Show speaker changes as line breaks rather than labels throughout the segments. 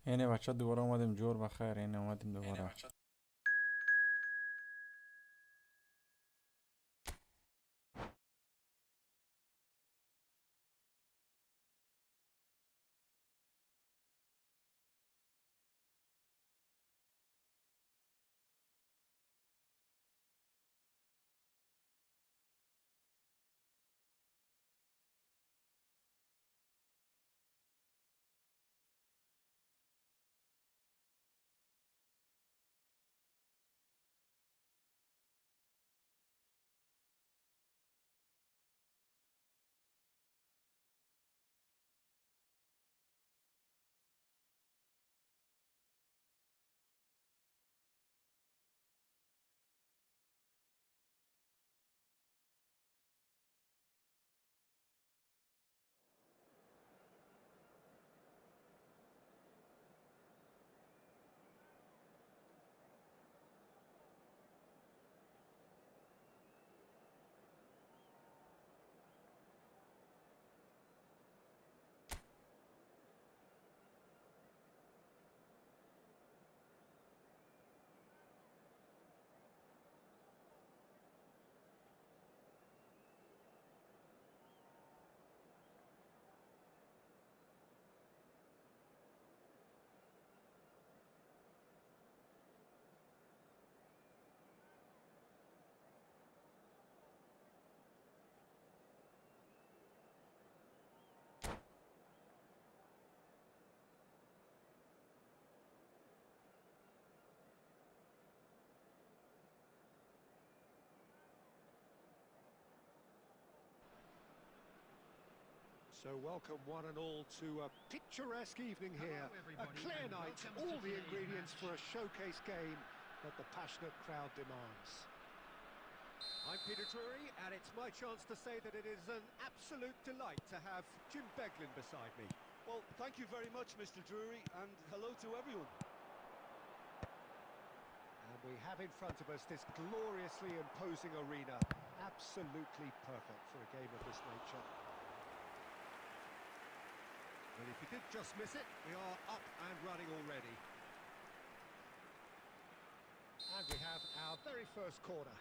یعنی بچه دوباره اومدیم جور بخیر. یعنی اومدیم دوباره.
So welcome one and all to a picturesque evening here, a clear night, all the ingredients for a showcase game that the passionate crowd demands. I'm Peter Drury, and it's my chance to say that it is an absolute delight to have Jim Beglin beside me.
Well, thank you very much, Mr. Drury, and hello to everyone.
And we have in front of us this gloriously imposing arena, absolutely perfect for a game of this nature.
Well, if you did just miss it, we are up and running already.
And we have our very first corner.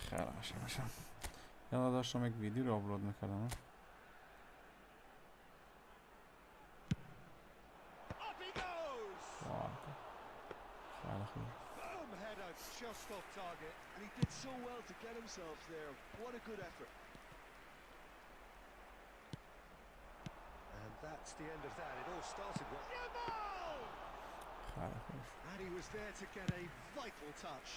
خیلی قشنگ باشم. یاد داشتم یک ویدیو رو آپلود میکردم.
Up he goes!
واو. خیلی خوب.
Boom, header just off target.
And he did so well to get himself there. What a good effort.
And that's the end of that. It all started well.
خیلی خوب.
And he was there to get a vital touch.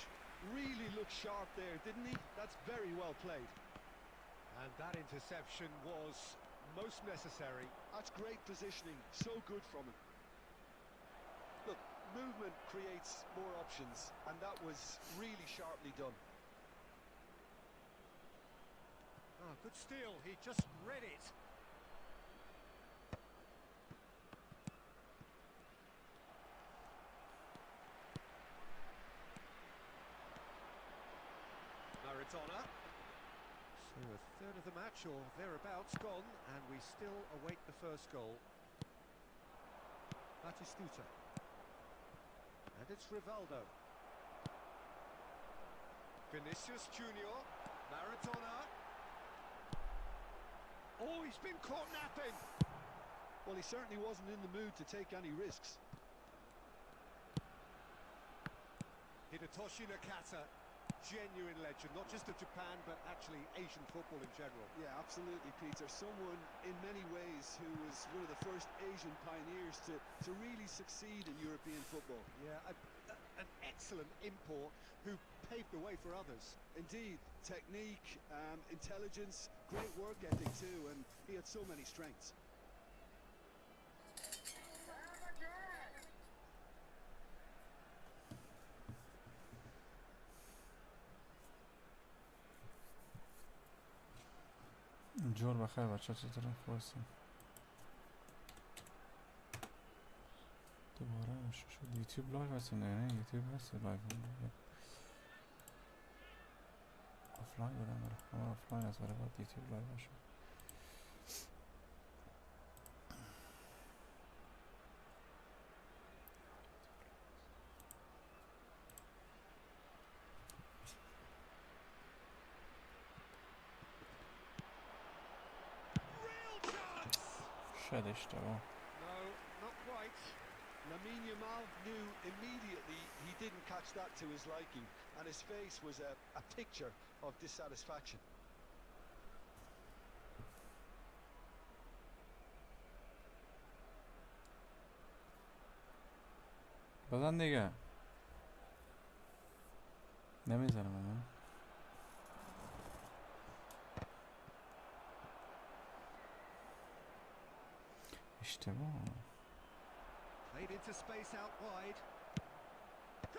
Really looked sharp there, didn't he? That's very well played.
And that interception was most necessary.
That's great positioning. So good from him. Look, movement creates more options, and that was really sharply done.
Ah, good steal. He just read it. Maradona. So a third of the match or thereabouts gone, and we still await the first goal. Batistuta. And it's Rivaldo. Vinicius Junior. Maradona. Oh, he's been caught napping.
Well, he certainly wasn't in the mood to take any risks.
Hidetoshi Nakata, genuine legend, not just of Japan, but actually Asian football in general.
Yeah, absolutely, Peter. Someone in many ways who was one of the first Asian pioneers to really succeed in European football.
Yeah, an excellent import who paved the way for others.
Indeed, technique, intelligence, great work ethic too, and he had so many strengths.
جور بخیر بچه چطوره؟ خوبستیم؟ دوباره شد یوتیوب لایو هستیم نه یوتیوب هست لایو آفلاین بدم برای همه آفلاین هست برای باید یوتیوب لایو باشه شاید اشتباه
No, not quite.
Lamine Yamal knew immediately he didn't catch that to his liking, and his face was a picture of dissatisfaction.
بزن دیگه نمیزنم من اشتباه
Played into space out wide.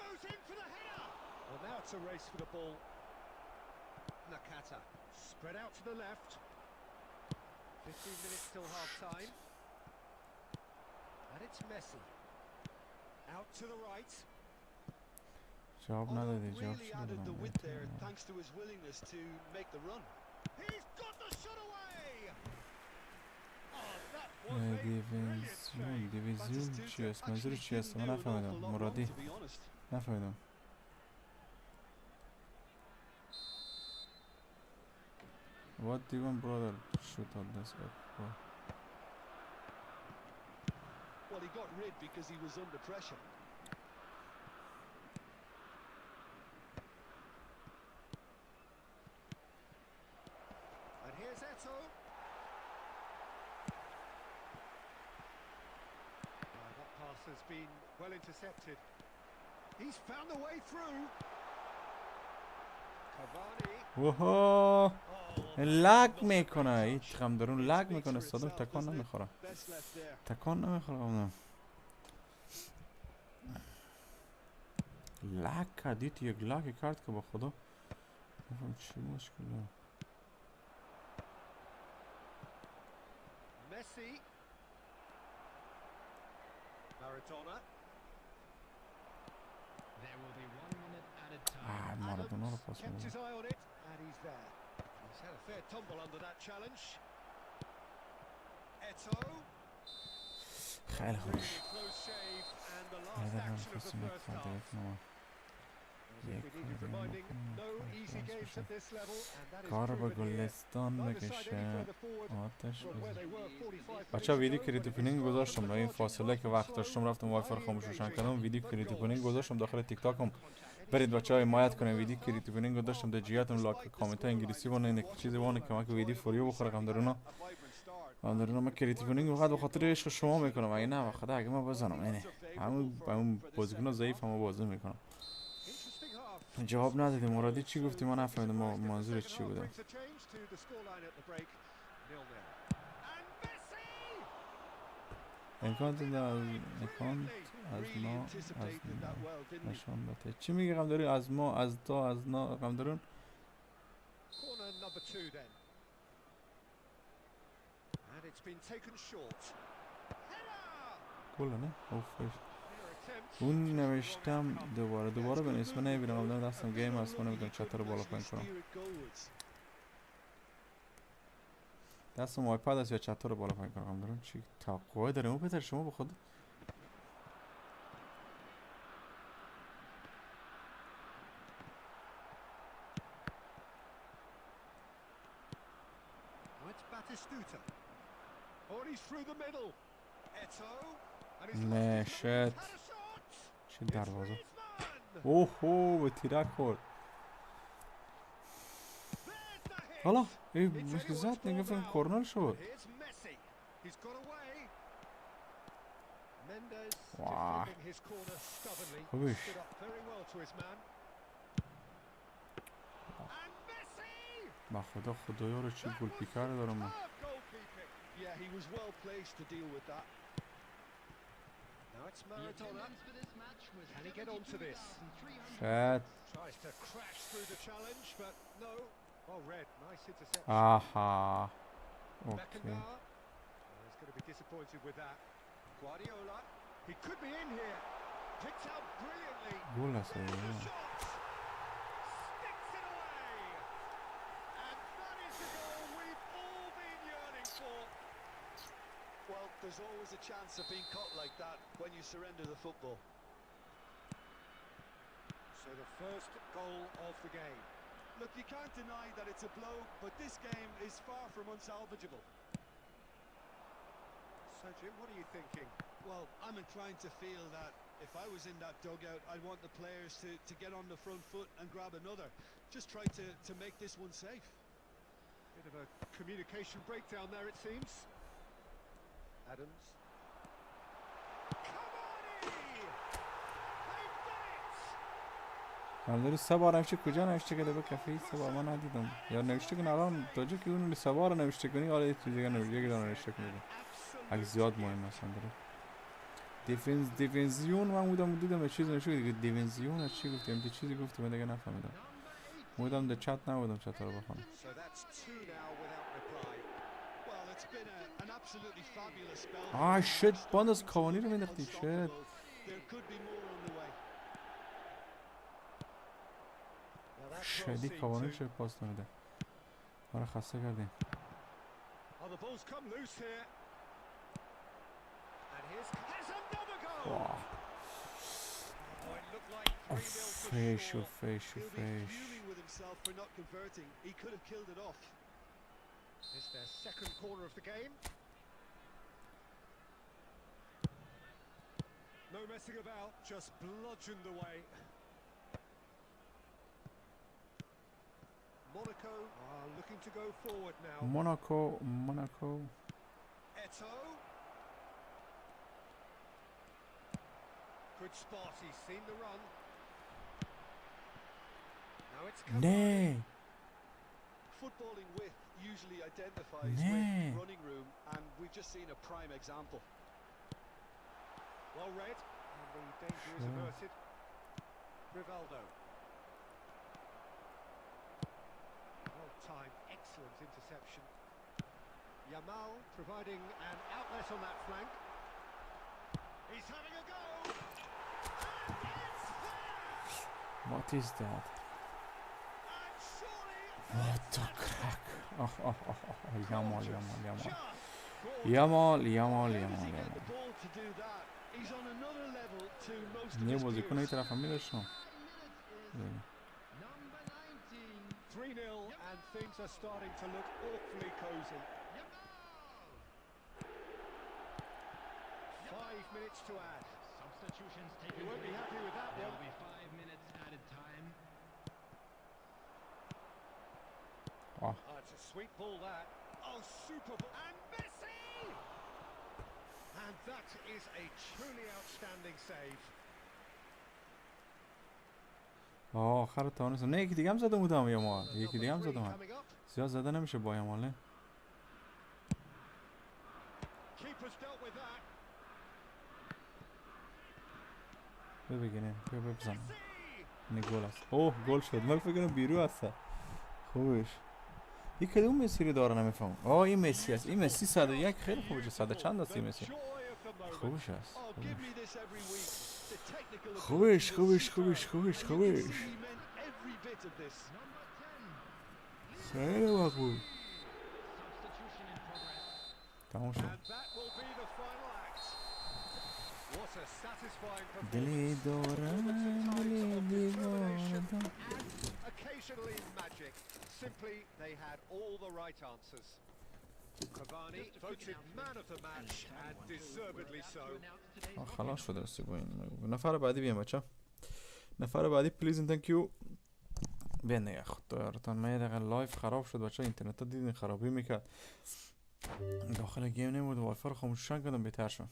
Goes in for the header. Well, now it's a race for the ball. Nakata spread out to the left. 15 minutes till half time. And it's Messi. Out to the right.
جواب ندادی جواب
Really added the width there thanks to his willingness to make the run.
He's got the shot away. Oh, that was a brilliant save.
دیویزیون چی است؟ منظور چی است؟ من نفهمیدم مرادی نفهمیدم What do you want brother shoot on this ball?
Well, he got rid because he was under pressure.
And here's Eto. That pass has been well intercepted. He's found the way through. Cavani.
اوه لگ میکنه هیچ خم درون لگ میکنه استادم تکان نمیخوره تکان نمیخوره لگ کردید یک لگ کرد که با خدا نفهم چی مشکله
Messi. Maradona. There will be 1 minute added time.
مارادونا رو پاس
Kept his
میدم
eye on it, and he's there. He's had a fair tumble under that challenge. Eto.
خیلی خوب
Really close shave, and the last action of the first half. Reminding no easy games at this level, and that is
کار به
proven here.
گلستان
Neither side any
بکشه
further forward
آتش
from where
بزن
they were 45
بچه ها
minutes
ویدیو
ago,
کریدی
but
پینینگ
it's
گذاشتم
rather
برای این
lethargic,
فاصله که وقت داشتم رفتم وای فای خاموش روشن کردم ویدیو کریدی پینینگ گذاشتم داخل تیک تاکم برید بچه های حمایت کنین ویدیو کریدی پینینگ گذاشتم در جیاتم لاک کامنت انگلیسی وانه چیزی وانه که من که ویدیو فوریو بخوره کم درونا من درونا من کریدی پینینگ فقط به خاطر عشق شما میکنم اگه نه بخدا اگه من بزنم نه همون بازیکن ضعیف هم بازی میکنم جواب ندادی مرادی چی گفتی من نفهمیدم منظورت چی بوده امکان از ما نشان بده چی میگه غم داری از ما از تا از نا غم دارون گله نه اوفش اون نوشتم دوباره به اسم نمیبینم غم دستم گیم هست من نمیدونم چطور رو بالا پایین کنم دستم آیپد هست یا چطور رو بالا پایین کنم غم دارون چی توقعی داریم او پتر شما به خود
Batistuta. He's through the middle. Eto.
نه شت چه دروازه اوه به تیرک خورد حالا این مشکل زد نگه فهم کورنر شد واه خوبش با خدا خدایا رو چه گل پیکر دارم من
Now it's Maradona. Can he get onto this?
شاید
Tries to crash through the challenge, but no. Oh, red. Nice interception.
آها اوکی
Beckenbauer. He's going to be disappointed with that. Guardiola. He could be in here. Picked out brilliantly.
گل است
There's the shot. Sticks it away. And that is the goal we've all been yearning for.
Well, there's always a chance of being caught like that when you surrender the football.
So the first goal of the game.
Look, you can't deny that it's a blow, but this game is far from unsalvageable.
So Jim, what are you thinking?
Well, I'm inclined to feel that if I was in that dugout, I'd want the players to get on the front foot and grab another. Just try to make this one safe.
Bit of a communication breakdown there, it seems. Adams.
من داری 3 بار نوشته کجا نوشته که به کافی 3 بار من ندیدم یا نوشته کنی الان تا جا که اون 3 بار نوشته کنی حالا یه چیز دیگه نوشته کنی اگه زیاد مهم است داره دیفنزیون من بودم دیدم چیز نوشته دیگه دیفنزیون چی گفتم چیزی گفتم من دیگه نفهمیدم بودم در چت نبودم چت رو بخونم شت باند از کاوانی رو مینداختی شت شدی کاوانی شد پاس نمیده ما خسته کردیم فیش
It's their second corner of the game. No messing about, just bludgeoned away. Monaco are looking to go forward now.
Monaco.
Eto. Good spot, he's seen the run. Now it's
Nee.
Footballing width usually identifies with running room, and we've just seen a prime example.
Well read, and the danger is averted. Rivaldo. Well-timed, excellent interception. Yamal providing an outlet on that flank. He's having a go! And it's there!
What is that? What the crack? Yamal. Nie بازیکن این طرف هم میداشتم
3-0 and things are starting to look awfully cozy. 5 minutes to add.
Substitutions taken.
You won't be happy with that one.
There will be 5 minutes added time.
Oh, it's a sweet ball that. Oh, super ball. And Messi! And that is a truly outstanding save.
آخر تانستم نه یکی دیگه هم زده بودم یامال یکی دیگه هم زدم زیاد زده نمیشه با یامال نه ببینیم بزنم این گل است اوه گل شد من فکر کنم بیرو هست خوبش این کدوم مسی رو داره نمیفهم این مسی است این مسی 101 خیلی خوبه 100 چند است این مسی خوبش است خوبش خیلی مقبول تمام شد دلی دارم دلی دیوانم
Occasionally magic. Simply they had all the right answers. Cavani voted man of the match and deservedly so.
خلاص شده سیگوین. نفر بعدی بیام بچه. نفر بعدی پلیز and thank you. بیان دیگه خدا یارتان من یه دقیقه لایف خراب شد بچه اینترنت ها دیدین خرابی میکرد داخل گیم نمود وای فای رو خاموشش کردم بهتر شد.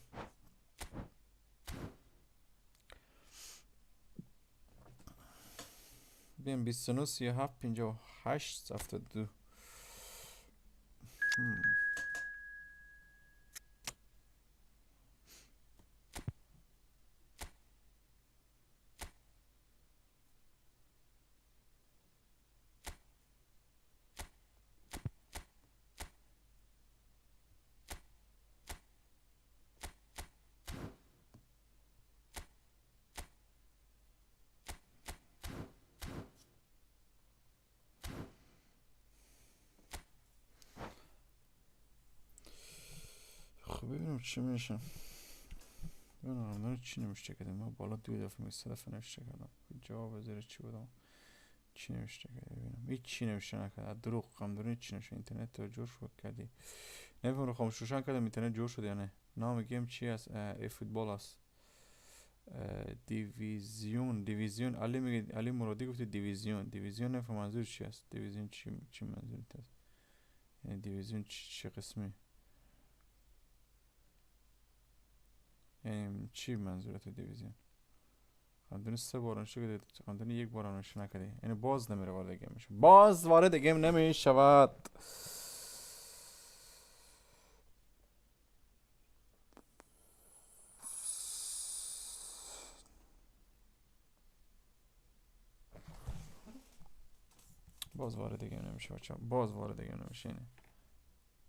بیان 29 37 58 72. ببینم چی میشه. ببینم چی نمیشه کردم. من بالا 2 دفعه می 3 دفعه نوشته کردم. جواب بذاره چی بودم. چی نوشته کردم ببینم. هیچ چی نوشته نکرد. دروغ هم داره چی نوشته. اینترنت تو جور شد کردی. نمیفهمم رو خاموش روشن کردم اینترنت جور شد یا نه. نام گیم چی است؟ ای فوتبال است. دیویزیون علی میگه علی مرادی گفت دیویزیون نفهم منظور چی است. دیویزیون چی منظورت است؟ یعنی دیویزیون چه قسمی؟ یعنی چی منظورت دیویزیون؟ خواندن 3 بار نشه که خواندن 1 بار نشه نکردی. یعنی باز نمیره وارد گیم میشه. باز وارد گیم نمیشود. باز وارد گیم نمیشه بچه. باز وارد گیم نمیشه. اینه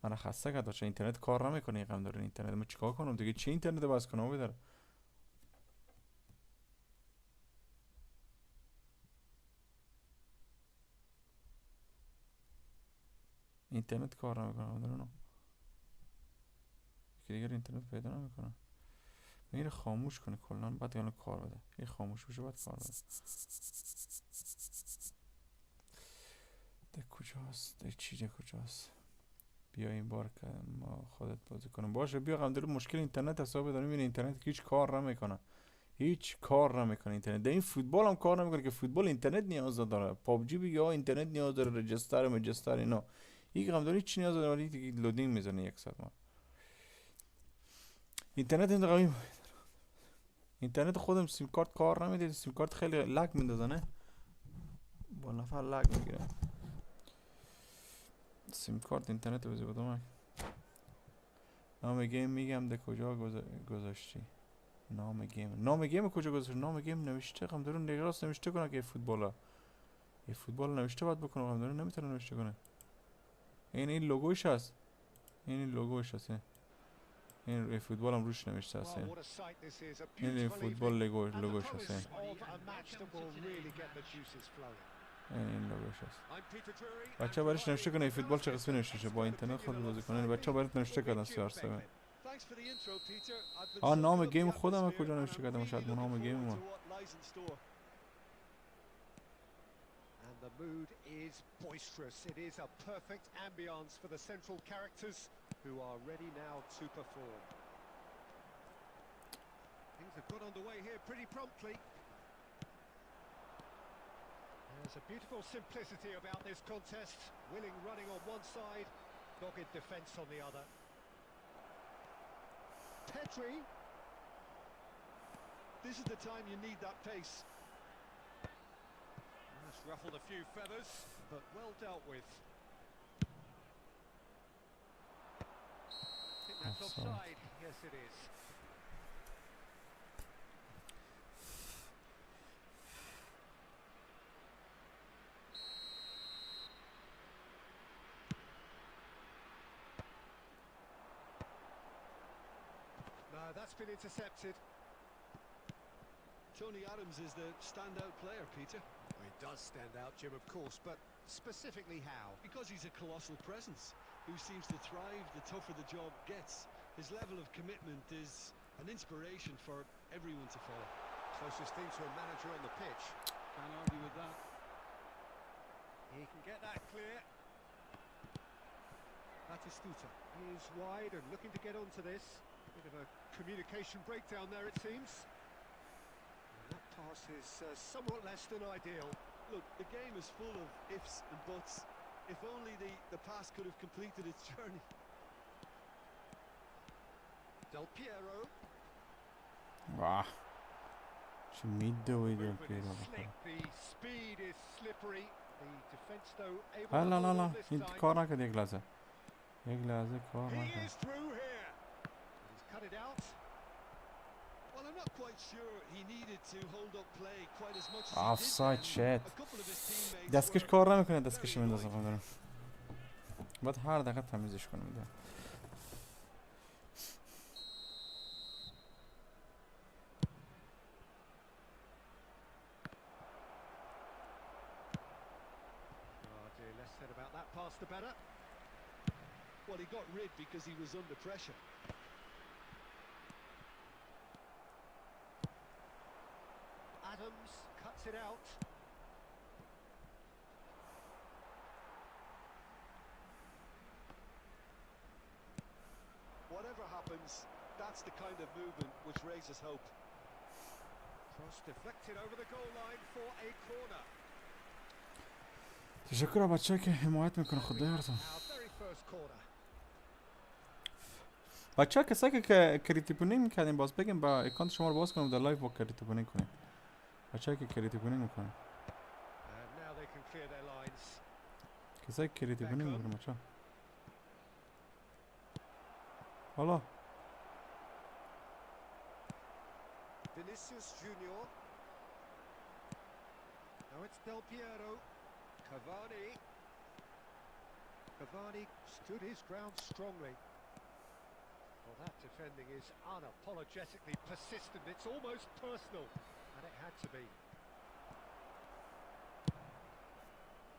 من خسته کرد بچه. اینترنت کار نمیکنه. این غم داره اینترنت. من چیکار کنم دیگه؟ چی اینترنت باز کنم بداره؟ اینترنت کار نمیکنه. من که دیگه اینترنت پیدا نمیکنه. میره خاموش کنه کلا بعد یعنی کار بده. این خاموش بشه بعد کار بده. ده کجاست؟ ده چیه کجاست؟ بیا این بار که ما خودت بازی کنم. باشه بیا قبل مشکل اینترنت حساب دارم. این اینترنت که هیچ کار نمیکنه. هیچ کار نمیکنه اینترنت. ده این فوتبال هم کار نمیکنه که فوتبال اینترنت نیاز داره. پابجی بگه اینترنت نیاز داره. رجستر اینا. یک قبل هیچ نیاز داره ولی دیگه لودینگ میزنه 1 ساعت ما. اینترنت این قوی. اینترنت خودم سیم کارت کار نمیده. سیم کارت خیلی لگ میندازه نه. با نفر لگ میگیره. سیم کارت اینترنت رو بودم. نام گیم میگم ده کجا گذاشتی؟ نام گیم کجا گذاشتی؟ نام گیم نوشته قم دارون نگراست نوشته کنه که فوتبالا. یه فوتبال نوشته باید بکنه قم دارون نمیتونه نوشته کنه. این لوگوش هست. این لوگوش هست. این فوتبال هم روش نوشته هست. این فوتبال لوگوش هست. این لوگوش هست. بچه برایش نوشته کنه فوتبال چه قسمی نوشته شه. با اینترنت خود بازی کنه. بچه برایت نوشته کردن CR7. نام گیم خودم کجا نوشته کردم. شاید نام گیم ما.
The mood is boisterous. It is a perfect ambience for the central characters who are ready now to perform. Things have got underway here pretty promptly. There's a beautiful simplicity about this contest. Willing running on one side, dogged defence on the other. Petri.
This is the time you need that pace.
Ruffled a few feathers, but well dealt with. I think that's offside. Yes, it is. No, that's been intercepted.
Tony Adams is the standout player, Peter.
Well, he does stand out, Jim, of course, but specifically how?
Because he's a colossal presence who seems to thrive the tougher the job gets. His level of commitment is an inspiration for everyone to follow.
Closest thing to a manager on the pitch.
Can't argue with that.
He can get that clear. Batistuta is wide and looking to get onto this. Bit of a communication breakdown there, it seems. And that pass is somewhat less than ideal.
Look, the game is full of ifs and buts. If only the pass could have completed its journey.
Del Piero.
Vah. Şu midde oydu
Movement
Piero
is
bakalım.
slick, the speed is slippery. The defense though able
لا
to
لا
hold
لا
on this
این
time.
کار نکرد یک لحظه کار
He
نکرد
is through here. He's cut it out.
Well, I'm not quite sure he needed to hold up play quite as much as
Offside,
he did.
shit.
A couple of his teammates
دستکش
were
کار نمیکنه دستکش میندازه دارم باید هر دقیقه تمیزش کنم میده
Dear, less said about that pass the better.
Well, he got rid because he was under pressure.
Adams cuts it out.
Whatever happens, that's the kind of movement which raises hope.
Cross deflected over the goal line for a corner.
تشکر بچه که حمایت میکنه خدا یارتون
Our very first corner.
بچه ها کسایی که کریتیپونینگ میکردیم باز بگیم با اکانت شما رو باز کنم در لایو با کریتیپونینگ کنیم بچه که کریتیپونینگ میکنیم
And now they can clear their lines.
کسایی که کریتیپونینگ میکنیم بچه ها حالا
Vinicius Junior. Now it's Del Piero. Cavani. Cavani stood his ground strongly. Well, that defending is unapologetically persistent. It's almost personal, and it had to be.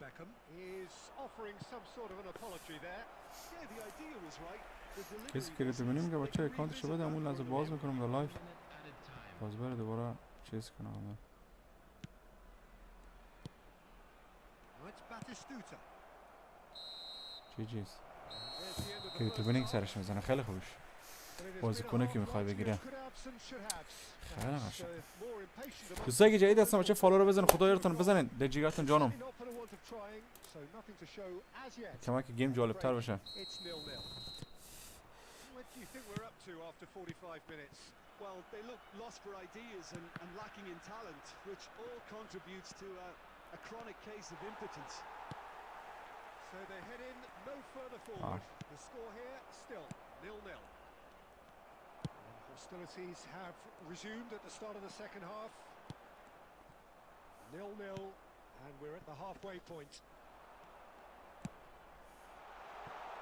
Beckham is offering some sort of an apology there.
Yeah, the idea was right. The delivery
کسی کریتیپونینگ میگه بچه
wasn't.
اکانتشو بده همون لحظه باز میکنم در لایو
Minute at a time.
باز بره دوباره چیز کنم
Now it's Batistuta.
چی چیز
There's the end of the first
کریتیپونینگ
half.
سرش میزنه خیلی خوش
But it has
بازیکنه
been a
که میخوای
half
بگیره
could haves and should haves.
خیلی
Perhaps,
قشنگ
more impatient among
دوستایی که جدید هستن بچه فالو رو بزنید خدا یارتون بزنید در جیگرتون جانم
not for the want of trying, so nothing to show as yet.
کمک گیم جالب تر بشه
It's 0-0. What do you think we're up to after 45 minutes?
Well, they look lost for ideas and lacking in talent, which all contributes to a chronic case of impotence.
So they head in no further forward. The score here still 0-0. And hostilities have resumed at the start of the second half. 0-0, and we're at the halfway point.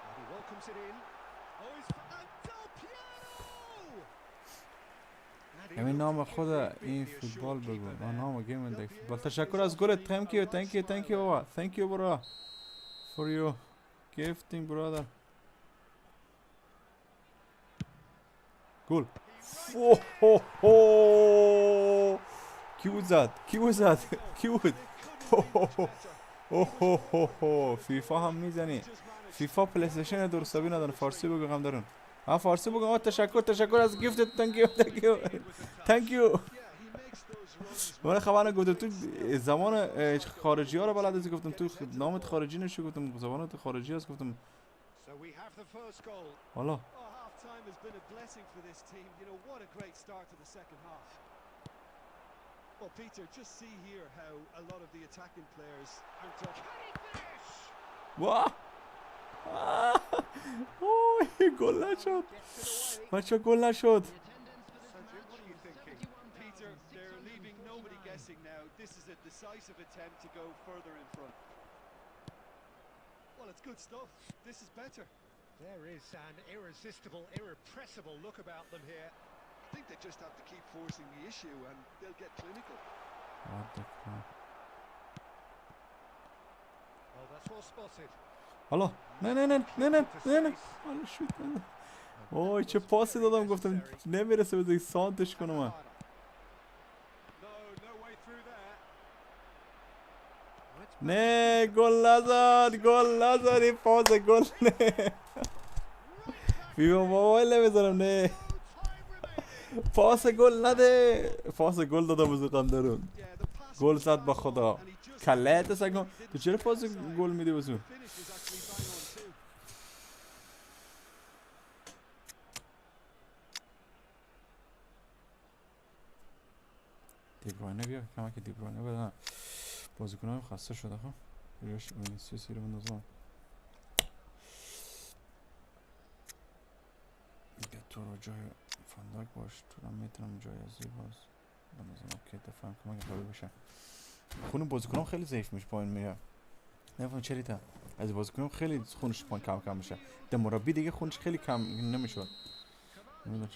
And he welcomes it in. Oh, he's and Del Piero! And he
همین نام
looked to
خود
give
این
the
فوتبال
assured
بگو
keeper
من
there.
نام گیم
Del
اندک
Piero
فوتبال
is
تشکر از گلت thank you بابا thank you برا for you gifting brother گل اوه هو هو کی بود زد کی بود اوه هو فیفا هم میزنی فیفا پلی استیشن درستابی نداره فارسی بگو هم دارن فارسی بگو تشکر از گیفت thank you من خبرنه گفتم تو زمان خارجی ها رو بلد هستی گفتم تو نامت خارجی نشو گفتم زبانت خارجی هست گفتم
So we have the first goal.
حالا
Oh, half-time has been a blessing for this team. You know, what a great start to the second half. Well, Peter, just see here how a lot of the attacking players aren't up.
واه اوه گل نشد بچه گل نشد
Peter, they're leaving nobody guessing now. This is a decisive attempt to go further in front. Well, it's good stuff. This is better.
There is an irresistible, irrepressible look about them here.
I think they just have to keep forcing the issue and they'll get clinical.
Oh, that's well spotted.
حالا نه حالا شوت نه وای چه پاسی دادم گفتم نمیرسه بذاری سانتش کنم من
No way through there.
نه گل نزد این پاس گل نه بیو موبایل نمیذارم نه. پاس گل نده. پاس گل دادم از قندرون. گل زد با خدا. کله سگم. تو چرا پاس گل میدی واسو؟ دیبرانه بیا کمک دیبرانه بدن. بازیکنام خسته شده خب. روش وینیسیوس رو بندازم. دیگه تو رو جای فانداک باش. تو رو میتونم جای ازی باز بندازم که دفعه کمک قوی بشه. خون بازیکنام خیلی ضعیف میشه پایین میره. نمیدونم چریه از بازیکنام خیلی خونش پایین کم میشه. ده مربی دیگه خونش خیلی کم نمیشه. نمیدونم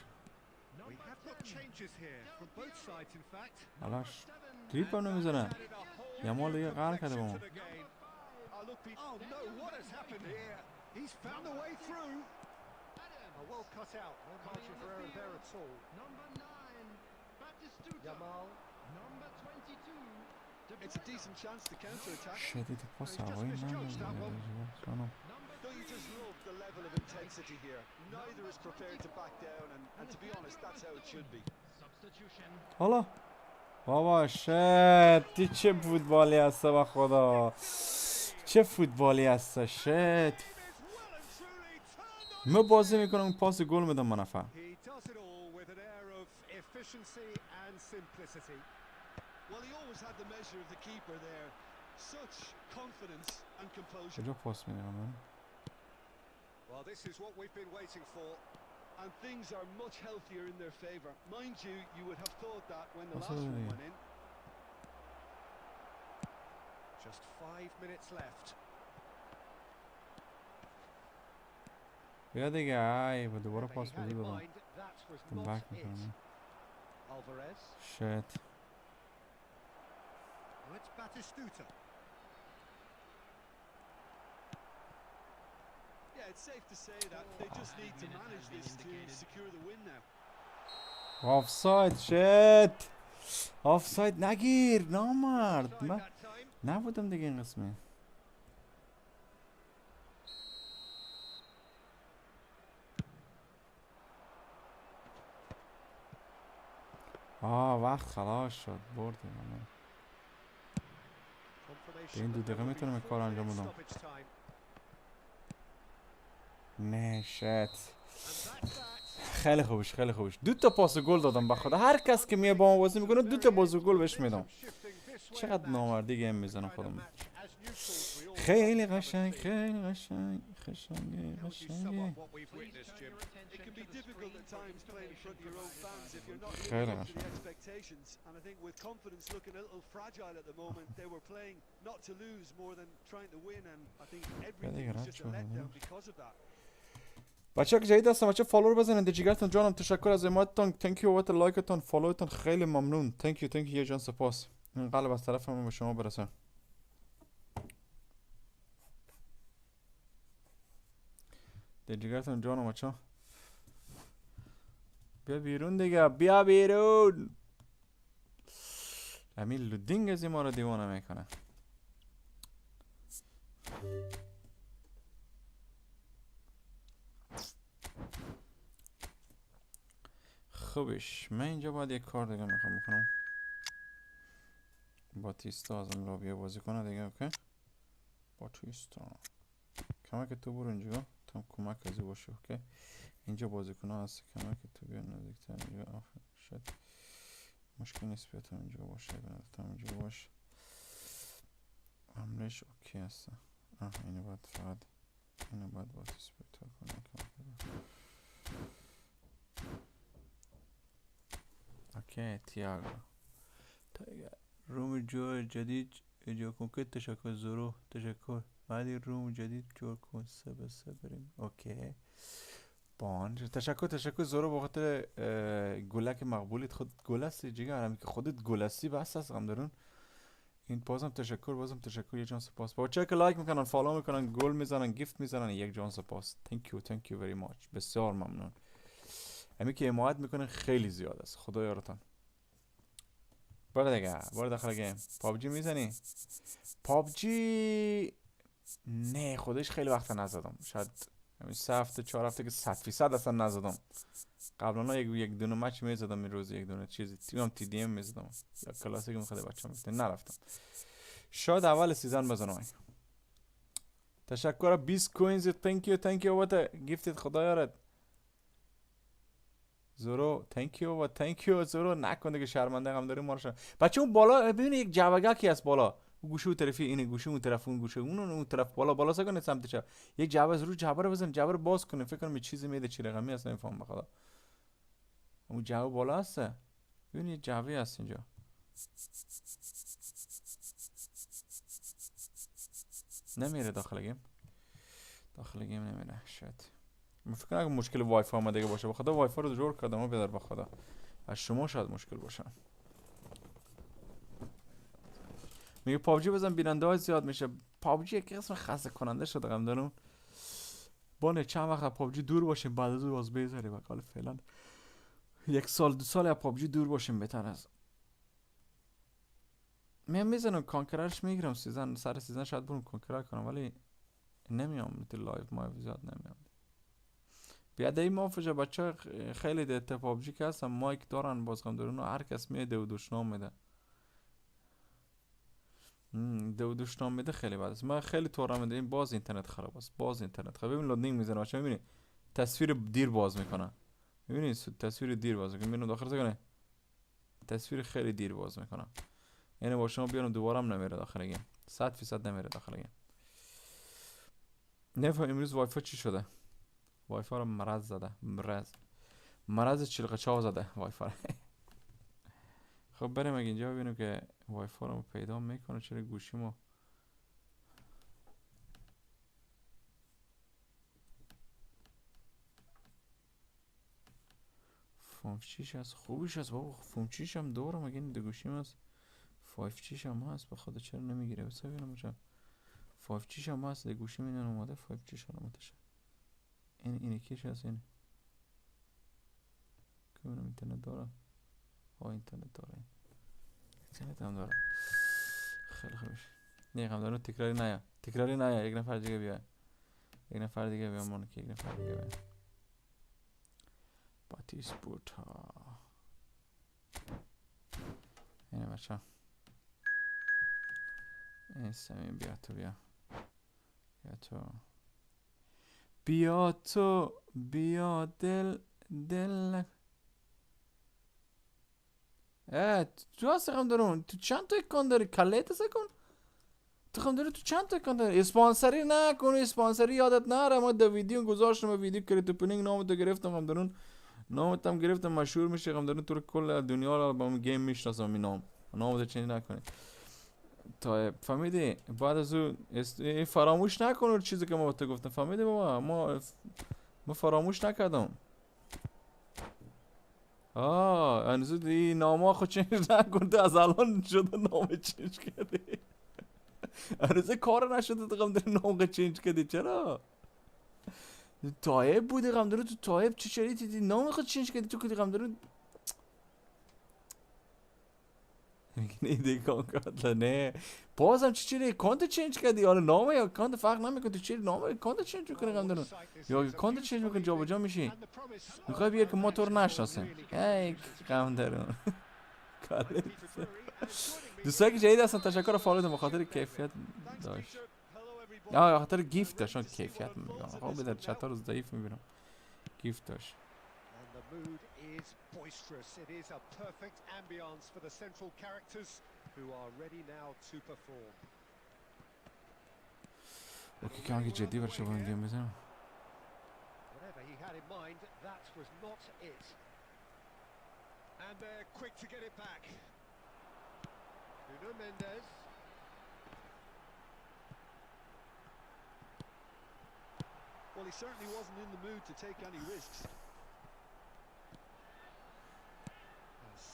علاش تریپ هم نمیزنه. یه مال دیگه قهر کرده با ما.
It's a decent chance to counter-attack.
شدید پاس هوایی نمیده.
Don't you just love the level of intensity here? Neither is prepared to back down, and to be honest, that's how it should be.
Substitution.
حالا بابا شت چه فوتبالی هسته با خدا. چه فوتبالی هسته شت. ما بازی میکنم پاس گل میدم من نفر.
Well, he always had the measure of the keeper there. Such confidence and composure.
کجا پاس میدم من؟
Well, this is what we've been waiting for.
And things are much healthier in their favour. Mind you, you would have thought that when the last one went in.
Just 5 minutes left.
بیا دیگه ای با دوباره پاس بدی دادم.
That was not it. Alvarez.
شت.
It's Batistuta.
Yeah, it's safe to say that they just need to manage this to secure the win now.
آفساید شت. آفساید نگیر نامرد. من نبودم دیگه این قسمه. وقت خلاص شد بردیم. این 2 دقیقه میتونم کار انجام بدم. نه شت. خیلی خوبش خیلی خوبش. 2 تا پاس گل دادم به خدا. هر کس که میاد با ما بازی میکنه 2 تا پاس گل بهش میدم. چقدر نامردی گیم میزنم خودم. خیلی قشنگ خیلی قشنگ قشنگه قشنگه.
It can be difficult at times playing in front of your own fans if you're not
خیلی
living up to the
قشنگ.
expectations. And I think with confidence looking a little fragile at the moment, they were playing not to lose more than trying to win. And I think everything was just a letdown because of that.
بچه‌ها که جدید هستن بچه‌ها فالو رو بزنید. جیگرتون جانم تشکر از حمایتتون. تانک یو بابت لایکتون فالوتون خیلی ممنون. تانک یو یه جان سپاس. این قلب از طرف من به شما برسه. جیگرتون جانم بچه‌ها. بیا بیرون دیگه بیا بیرون. همین لودینگ از ما رو دیوانه میکنه. خوبش من اینجا باید یک کار دیگه میخوام بکنم. باتیستا ازم لابیه بازی کنه دیگه. اوکی باتیستا کمک تو برو اینجا تا کمک ازی باشه. اوکی اینجا بازی کنه هست کمک تو بیا نزدیکتر اینجا. شد مشکل نیست بیا تا اینجا باشه. تا اینجا باشه عملش اوکی هست. اینو باید فقط اینو باید باتیستا کنه. اوکی تیاگو روم جور جدید اجرا کن که تشکر زورو تشکر. بعدی روم جدید جور کن سه بریم. اوکی بان تشکر زورو با خاطر گلک مقبولیت. خود گل هستی جیگر همی که خودت گل هستی بس هست غم درون. این بازم تشکر یه جان سپاس. با چه که لایک میکنن فالو میکنن گل میزنن گیفت میزنن یک جان سپاس. thank you very much. بسیار ممنون. همی که حمایت میکنن خیلی زیاد است. خدا یارتان. برو دیگه برو داخل گیم. پابجی میزنی؟ پابجی نه خودش خیلی وقت نزدم. شاید همین 3 هفته 4 هفته که 100% اصلا نزدم. قبلا یک دونه مچ میزدم این روز، یک دونه چیزی تیم تی دی ام میزدم یا کلاسیک میخواد بچه‌ها میگفتن نرفتم. شاید اول سیزن بزنم. تشکر 20 کوینز. thank you بابت گیفتت. خدا یارت زورو. thank you زورو. نکنه که شرمنده هم داریم مارشا. بچه اون بالا ببین یک جوگکی هست بالا، گوشه اون طرفی، این گوشه اون طرف، اون گوشه اون طرف، بالا سکنه سمت چپ. یک جعبه رو جعبه رو بزن، جعبه رو باز کنه. فکر کنم یه چیزی میده، چی رقمی هست نمیفهمم بخدا. اون جعبه بالا هست. ببین یه جعبه هست اینجا. نمیره داخل گیم نمیره. شاید من فکر کنم مشکل وای فای اومده باشه. بخدا وای فای رو جور کردم بدار بخدا. از شما شاید مشکل باشه. میگه پابجی بزن بیننده های زیاد میشه. پابجی یک قسم خسته کننده شده قمدانم. بانه چند وقت پابجی دور باشیم بعد از باز بذاری بقال فعلا 1 سال 2 سال از پابجی دور باشیم بهتر است. میزنم کانکررش میگیرم سیزن سر سیزن شاید برم کانکرر کنم ولی نمیام مثل لایو ما زیاد نمیام. بیاده ای موافقه بچه خیلی دیده پابجی که هستم مایک دارن بازم دارن و هر کس میده و دوشنام میده. دوشنام میده خیلی بد است. من خیلی طورم میده این باز اینترنت خراب است. ببین لودینگ میزنه بچه میبینی تصویر دیر باز میکنه. میبینی تصویر دیر باز میکنه. میبینم داخل کنه تصویر خیلی دیر باز میکنه. یعنی با شما بیارم دوباره هم نمیره داخل گیم. 100% نمیره داخل گیم. نفهم امروز وای فای چی شده. وای فای رو مرض زده. مرض چلقچاو زده وای فای. خب بریم اگه اینجا ببینیم که وای فای رو پیدا میکنه. چرا گوشیمو فونچیش هست خوبیش هست بابا. فونچیش هم دورم اگه این دو گوشیم هست. 5G هم هست بخدا چرا نمیگیره. بس ببینم چرا 5G هم هست. دو گوشیم اینن اومده 5G اومده شه. این کیش هست. این که اونم اینترنت داره. اینترنت داره. اینترنت هم داره. خیلی خوبش. نه هم داره. تکراری نه یک نفر دیگه بیا. مونه که یک نفر دیگه بیا. باتیس بوتا اینه بچه. این سمین بیا تو بیا دل تو هست خم دارون. تو چند تا اکان داری کلیت سکن. تو خم داری تو چند تا اکان داری. اسپانسری نکن. اسپانسری یادت نره. ما دو ویدیو گذاشتم ویدیو کریتوپنینگ نامتو گرفتم هم دارون. نامتم گرفتم مشهور میشه هم دارون. تو کل دنیا رو با گیم میشناسم. این نامتو چنین نکنی. تا فهمیدی بعد از اون فراموش نکن چیزی که ما بهت گفتم. فهمیدی بابا ما فراموش نکردم. انزو دی نامو خود چنج نکن. تو از الان شده نام چنج کردی. انزو کار نشده تو قم داری نام چنج کردی. چرا تایب بودی قم داری. تو تایب چه شریطی دی نام خود چنج کردی. تو کدی قم داری میگه دیگه کار نه بازم چی اکانت چنج کردی. حالا نام یا اکانت فرق نمیکنه. تو چی نام اکانت چنج میکنی قم دارن یا اکانت چنج میکنی جابجا میشی. میخوای بیا که ما تو رو نشناسیم. ای قم دارن دوستایی که جدید هستن تشکر فالوتون به خاطر کیفیت داشت. یا خاطر گیفت داشت. کیفیت میگم آقا بدر چتا رو ضعیف میبینم. گیفت داشت.
Boisterous. It is a perfect ambience for the central characters who are ready now to perform.
اوکی که آنکه جدی برشه با این گیم بزنم.
Whatever he had in mind, that was not it. And they're quick to get it back. Nuno Mendes.
Well, he certainly wasn't in the mood to take any risks.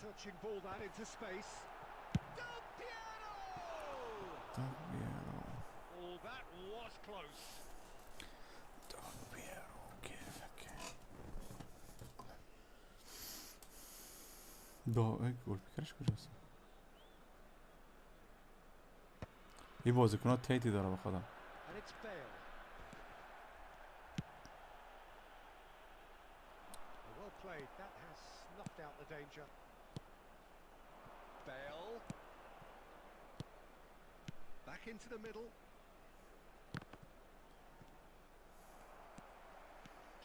Searching ball that into space. Del Piero! Oh, that was close.
Del Piero, okay. گل فکرش کجاست؟ این بازیکن‌ها تیتی داره به خودم.
played. That has snuffed out the danger.
Bale.
Back into the middle.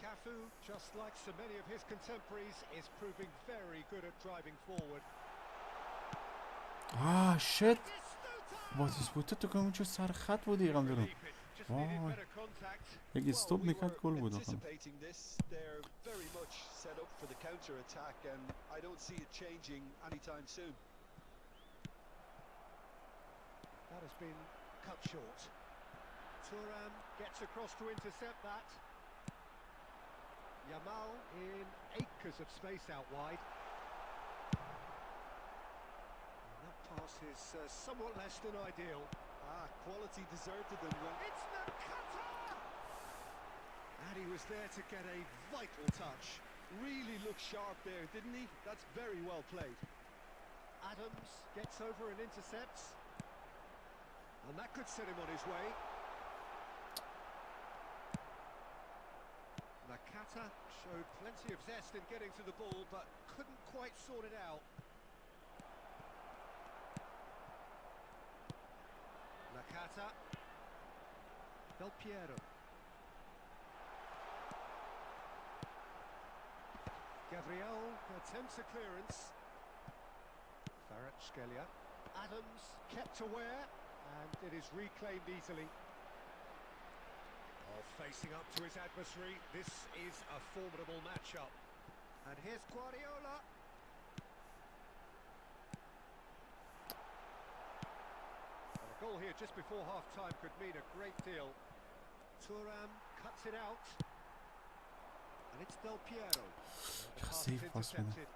Cafu, just like so many of his contemporaries, is proving very good at driving forward.
Ah shit. باز اسپوت تو کنم چه سر خط بودی یکم درون.
Just needed
وای.
better contact.
یک استوب میکرد گل بود آخه.
Anticipating this, they're very much set up for the counter attack, and I don't see it changing anytime soon.
That has been cut short. Thuram gets across to intercept that. Yamal in acres of space out wide. And that pass is somewhat less than ideal.
Quality deserted them when
It's Nakata! And he was there to get a vital touch.
really looked sharp there, didn't he? That's very well played.
Adams gets over and intercepts. And that could set him on his way. Nakata showed plenty of zest in getting to the ball, but couldn't quite sort it out. Nakata. Del Piero. Gabriel attempts a clearance. Kvaratskhelia. Adams kept aware, and it is reclaimed easily. Facing up to his adversary, this is a formidable matchup. And here's Guardiola. And a goal here just before half-time could mean a great deal. Thuram cuts it out. And it's Del Piero. The pass is intercepted.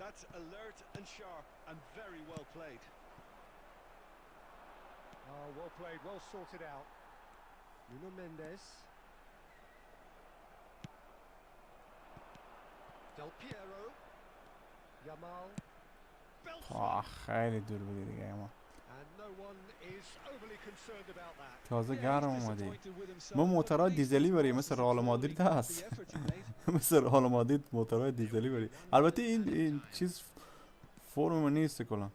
That's alert and sharp and very well played.
Oh, well played, well sorted out. Nuno Mendes. Del Piero. Yamal.
آه خیلی دور بودی دیگه اما.
And no one is overly concerned about that.
تازه گرم اومدی. ما موتورهای دیزلی بریم مثل رئال مادرید هست. مثل رئال مادرید موتورهای دیزلی بریم. البته این چیز فرم نیست کلا.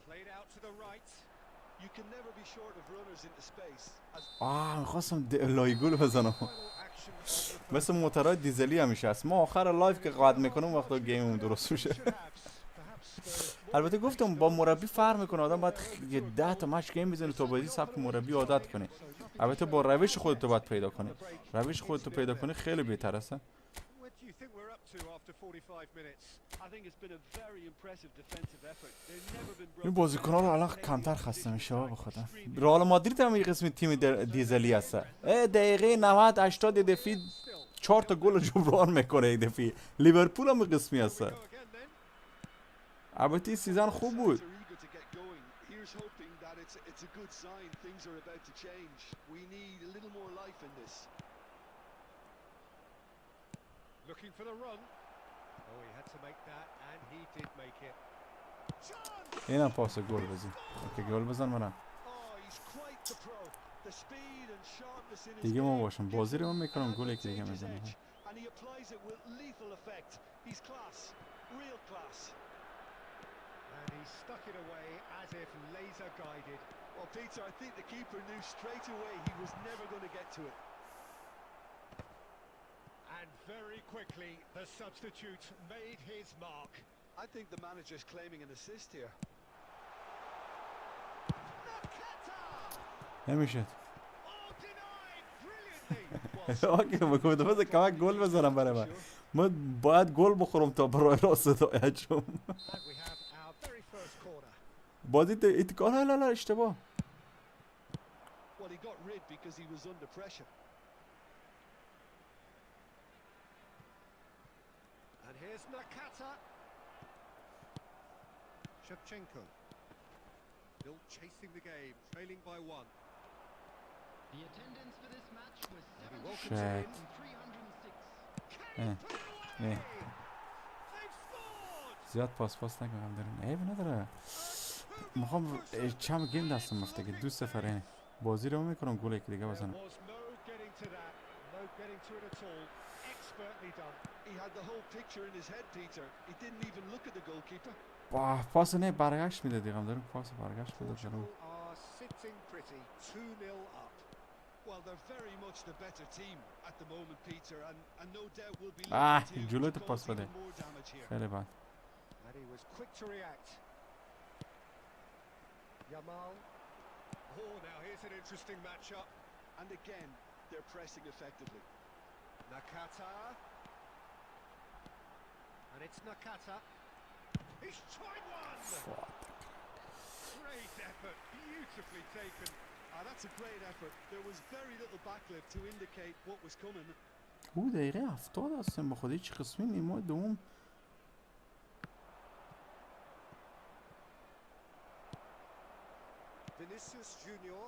Played out to the right.
You can never be short of runners into space.
میخواستم لایگول بزنم.
Final action of the
مثل موتورهای دیزلی همیشه هست. ما آخر لایف که قاعد میکنم وقتا گیممون درست میشه. البته گفتم با مربی فرق میکنه. آدم باید 10 تا مچ گیم بزنه تا بازی سبک مربی عادت کنه. البته با روش خودت باید پیدا کنی. روش خودت پیدا کنی خیلی بهتر است.
What do you think we're up to after 45 minutes?
I think it's been a very impressive defensive effort. They've never been
این
broken.
بازیکن‌ها رو الان کمتر خسته میشه بخدا. رئال مادرید هم یه قسم تیم دیزلی هست. دقیقه 90 80 دفعه 4 تا گل جبران میکنه این دفعه. لیورپول هم قسمی هست. البته این سیزن خوب بود.
Are eager to get going. Here's hoping that it's a good sign. Things are about to change. We need a little more life in this.
Looking for the run. Oh, he had to make that, and he did make it. Chance!
اینم پاس گل بزن. که گل بزن منم.
Oh, he's quite the pro. The speed and sharpness in his
دیگه ما
game
باشم
gives
بازی رو
him
من میکنم گل یکی دیگه
advantageous
میزنم.
edge, and he applies it with lethal effect. He's class. Real class.
And he stuck it away as if laser guided.
Well, Peter, I think the keeper knew straight away he was never going to get to it.
And very quickly, the substitute made his mark.
I think the manager's claiming an assist here.
نمیشه.
Oh, denied brilliantly.
اوکی بگم بذار کمک گل بزنم برای من. من باید گل بخورم تا برای راست هدایت شم.
And we have our very first corner.
بازی لا لا اشتباه.
Well, he got rid because he was under pressure.
And here's Nakata. Shevchenko. Still chasing the game, trailing by 1.
The attendance for this match was
He welcomes
Shit.
it in.
7,306.
Can he put it away? They've scored!
زیاد پاس نکنم درون. عیب نداره. میخوام چم گیم دستم رفته که 2-0 بازی رو میکنم گل یکی دیگه
There
بزنم.
was no getting to that, no getting to it at all. expertly done.
He had the whole picture in his head, Peter. He didn't even look at the goalkeeper.
واه پاس نه برگشت میده دیگه داریم پاس برگشت میده جلو.
Portugal are sitting pretty, 2-0 up.
Well, they're very much the better team at the moment, Peter, and no doubt will be
Ah,
looking
جلو
to
تو پاس
cause
بده.
even more damage here.
خیلی بد.
And he was quick to react. Yamal.
Oh, now here's an interesting matchup. And again, they're pressing effectively.
Nakata. And it's Nakata. He's tried one! Great effort, beautifully taken.
Ah, that's a great effort. There was very little backlift to indicate what was coming.
او دقیقه 70 هستم با خود هیچ قسمی نیمه دوم.
Vinicius Junior.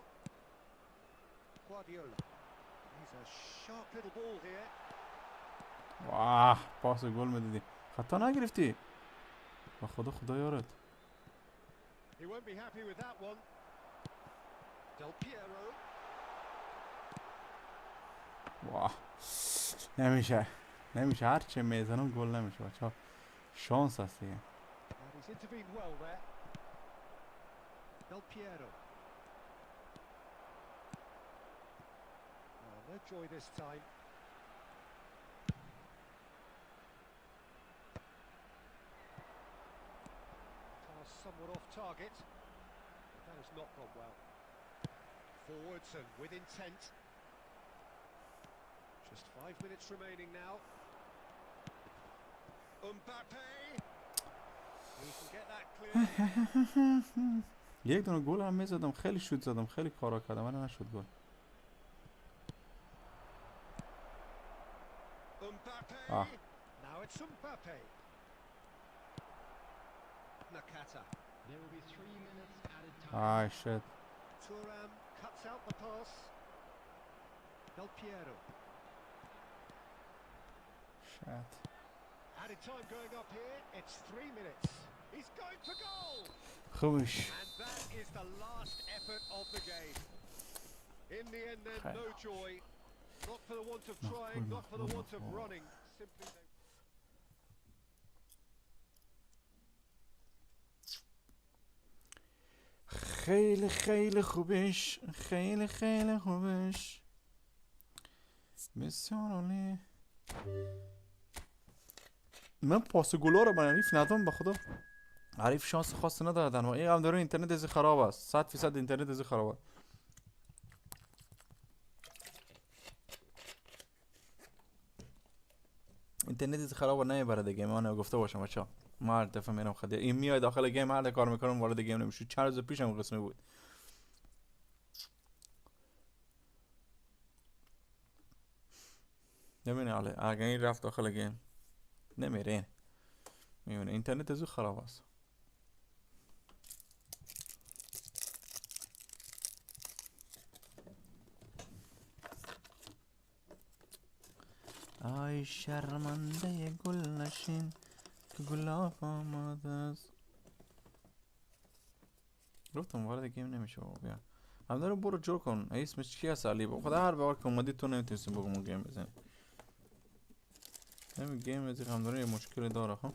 Guardiola. He's a sharp little ball here.
واه پاس گل میدادی خطا نگرفتی با خدا یارت.
He won't be happy with that one. Del Piero.
واه نمیشه هر چه میزنم گل نمیشه بچه‌ها. شانس هست دیگه.
And he's intervened well there. Del Piero. No joy this time. Pass somewhat off target. That has not gone well. Forwards and with intent. Just 5 minutes remaining now. Mbappe. He can get that clear.
یک دونه گل هم میزدم خیلی شوت زدم خیلی کارا کردم ولی نشد گل.
Mbappe. Now it's Mbappe. Nakata.
There will be 3 minutes added time.
آی شت.
Thuram cuts out the pass. Del Piero.
شت.
Added time going up here. It's 3 minutes. He's going for goal.
خوبش.
And that is the last effort of the game. In the end then, no joy. Not for the want of trying, not for the want of running. Simply they...
خیلی خوبش خیلی خوبش بسیار عالی. من پاس گلا رو به حریف ندادم به خدا. حریف شانس خاصی ندادن و این هم داره اینترنت ازی خراب است. 100% اینترنت ازی خراب است. اینترنت ازی خراب نمیبره دیگه. من گفته باشم بچه‌ها ما هر دفعه میرم خدمت این میاد داخل گیم هر کار میکنم وارد گیم نمیشه. چند روز پیشم قسمی بود. نمی‌بینی حالا اگه این رفت داخل گیم نمیره. می‌بینی اینترنت ازی خراب است. آی شرمنده گل نشین که گلاب آماده است. گفتم وارد گیم نمیشه بابا. بیا هم دارم برو جور کن. اسمش چی هست علی با خدا هر بار که اومدی تو نمیتونستی بگم گیم بزنی. همین گیم ازی هم داره یه مشکلی داره. خب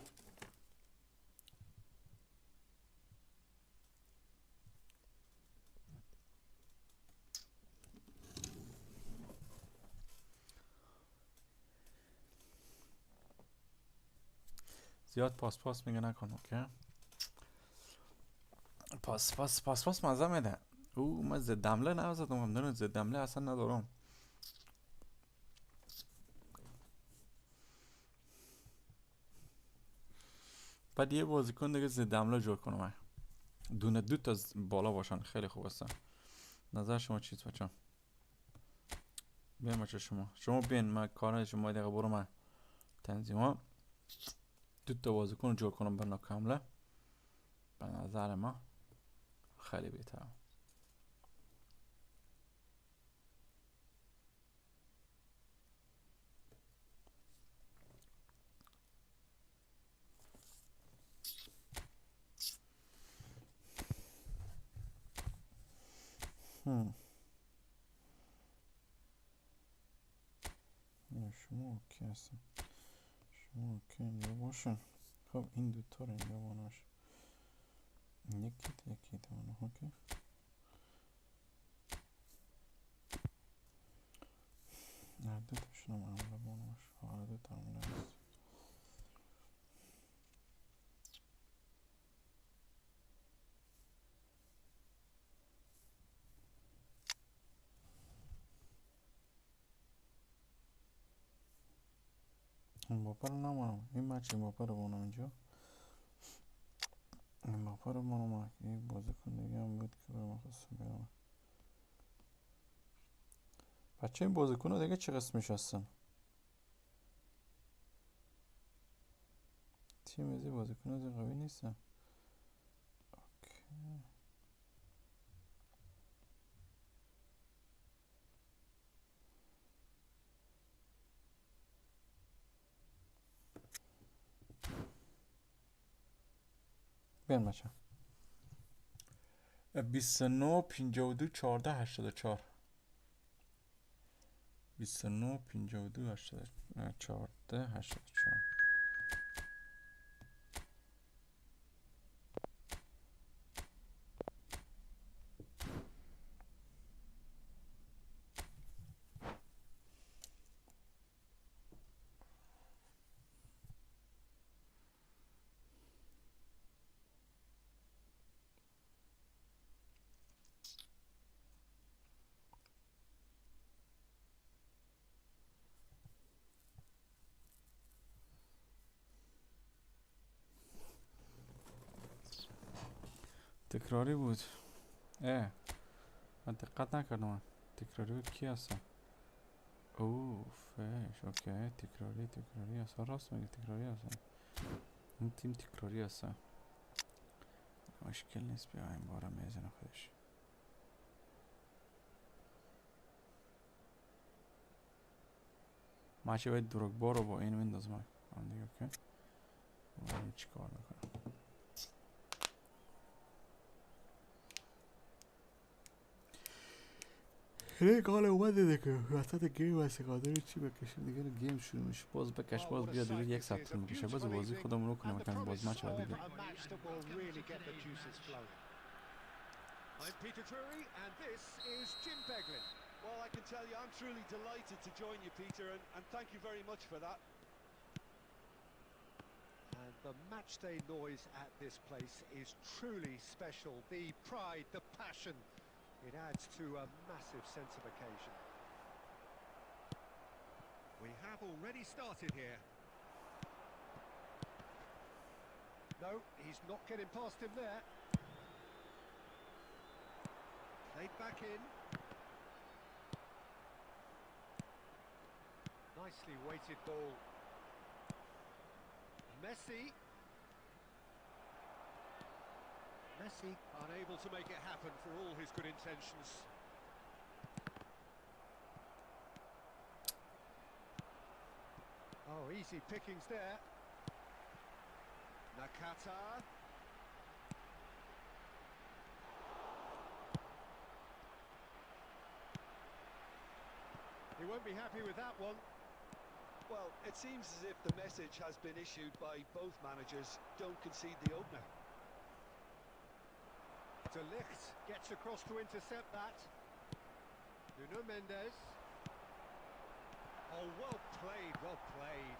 زیاد پاس میگه نکن. اوکی پاس مزه میده. او من زد حمله نزدم. هم دارم زد حمله اصلا ندارم. بعد یه بازیکن دیگه زد حمله جور کنم. دونه تا بالا باشن خیلی خوب هستن. نظر شما چیست بچه‌ها؟ بیاین بچه شما بیاین من کار شما دیگه برو من تنظیما 2 تا بازیکن جور کنم برای نوک حمله. به نظر ما خیلی بهتره. شما شما اوکی هستم، شما اوکی اینجا باشن. خب این دوتا رو اینجا باناش یکی دوانه اوکی. نه دوتاشون هم عمله باناش حالا دوتا عمله هست. این باپر رو نمانم، این مچ این باپر رو بانم اینجا، این باپر رو بانم. این بازیکن دیگه هم بود که برم خواستم بیارم. بچه این بازیکن ها دیگه چه قسمش هستن؟ تیم ازی بازیکن ها قوی نیستن. اوکی. بیان بچه 29 52 14 84 29 52 14 84. تکراری بود. من دقت نکردم. تکراری بود. کی هستن؟ فش. اوکی تکراری هستن. راست میگه تکراری هستن. این تیم تکراری هستن. مشکل نیست. بیا این بارم میزنه خودش. ماشه باید دروگبا رو با این میندازم. دیگه اوکی. این چی کار میکنم؟ خیلی قال اومده دیگه وسط گیم هستی قادر چی بکشیم دیگه. گیم شروع میشه باز بکش باز بیا دیگه یک ساعت طول میکشه. باز بازی خودمون رو کنیم کردیم باز مچ دیگه.
Well, I can tell you, I'm truly delighted to join you, Peter, and thank you very much for that.
And the matchday noise at this place is truly special. The pride, the passion, it adds to a massive sense of occasion.
We have already started here.
No, he's not getting past him there.
Played back in.
Nicely weighted ball. Messi. Messi
Unable to make it happen for all his good intentions.
Oh, easy pickings there.
Nakata.
He won't be happy with that one.
Well, it seems as if the message has been issued by both managers, don't concede the opener.
De Ligt gets across to intercept that. Nuno Mendes.
Oh, well played, well played.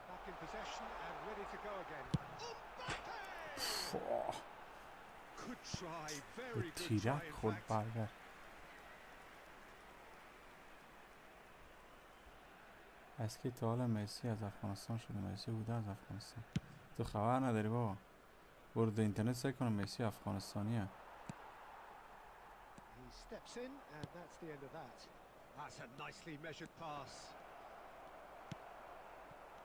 Back in possession and ready to go again.
Good try, very good try in fact.
از که تا حالا مسی از افغانستان شده؟ مسی بوده از افغانستان. تو خبر نداری بابا؟ برو دو اینترنت سعی کنم مسی افغانستانیه.
He steps in and that's the end of that.
That's a nicely measured pass.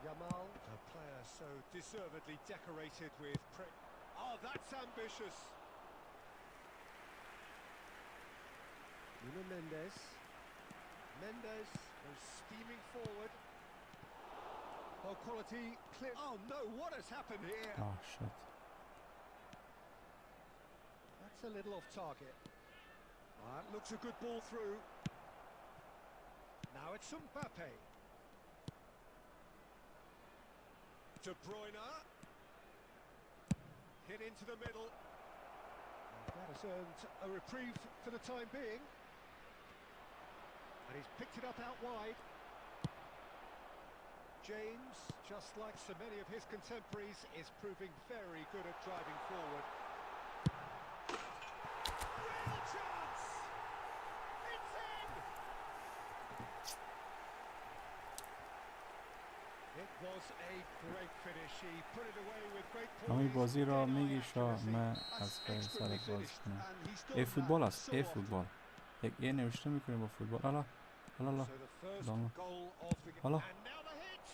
Yamal.
A player so deservedly decorated with oh, that's ambitious.
Nuno Mendes. Mendes goes steaming forward. Oh, quality clear.
Oh no, what has happened here?
Oh shit.
That's a little off target.
That looks a good ball through.
Now it's Mbappe. De Bruyne. Hit into the middle. That has earned a reprieve for the time being. And he's picked it up out wide. James, just like so many of his contemporaries, is proving very good at driving forward. Real chance! It's in! It was a great finish. He put it away with great
همین
poise.
بازی را
Eye
میگی شاه
accuracy.
من
That's
از سرت
expertly
بازی
finished,
کنم
and he's done
ای
that
فوتبال است
so
ای
often.
فوتبال یک نوشته میکنه با فوتبال حالا حالا
So the first
Done.
goal of the game.
Hello.
And now the hit!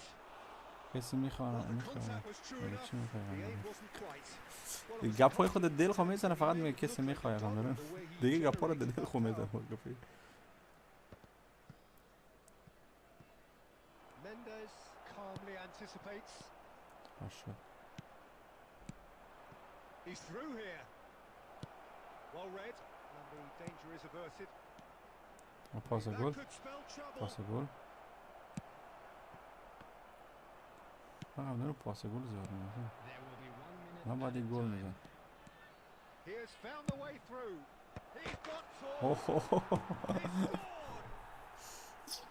کسی
Well,
میخوانه
the
میخوانه
contact was true
ولی
enough.
چی میخوای
The aim
قنداره
wasn't quite. Well, it was
گپ های
a
خود دل خو میزنه فقط میگه کسی میخوای قنداره
the way he
دیگه گپ ها رو
generated
دل
that
خو میزنه
power.
گپی
Mendes calmly anticipates.
باشه
He's through here. Well read. And the danger is averted.
پاس
That
گل
could spell trouble.
پاس گل من قبل پاس گل زیاد میزنم
There will be 1 minute
من باید
added
گل
time.
میزنم
He has found the way through. He's got forward. He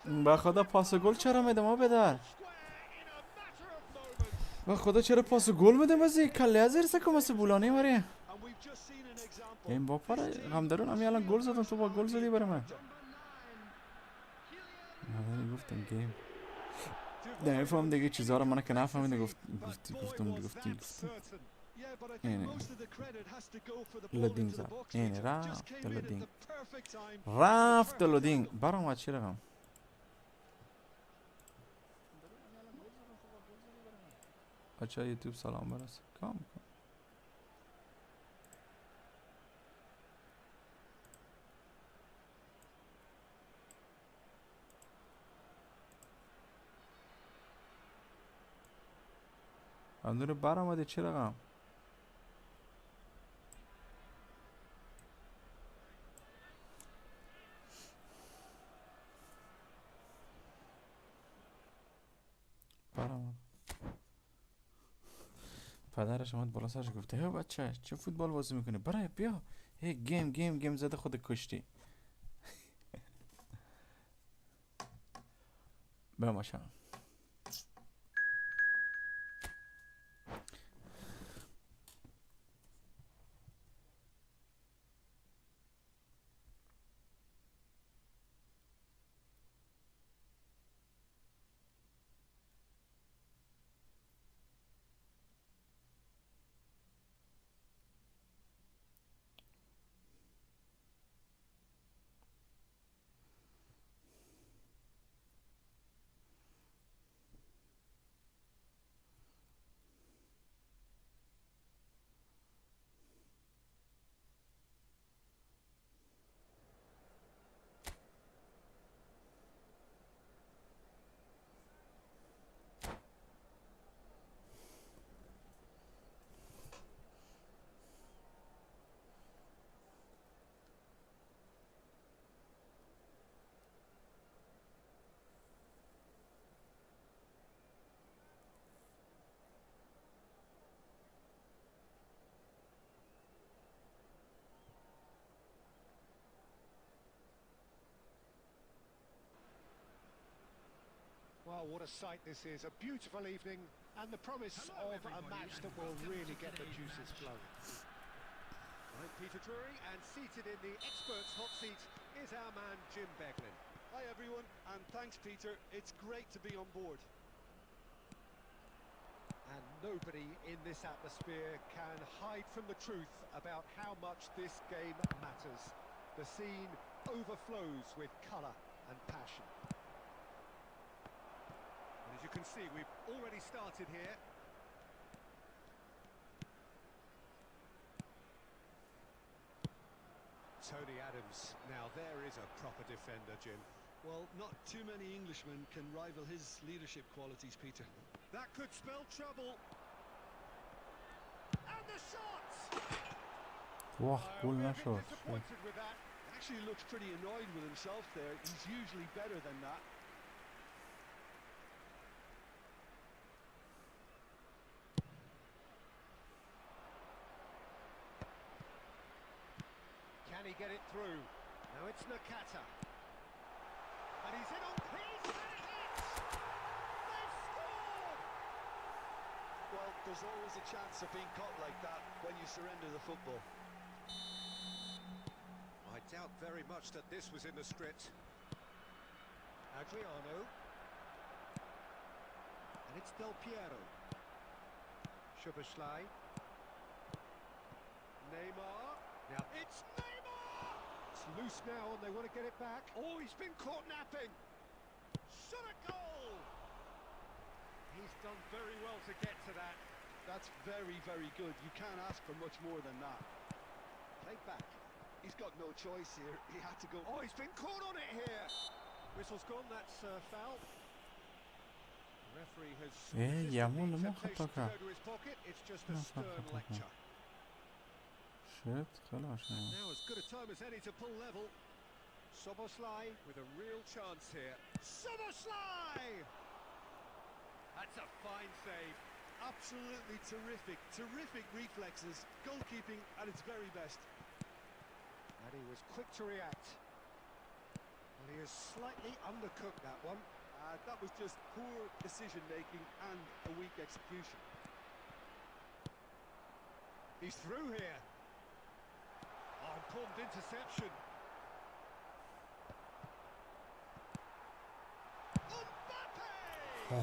scored.
به خدا پاس گل چرا میده ما بدر
Square in a matter of moments.
به خدا چرا پاس گل میده بازی کله از ارسه که مثل بولانی ماری
And we've just seen an example.
این با پر
This team
هم درون همین الان گل زدم تو با گل زدی برای من
Number 9, Kylian
من گفتم گیم نمیفهم دیگه چیزا رو من که نفهمیده گفتم
Yeah, but I think
اینه
most of the credit has to go for the ball
لودینگ
into the
زد
box.
اینه
Just
رفت
came in at
لودینگ
the perfect time.
رفت لودینگ برام چی رقم بچه یوتیوب سلام برس کام کن اندونه بر آمده چی رقم بر آمد پدرش اومد بالا سرش گفته هی بچه چه فوتبال بازی میکنه برای بیا هی گیم زده خود کشتی بماشم
Well, what a sight this is. A beautiful evening and the promise of a match that will really get the juices flowing. Right, Peter Drury, and seated in the experts' hot seat is our man Jim Beglin.
Hi everyone, and thanks Peter. It's great to be on board.
And nobody in this atmosphere can hide from the truth about how much this game matters. The scene overflows with colour and passion. And as you can see, we've already started here. Tony Adams. Now there is a proper defender, Jim.
Well, not too many Englishmen can rival his leadership qualities, Peter.
That could spell trouble. And the shot!
واه گل
We're a bit
نشد
disappointed with that.
Actually looks pretty annoyed with himself there. He's usually better than that.
Can he get it through? Now it's Nakata. And he's in on pace, and it hits! They've scored!
Well, there's always a chance of being caught like that when you surrender the football.
I doubt very much that this was in the script. Adriano. And it's Del Piero. Szoboszlai. Neymar. Now it's Neymar! It's loose now and they want to get it back. Oh, he's been caught napping. Shot a goal! He's done very well to get to that.
That's very, very good. You can't ask for much more than that.
Played back.
He's got no choice here. He had to go.
Oh, he's been caught on it here. Whistle's gone, that's foul. The referee has
يامون
resisted the
لما
temptation to
خطاك
go to his pocket. It's just a
ما
stern
خطاك.
lecture.
شت خلاص
Now as good a time as any to pull level. Szoboszlai with a real chance here. Szoboszlai! That's a fine save.
Absolutely terrific. Terrific reflexes. Goalkeeping at its very best.
And he was quick to react. Well, he has slightly undercooked that one.
That was just poor decision-making and a weak execution.
He's through here. Oh, pumped interception. Mbappe!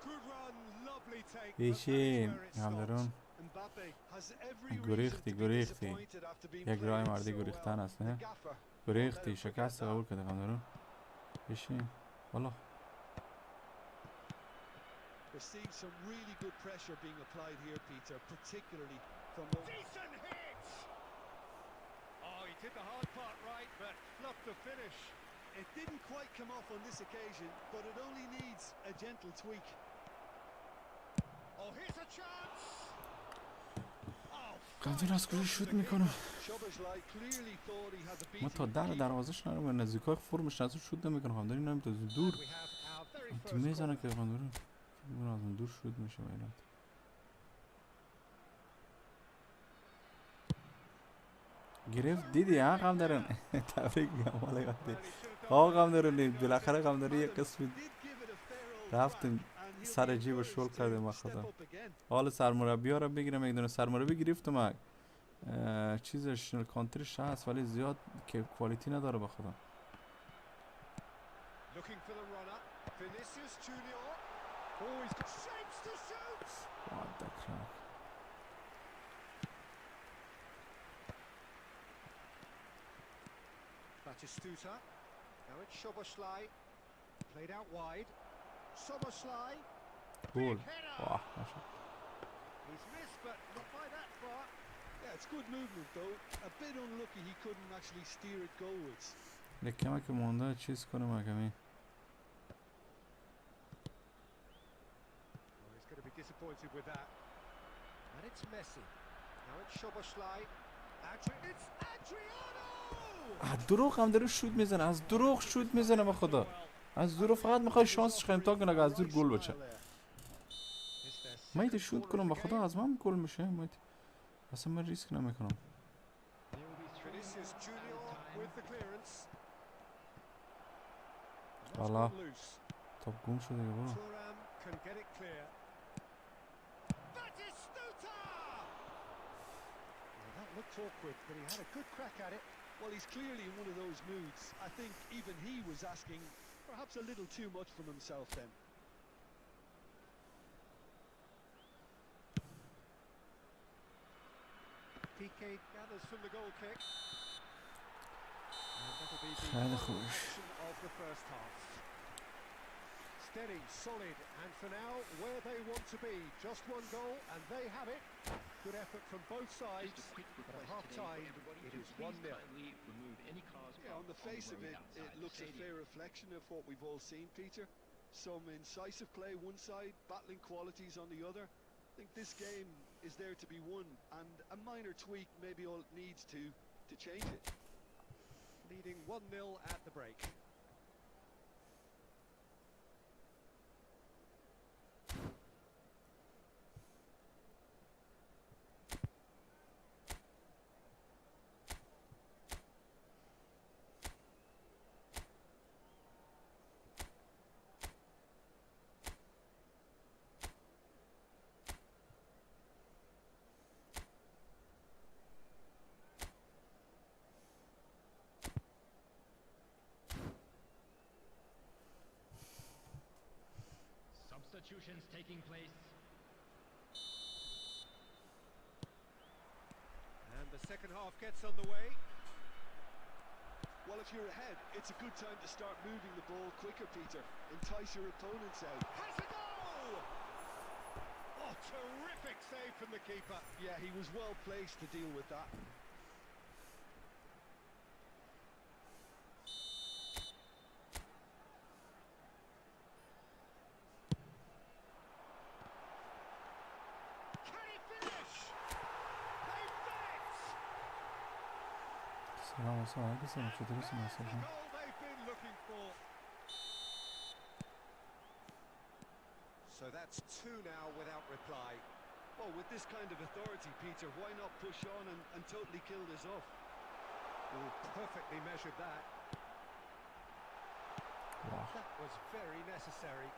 Good run, lovely take. but
ایشین
that's where it
همدارون
stopped.
Mbappe has every reason to
گریختی
be
گریختی
disappointed after being
یک راه
playing
مردی
so
گریختن
well.
است
The
نه
gaffer
گریختی شکست قبول کرده همدارون ایشین والا
We're seeing some really good pressure being applied here, Peter, particularly from the...
Decent hit! Oh, he did the hard part right, but fluffed the finish.
It didn't quite come off on this occasion, but it only needs a gentle tweak.
Oh, here's a chance! Oh,
قدر از کجا شوت میکنم
Szoboszlai clearly thought he had the
ما
beating
تا
of the
در
keeper.
دروازش نرم نزدیکای فرمش نزدیک شوت نمیکنم همداری نمیم تا دور
we have our very
تو
first
میزنه
corner.
که همداری از اون دور شوت میشه باید گرفت دیدی ها قمدرن تبریک میگم مالا گفتی آقا قمدرنی بالاخره قمدری یک قسمی
Did give it a fair old
رفتیم
crack, and he'll
سر
be
جیب
encouraged
شل کردیم
to
خدا
step up again.
حال سرمربی ها رو بگیرم یک دونه سرمربی گرفتم چیزش کانتریش هست ولی زیاد که کوالیتی نداره به خدا
Looking for the runner. Vinicius Junior. Oh, he's got shapes to shoot!
What the crap
Batistuta. Now it's Szoboszlai. Played out wide. Szoboszlai.
گل
Big header!
واه ماشا
He's missed, but not by that far.
Yeah, it's good movement though. A bit unlucky he couldn't actually steer it goalwards.
لکه که مونده چیز کنم کمی
Oh, he's going to be disappointed with that. And it's Messi. Now it's Szoboszlai. It's Adriano!
از دروغ هم داره شوت میزنه از دروغ شوت میزنه به خدا از دروغ فقط میخوای شانسش خواهیم تا کنه که از دور گل بچه مایت شوت کنم به خدا از من گل میشه مایت اصلا من ریسک نمیکنم
Vinicius Junior with the clearance.
Voilà.
Loose.
تا گم شده یه برو
Thuram can get it clear. Batistuta! Well, that looked awkward, but he had a good crack at it.
Well, he's clearly in one of those moods. I think even he was asking perhaps a little too much from himself then.
Piqué gathers from the goal kick. And that'll be the
خیلی
final
خوبش
action of the first half. Steady, solid, and for now, where they want to be. Just one goal, and they have it. Good effort from both sides, but at half-time, it is 1-0.
Yeah, on the face of it, it looks a fair reflection of what we've all seen, Peter. Some incisive play one side, battling qualities on the other. I think this game is there to be won, and a minor tweak may be all it needs to change it.
Leading 1-0 at the break.
substitutions taking place.
And the second half gets underway.
Well, if you're ahead, it's a good time to start moving the ball quicker, Peter. Entice your opponents out.
Has a goal! Oh, terrific save from the keeper.
Yeah, he was well placed to deal with that.
Can he finish? They've done it!
Selam olsun. Herkese müşterisin
The
mesela.
goal they've been looking for. So that's two now without reply.
Oh, with this kind of authority, Peter, why not push on and totally kill this off?
Oh, perfectly measured that.
Wow.
That was very necessary.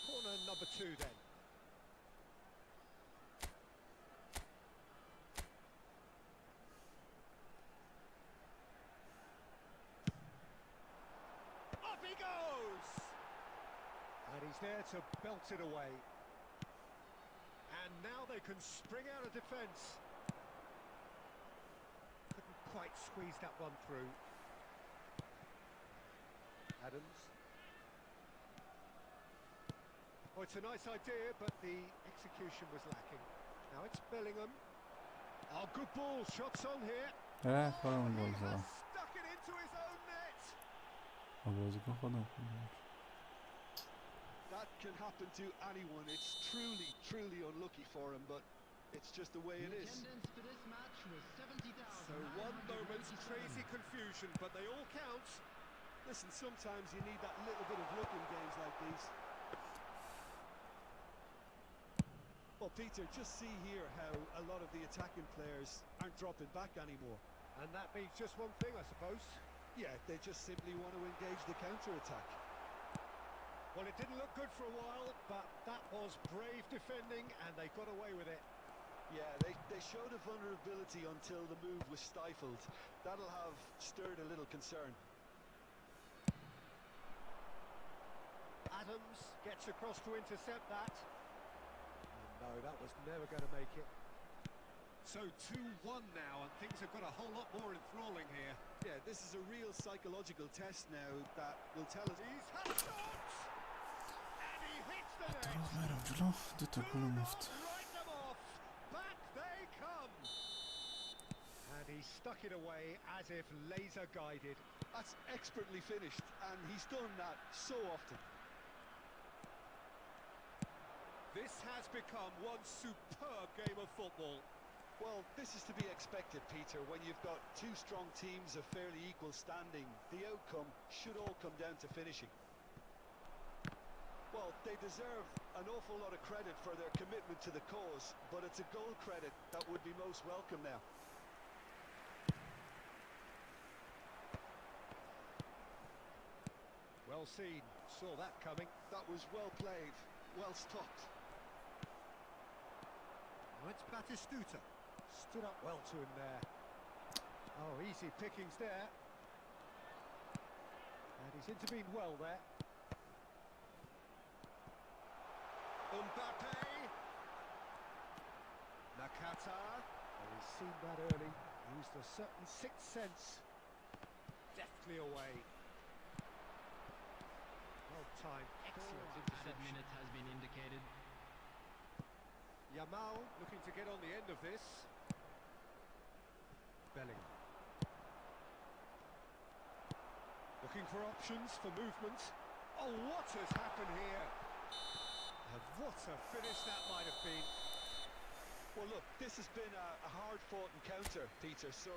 Corner number 2 then. Up he goes! And he's there to belt it away. And now they can spring out of defence. Couldn't quite squeeze that one through. Adams. Oh, it's a nice idea, but the execution was lacking. Now it's Bellingham. Oh, good ball. Shots on here.
خودم
He
گل
has
زدم.
stuck it into his own net.
بازیکن خودم.
That can happen to anyone. It's truly unlucky for him, but it's just the way
The
it is.
attendance for this match was 70,000.
So one moment's crazy confusion, but they all count.
Listen, sometimes you need that little bit of luck in games like these. Well, Peter, just see here how a lot of the attacking players aren't dropping back anymore.
And that means just one thing, I suppose.
Yeah, they just simply want to engage the counter-attack.
Well, it didn't look good for a while, but that was brave defending, and they got away with it.
Yeah, they showed a vulnerability until the move was stifled. That'll have stirred a little concern.
Adams gets across to intercept that. And no, that was never going to make it. So 2-1 now, and things have got a whole lot more enthralling here.
Yeah, this is a real psychological test now that will tell us...
He's had a shot! And he hits the net!
تروح ميرم جلو. دوتا كلهم مفت.
Write them off! Back they come! And he stuck it away as if laser guided.
That's expertly finished, and he's done that so often.
This has become one superb game of football.
Well, this is to be expected, Peter, when you've got two strong teams of fairly equal standing. The outcome should all come down to finishing. Well, they deserve an awful lot of credit for their commitment to the cause, but it's a goal credit that would be most welcome now.
Well seen, saw that coming.
That was well played, well stopped.
Now it's Batistuta. Stood up well to him there. Oh, easy pickings there. And he's intervened well there. Mbappe. Nakata. Oh, he's seen that early. Used a certain sixth sense. Deftly away. Well timed. Excellent
Added
interception.
minute has been indicated.
Yamal looking to get on the end of this. Bellingham. Looking for options for movement. Oh, what has happened here? And what a finish that might have been.
Well, look, this has been a hard-fought encounter, Peter, so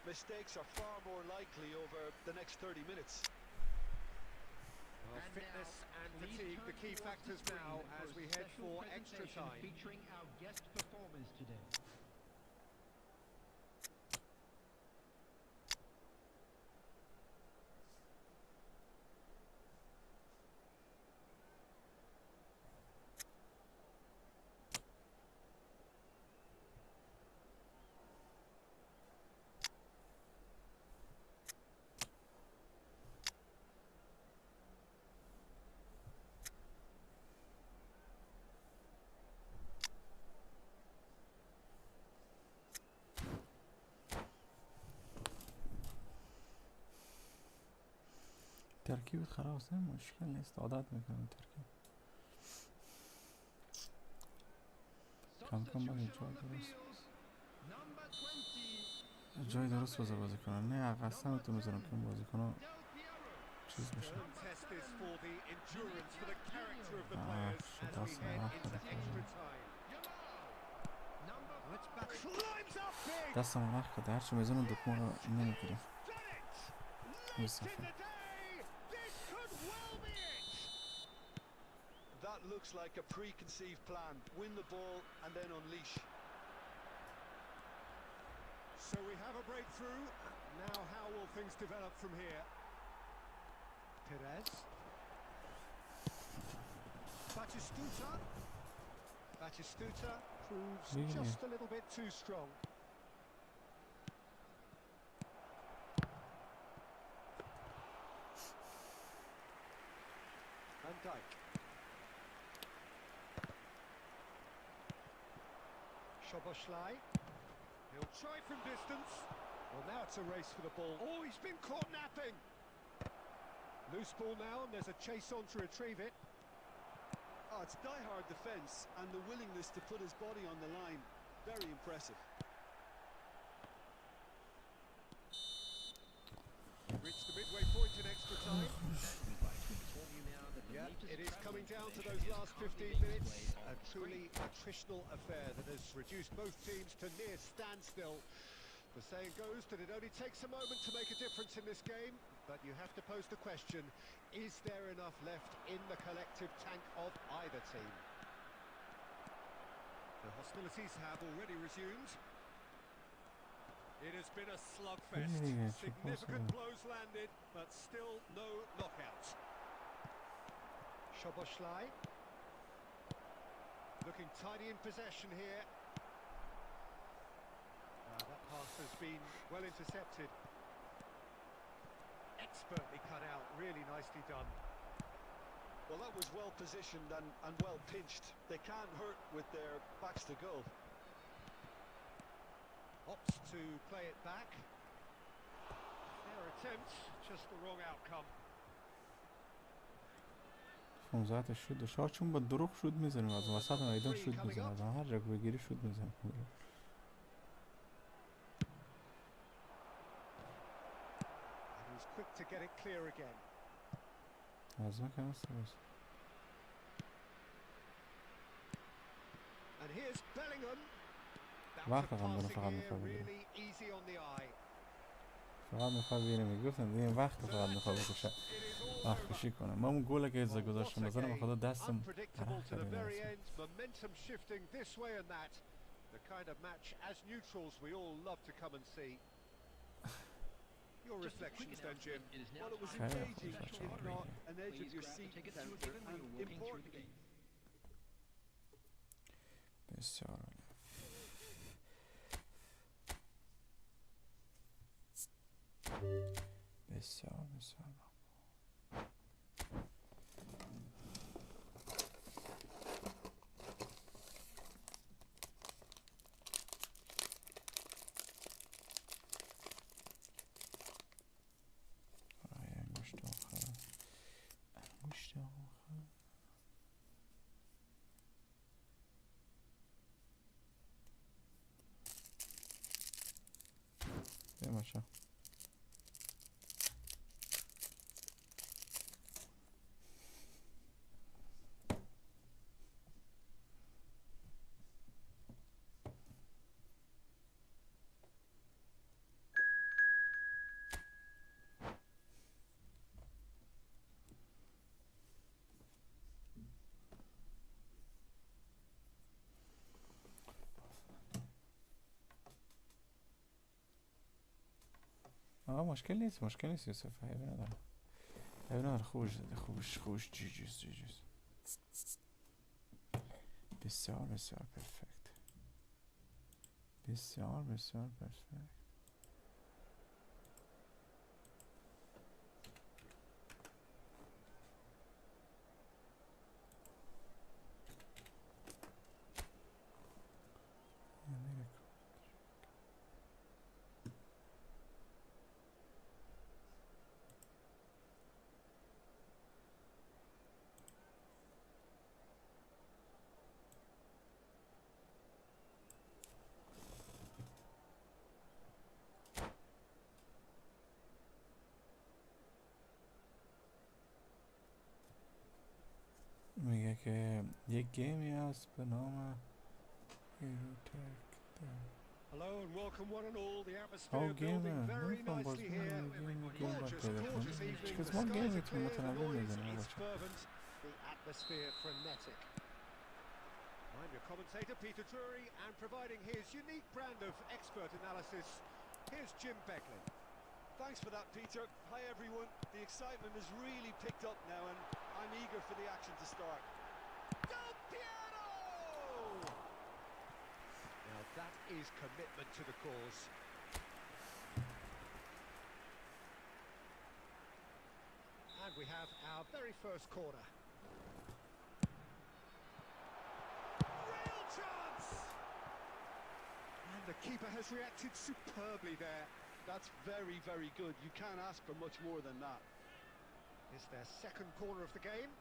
mistakes are far more likely over the next 30 minutes.
Well,
And
fitness
now,
and
please
fatigue, the
turn
key
towards
factors
the
now
screen
as
for
we
a
head
special
for extra
presentation
time.
featuring our guest performers today.
ترکیبت خلاص مشکل نیست عادت میکنم ترکیب کم کم باید جای درست بازی کنن نه قسم تو میذارم که بازی کنم چیز بشه شد دستم وقت کرده هرچی میزنم دکمه رو نمیگیرم مصطفی
That looks like a preconceived plan. Win the ball and then unleash.
So we have a breakthrough. Now how will things develop from here? Perez. Batistuta proves just a little bit too strong. Danke. Szoboszlai. He'll try from distance. Well, now it's a race for the ball. Oh, he's been caught napping. Loose ball now, and there's a chase on to retrieve it.
Oh, it's die-hard defence and the willingness to put his body on the line. Very impressive.
Reached the midway point in extra time. Yeah, it is coming down to those last 15 minutes. A truly attritional affair that has reduced both teams to near standstill. The saying goes that it only takes a moment to make a difference in this game, but you have to pose the question, is there enough left in the collective tank of either team? The hostilities have already resumed. It has been a slugfest. Significant blows landed, but still no knockout. Szoboszlai. Looking tidy in possession here. That pass has been well intercepted. Expertly cut out, really nicely done.
Well, that was well positioned and well pinched. They can't hurt with their backs to goal.
Opts to play it back. Their attempt, just the wrong outcome.
15 شوت داشت چون با دروغ شوت میزنیم از وسط میدان شوت میزنیم از هر جا بگیری شوت میزنیم
Quick to get it clear again.
از ما کم است
And here's Bellingham.
وقت هم فقط میخواد
Really easy on the eye.
فقط میخواد بیره میگفتم دیگه وقت فقط میخواد بکشه وقت کشی کنه ما اون گل که از گذاشتم مثلا خدا دستم
Momentum shifting this way and that. The kind of match as neutrals we all love to come and see. Your reflections then, Jim.
Well, it was engaging, if not an edge of your seat counter, and important.
بسیار بسیار ماشا مشکل نیست یوسف عیبی نداره خوش جیجیز بسیار پرفکت بسیار پرفکت که یک گیمی هست به نام
Hello and welcome one and all. The atmosphere building very nicely here. Gorgeous, gorgeous evening. The skies are clear, the noise is fervent, the atmosphere frenetic. I'm your commentator, Peter Drury, and providing his unique brand of expert analysis, here's Jim Becklin.
Thanks for that, Peter. Hi, everyone. The excitement has really picked up now, and I'm eager for the action to start.
Del Piero! Now that is commitment to the cause. And we have our very first corner. Real chance! And the keeper has reacted superbly there.
That's very, very good. You can't ask for much more than that.
It's their second corner of the game.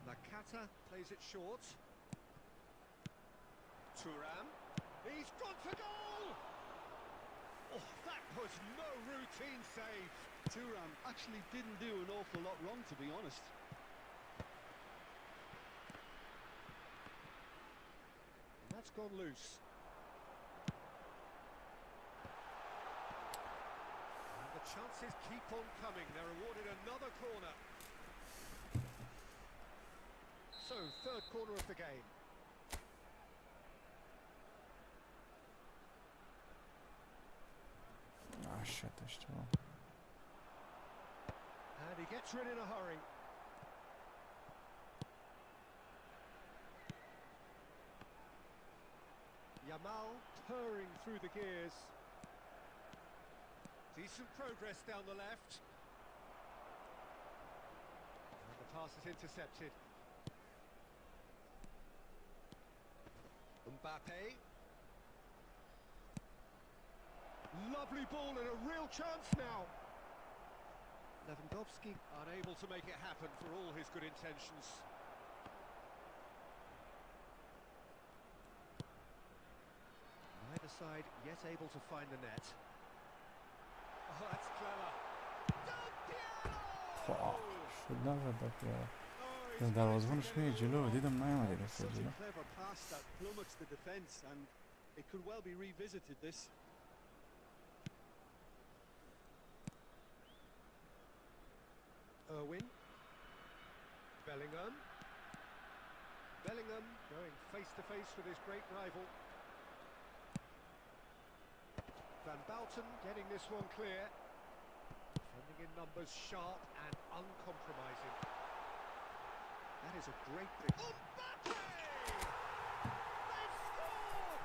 Nakata plays it short. Thuram. He's gone for goal! Oh, that was no routine save.
Thuram actually didn't do an awful lot wrong, to be honest.
And that's gone loose. And the chances keep on coming. They're awarded another corner. So, third corner of the game.
Ah, shit, اشتباه.
And he gets rid in a hurry. Yamal purring through the gears. Decent progress down the left. And the pass is intercepted. Mbappe. Lovely ball and a real chance now. Lewandowski unable to make it happen for all his good intentions. Neither side yet able to find the net. Oh, that's clever.
شد نزد دفعه دروازه‌بانش میره جلو دیدم نیومده دست جلو.
Clever pass that plummets the defence, and it could well be revisited, this.
Irwin. Bellingham. Bellingham going face to face with his great rival. Van Bouten getting this one clear. Defending in numbers, sharp and uncompromising. That is a great thing. Mbappe! They've scored!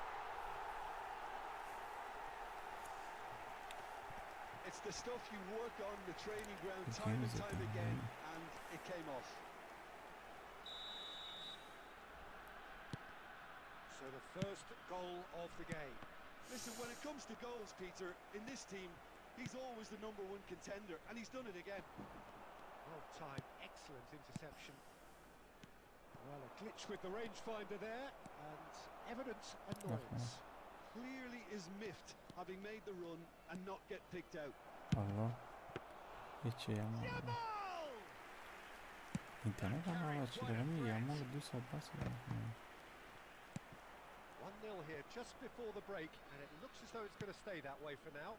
It's the stuff you work on the training ground time and time again, and it came off.
So the first goal of the game.
Listen, when it comes to goals, Peter, in this team, he's always the #1 contender, and he's done it again.
Well timed, excellent interception. Well, a glitch with the rangefinder there, and evident annoyance.
Clearly is miffed, having made the run and not get picked out.
والله هیچی یامال اینترنت هم آقا چی دارم یامال 2 ساعت بس
1-0 here just before the break, and it looks as though it's going to stay that way for now.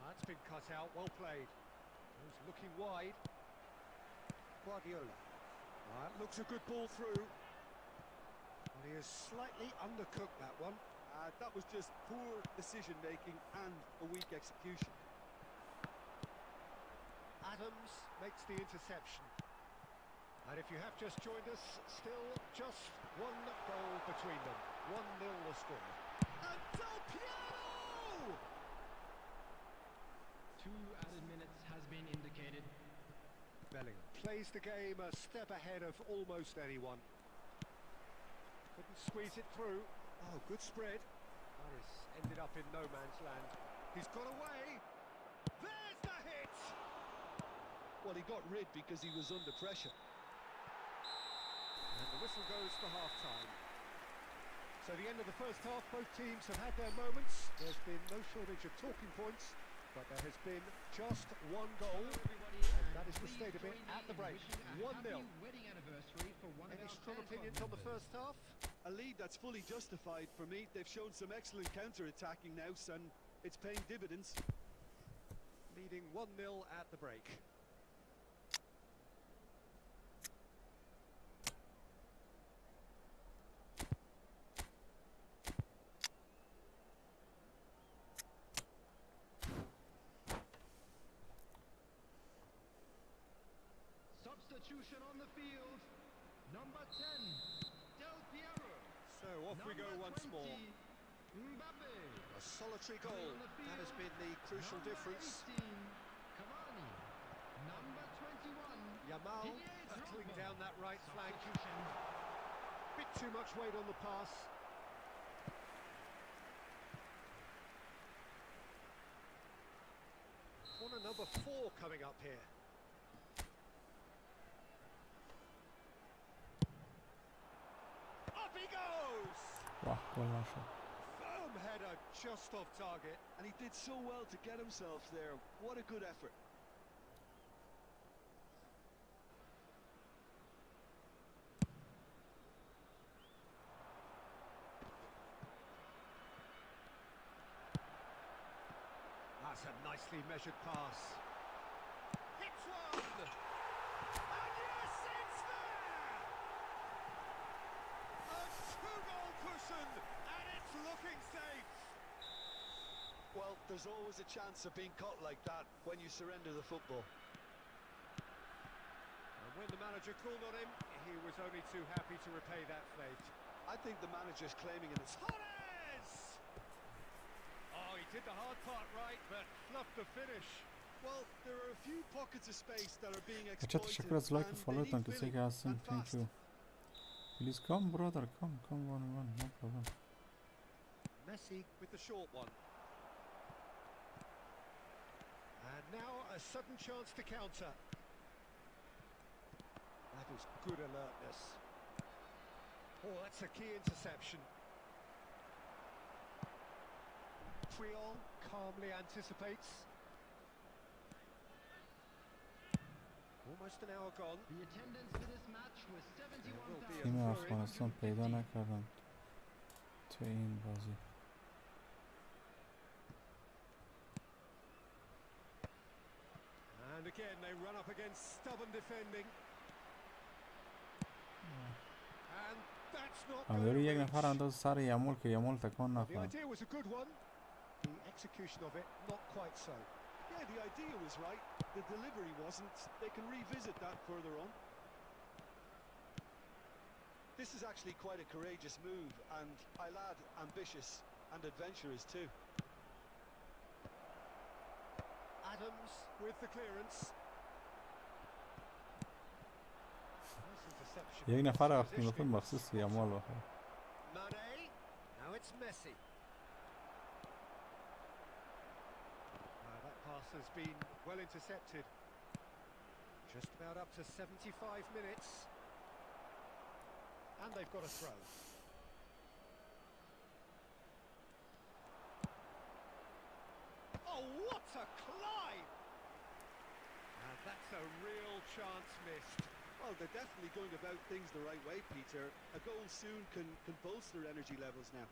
That's been cut out, well played. He's looking wide. Guardiola. That looks a good ball through. Well, he has slightly undercooked that one.
That was just poor decision-making and a weak execution.
Adams makes the interception. And if you have just joined us, still just one goal between them. 1-0 the score. And Del Piero!
2 added minutes has been indicated.
Bellingham plays the game a step ahead of almost anyone. Couldn't squeeze it through. Oh, good spread. That is ended up in no man's land. He's got away. There's the hit!
Well, he got rid because he was under pressure.
And the whistle goes for half-time. So the end of the first half, both teams have had their moments. There's been no shortage of talking points, but there has been just one goal, and That is the state of it
Please
at the
join me
break.
in wishing a
1-0.
happy wedding anniversary for one of
Any
our
strong
fan
opinions
club
on the
members.
first half?
A lead that's fully justified for me. They've shown some excellent counter-attacking now, and it's paying dividends.
Leading 1-0 at the break.
Substitution on the field. Number 10, Del Piero.
So off we go
Number
once
20,
more.
Mbappe.
A solitary
Coming
goal.
on the
That has
field.
been the crucial
Number
difference.
18, Cavani. Number 21,
Yamal
Didier
battling
Drogba.
down that right flank.
Substitution.
Bit too much weight on the pass. Corner number 4 coming up here. Up he goes!
Vah gol var şu.
Firm header just off target.
And he did so well to get himself there. What a good effort.
That's a nicely measured pass. Hits one! And yes, it's there! A two-goal cushion, and it's looking safe.
Well, there's always a chance of being caught like that when you surrender the football.
And when the manager called on him, he was only too happy to repay that fate.
I think the manager's claiming it.
Torres! Oh, he did the hard part right, but fluffed the finish.
Well, there are a few pockets of space that are being
Chat teşekkür
exploited,
ederiz. Like
and
ve follow
they
thank
need
you.
filling,
Gelsin.
and
Thank
fast.
you. Please come brother. Come one. No problem.
Messi with the short one. And now a sudden chance to counter. That is good alertness. Oh, that's a key interception. Triol calmly anticipates. Almost an hour gone.
The attendance for this match was
There will be a
71,000.
تیم
throw-in.
افغانستان پیدا نکردم تو این بازی.
And again they run up against stubborn defending. And that's not
هم
going
داری
to
یک نفر
reach.
انداز سر یمول که یمول تکان
The
نخوره.
idea was a good one. The execution of it, not quite so.
Yeah, the idea was right. The delivery wasn't. They can revisit that further on. This is actually quite a courageous move, and I'll add ambitious and adventurous too.
Adams with the clearance. Nice interception.
یک نفر وقتی
Positioning
میخواد
was
مخصوص
spot
یمول
on.
بخوره.
Mane. Now it's Messi. That pass has been well intercepted. Just about up to 75 minutes. And they've got a throw. Oh, what a climb! And that's a real chance missed.
Well, they're definitely going about things the right way, Peter. A goal soon can bolster energy levels now.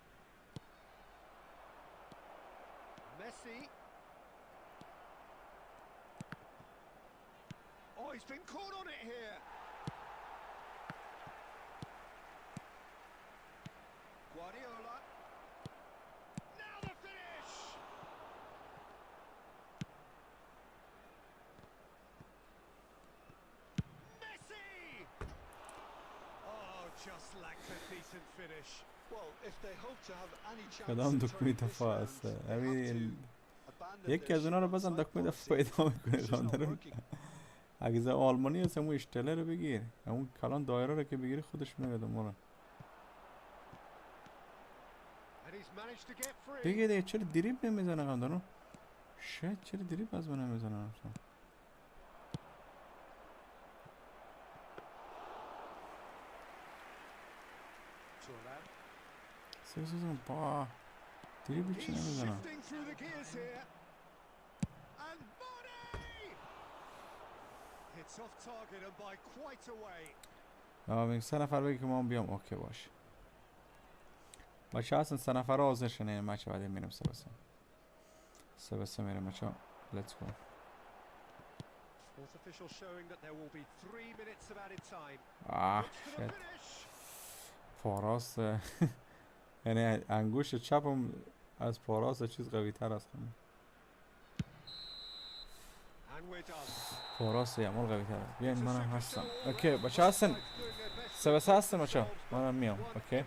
Messi. Oh, he's been caught on it here. Guardiola. Now the finish. Messi. Oh, just lacked a decent finish.
Well, if they hope to have any chance
کدام
to
دکمه
turn this
دفاع
round,
است؟
they have
همین
to abandon
یکی
their
از اونا رو
sheep
بزن
on
دکمه
side
دفاع
policy,
پیدا میکنه.
which is not
دارم
working.
اگه آلمانی هست همون اشتله رو بگیر. همون کلان دایره رو که بگیری خودش میره دنبالم.
And he's managed to get free.
بگیر دیگه چرا دریب نمیزنه قندانو؟ شاید چرا دریب از من نمیزنه؟ سرسوزم با دریب چی
He's
نمیزنه؟
shifting through the gears here. And Mahdi! tough target and by quite a way.
میگه 3 نفر بگی که ما هم بیام. اوکی باشه بچه اصلا 3 نفر حاضر شن. این مچه بعدی میرم 3-3 میرم بچه. let's go.
Fourth official showing that there will be 3 minutes of added time.
shit. پاراس یعنی انگوش چپم از پاراس چیز قوی تر است. پاراس یعمل قوی تر است. بیاین منم هستم. اوکی بچه هستن 3-3 هستن بچه. منم میام. اوکی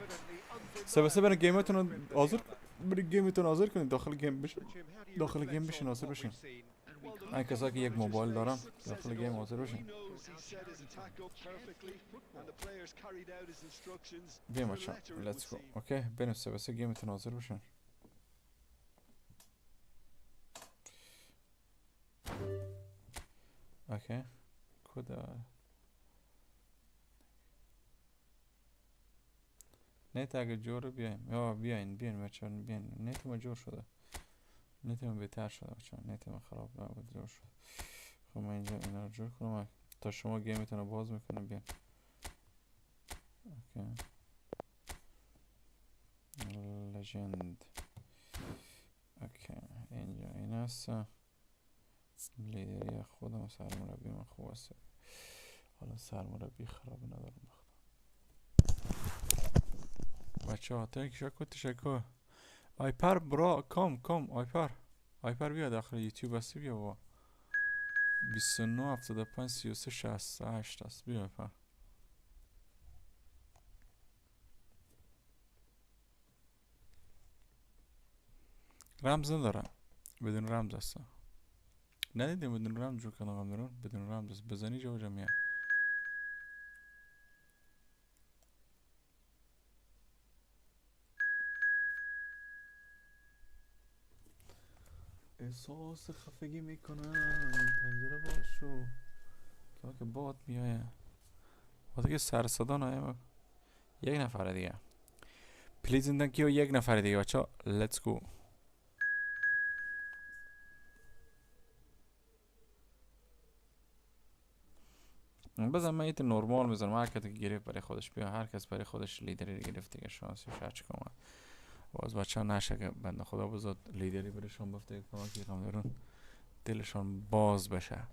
3-3 برین گیمتون حاضر کنید. داخل گیم بشین حاضر بشین. این کسایی که یک موبایل دارن داخل گیم حاضر بشین. بیاین بچه let's go. اوکی برین 3-3 گیمتون حاضر بشین. اوکی کدا نت اگه جوره بیاین بچه بیاین. نت ما جور شده. نت من بهتر شده بچه. نت من خراب نبود جور شد. خب من اینجا اینا رو جور کنم تا شما گیمتون رو باز میکنم. بیاین اوکی لژند. اوکی اینجا این هست لیدری خودم. سرمربی من خوب است. حالا سرمربی خرابی ندارم بچه ها. تشکر آیپر برا کام آیپر بیا داخل یوتیوب هستی. بیا با 29 75 33 68 است. بیا آیپر. رمز نداره بدون رمز است. ندیدیم بدون رمز جو کنم درون. بدون رمز است. بزنی جا میاد. احساس خفگی میکنم پنجره باشو که باد میایه. واسه که سر صدا نایم. یک نفر دیگه پلیز این دنکی و یک نفر دیگه بچه. let's go. بزن من ایت نورمال میزنم. هر کسی گرفت برای خودش بیا. هر کس برای خودش لیدری گرفت دیگه شانسی شرچ کنم. باز بچه ها نشه که بنده خدا بزاد لیدری برشان بفته که کام دارون دلشان باز بشه.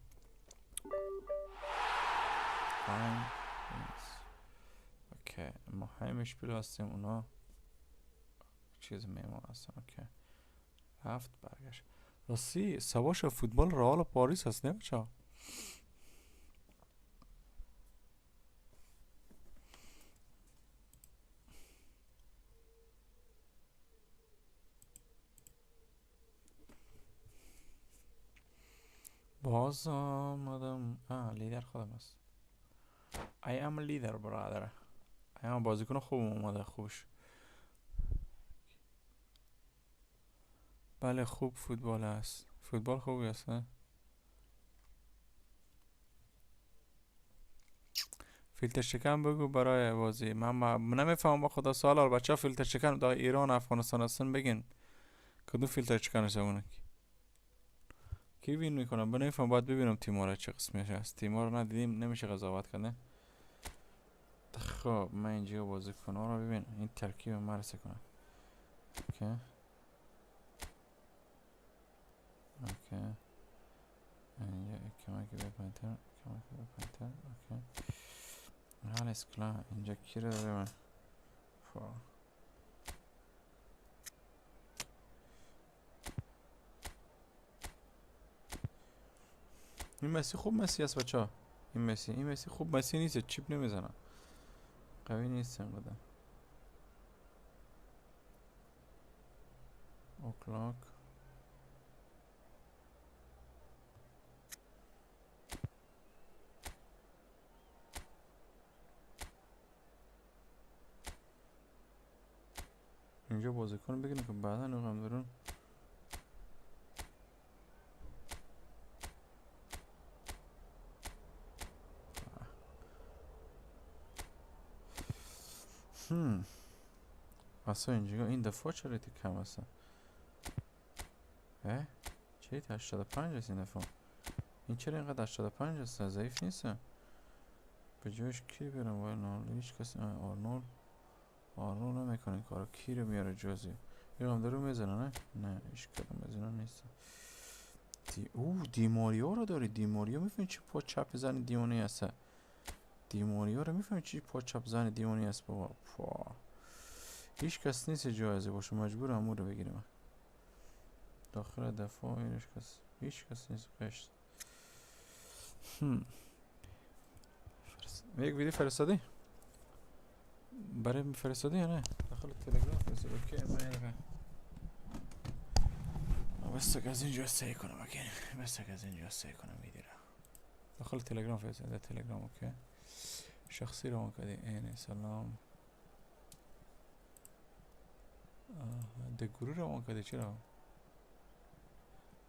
اوکی ما همیش پیلو هستیم. اونا چیز میمون هستن. اوکی هفت برگشت. راستی سواش فوتبال رئال و پاریس هست نه بچه ها. باز آمدم. لیدر خودم هست. I am leader برادر. بازیکن خوب اومده. خوبش بله خوب فوتبال است. فوتبال خوبی است نه. فیلتر شکن بگو برای بازی. من نمیفهمم با خدا سوال. بچه ها فیلتر شکن در ایران افغانستان هستن بگین کدوم فیلتر شکن است اونه کی وین میکنم. نمیفهمم. باید ببینم تیمار چه قسمیش هست. تیمار ندیدیم نمیشه قضاوت کنه. خب من اینجا بازی کنم رو ببین. این ترکیب مرسه کنم. اوکی اینجا کمکی به پنتر. اوکی حال اسکلا اینجا کی رو داره من. این مسی خوب مسی است بچه ها. این مسی خوب مسی نیست. چیپ نمیزنم. قوی نیست انقدر. اوکلاک اینجا بازیکن بگیریم که بعدا نقام دارون. اصلا اینجا این دفعه چرا ریتی کم هستن. چه 85 هست این دفعه. این چرا اینقدر 85 هست؟ ضعیف نیستم. به جایش کی برم؟ ولی هیچ کسی آرنولد نمیکنه این کارو. کی رو میاره جزی؟ یکم دارو میزنه نه؟ نه هیچ کدوم میزنه نیست. دیماریا رو داری. دیماریا میفهمی چی پا چپ زن دیونی هست؟ دیماریا رو میفهمی چی پا چپ زن دیونی هست بابا؟ هیچ کس نیست جایزه باشه، مجبور همون رو بگیریم. داخل دفاع هیچ کس نیست. قشت یک ویدیو فرستادی؟ برای فرستادی یا نه؟ داخل تلگرام فرستادی. اوکی من یه بس از اینجا سعی کنم. اوکی بس از اینجا سعی کنم ویدیو رو داخل تلگرام فرستادی. در تلگرام اوکی شخصی روان کردی. اینه سلام ده گروه روان کردی. چرا؟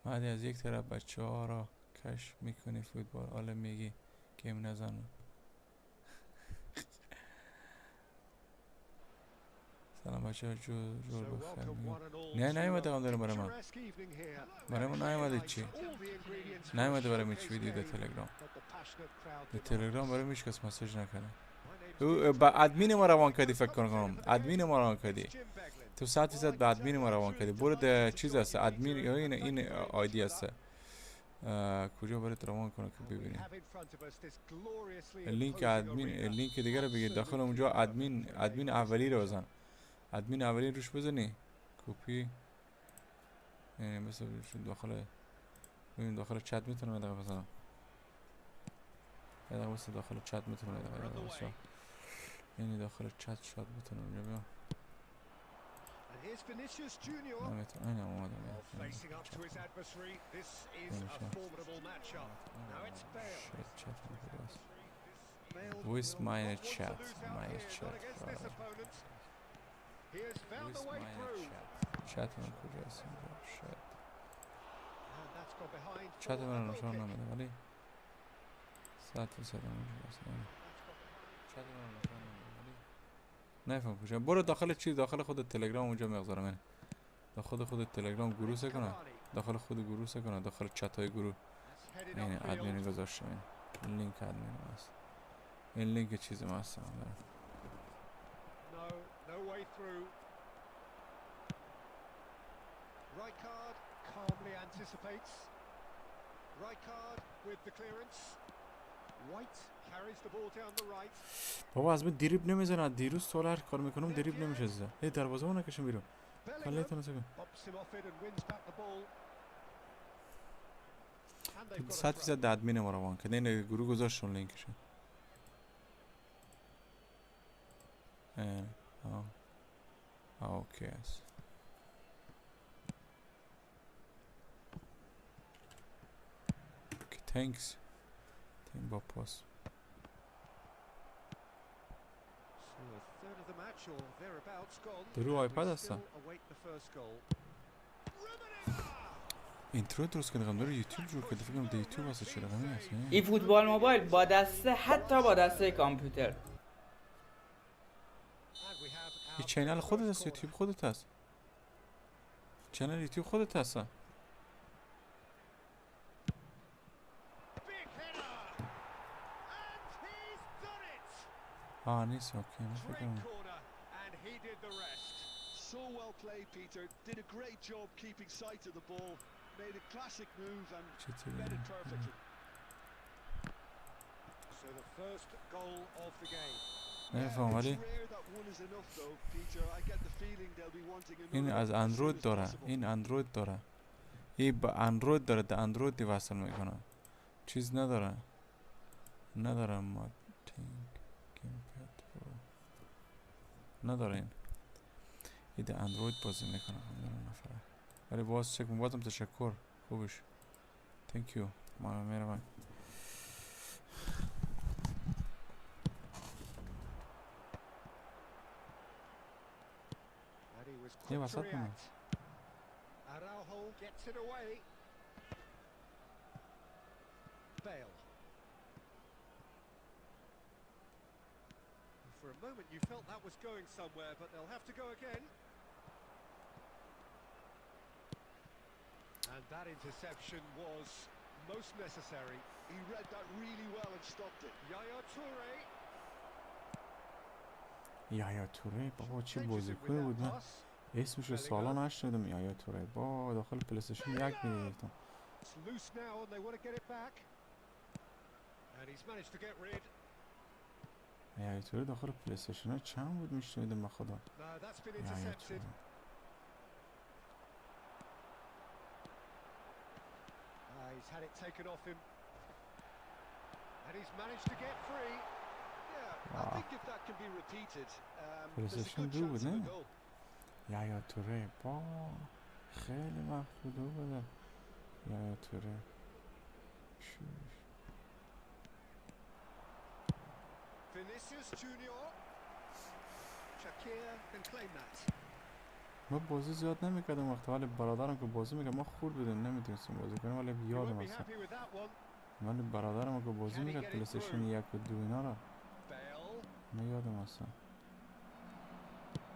مهدی از یک طرف بچه ها را کشف میکنی فوتبال حالا میگی گیم نزن. سلام بچه ها جور بخیر میگم. نه نیومده هم دارم برای من نیومده. چی؟ نیومده برای من چی ویدیو در تلگرام. در تلگرام برای میش کس مسیج نکنه. با ادمین ما روان کردی فکر کنم. ادمین ما روان کردی. تو 100% به ادمین ما روان کردی. برو در چیز هست ادمین یا این آیدی هست. کجا برات روان کنه که ببینی. لینک ادمین لینک دیگه رو بگیر داخل اونجا. ادمین اولی رو بزن. ادمین اولی روش بزنی کپی. یعنی مثلا داخل ببین داخل چت میتونم یه دقیقه بزنم. یه دقیقه بس داخل چت میتونم یه دقیقه یعنی داخل چت شاد میتونم اونجا بیام. نمیتونم این هم اومدم With my chat chat من کجاست اینجا؟ چت من نشان نمیده ولی 100% اونجاست. چت من نشان نمیده ولی نفهم کجا. برو داخل چیز داخل خود تلگرام اونجا مقدارم من داخل خود تلگرام گروه سکنه. داخل خود گروه سکنه. داخل چت های گروه این ادمین گذاشتم. این لینک ادمین هست. این لینک چیز ما هستم.
Rijkaard calmly anticipates. Rijkaard with the clearance. White carries the ball down the right.
بابا از من دریبل نمیزنه. دیروز سال هر کار میکنم دریبل نمیشه زده. هی دروازه اون نکشم بیرون. خاله تونو سکن. 100% ادمین ما روان کرد. این گروه گذاشتون لینکشون. اوکی است. Thanks. تیم با پاس. درو آیپد هستم. اینترو درست کردم داره یوتیوب جور کرده. فکرم ده یوتیوب واسه چرا همین هست.
این فوتبال موبایل با دسته حتی با دسته کامپیوتر.
این چینل خودت هست. یوتیوب خودت هست. چینل یوتیوب خودت هست. نیست. اوکی من فکر کنم
So well played, Peter. Did a great job keeping sight of the ball. Made a classic move and read it perfectly.
So the first goal of the game.
نمیفهم ولی این از اندروید داره. این اندروید داره. این با اندروید داره. ده اندروید دی وصل میکنه. چیز نداره. نداره ما نداره. این ده اندروید بازی میکنه. نفره ولی باز چک بازم تشکر. خوبش thank you. مهربان. یه وسط کنم.
Araujo gets it away. Bale. For a moment you felt that was going somewhere, but they'll have to go again. And that interception was most necessary.
He read that really well and stopped it.
Yaya Toure.
یا توره بابا چه
Changes it with
بازیکنی
that
بود من
pass.
اسمشو سالا نشنیدم. یا توره با داخل پلی استیشن 1 می‌گرفتم.
It's loose now and they want to get it back. And he's managed to get rid.
یا توره داخل پلی استیشن چند بود میشنیدم به خدا.
No, that's been
یا
intercepted.
توره
He's had it taken off him. And he's managed to get free.
Yeah, I think if that can be repeated, there's a
PlayStation
good
2
chance
بود
of a
نه؟
goal.
یا توره با خیلی وقت بود بودم. یا توره
Vinicius Junior. Shakir can claim that.
ما بازی زیاد نمیکردم وقتی ولی برادرم که بازی میکرد ما خور بودیم نمیتونستیم بازی کنیم ولی
He
یادم
won't be
هست
happy with that one.
ولی برادرم که بازی
Can he
میکرد
get it
پلی استیشن
through?
1 و 2 اینا را
Bale.
من یادم هست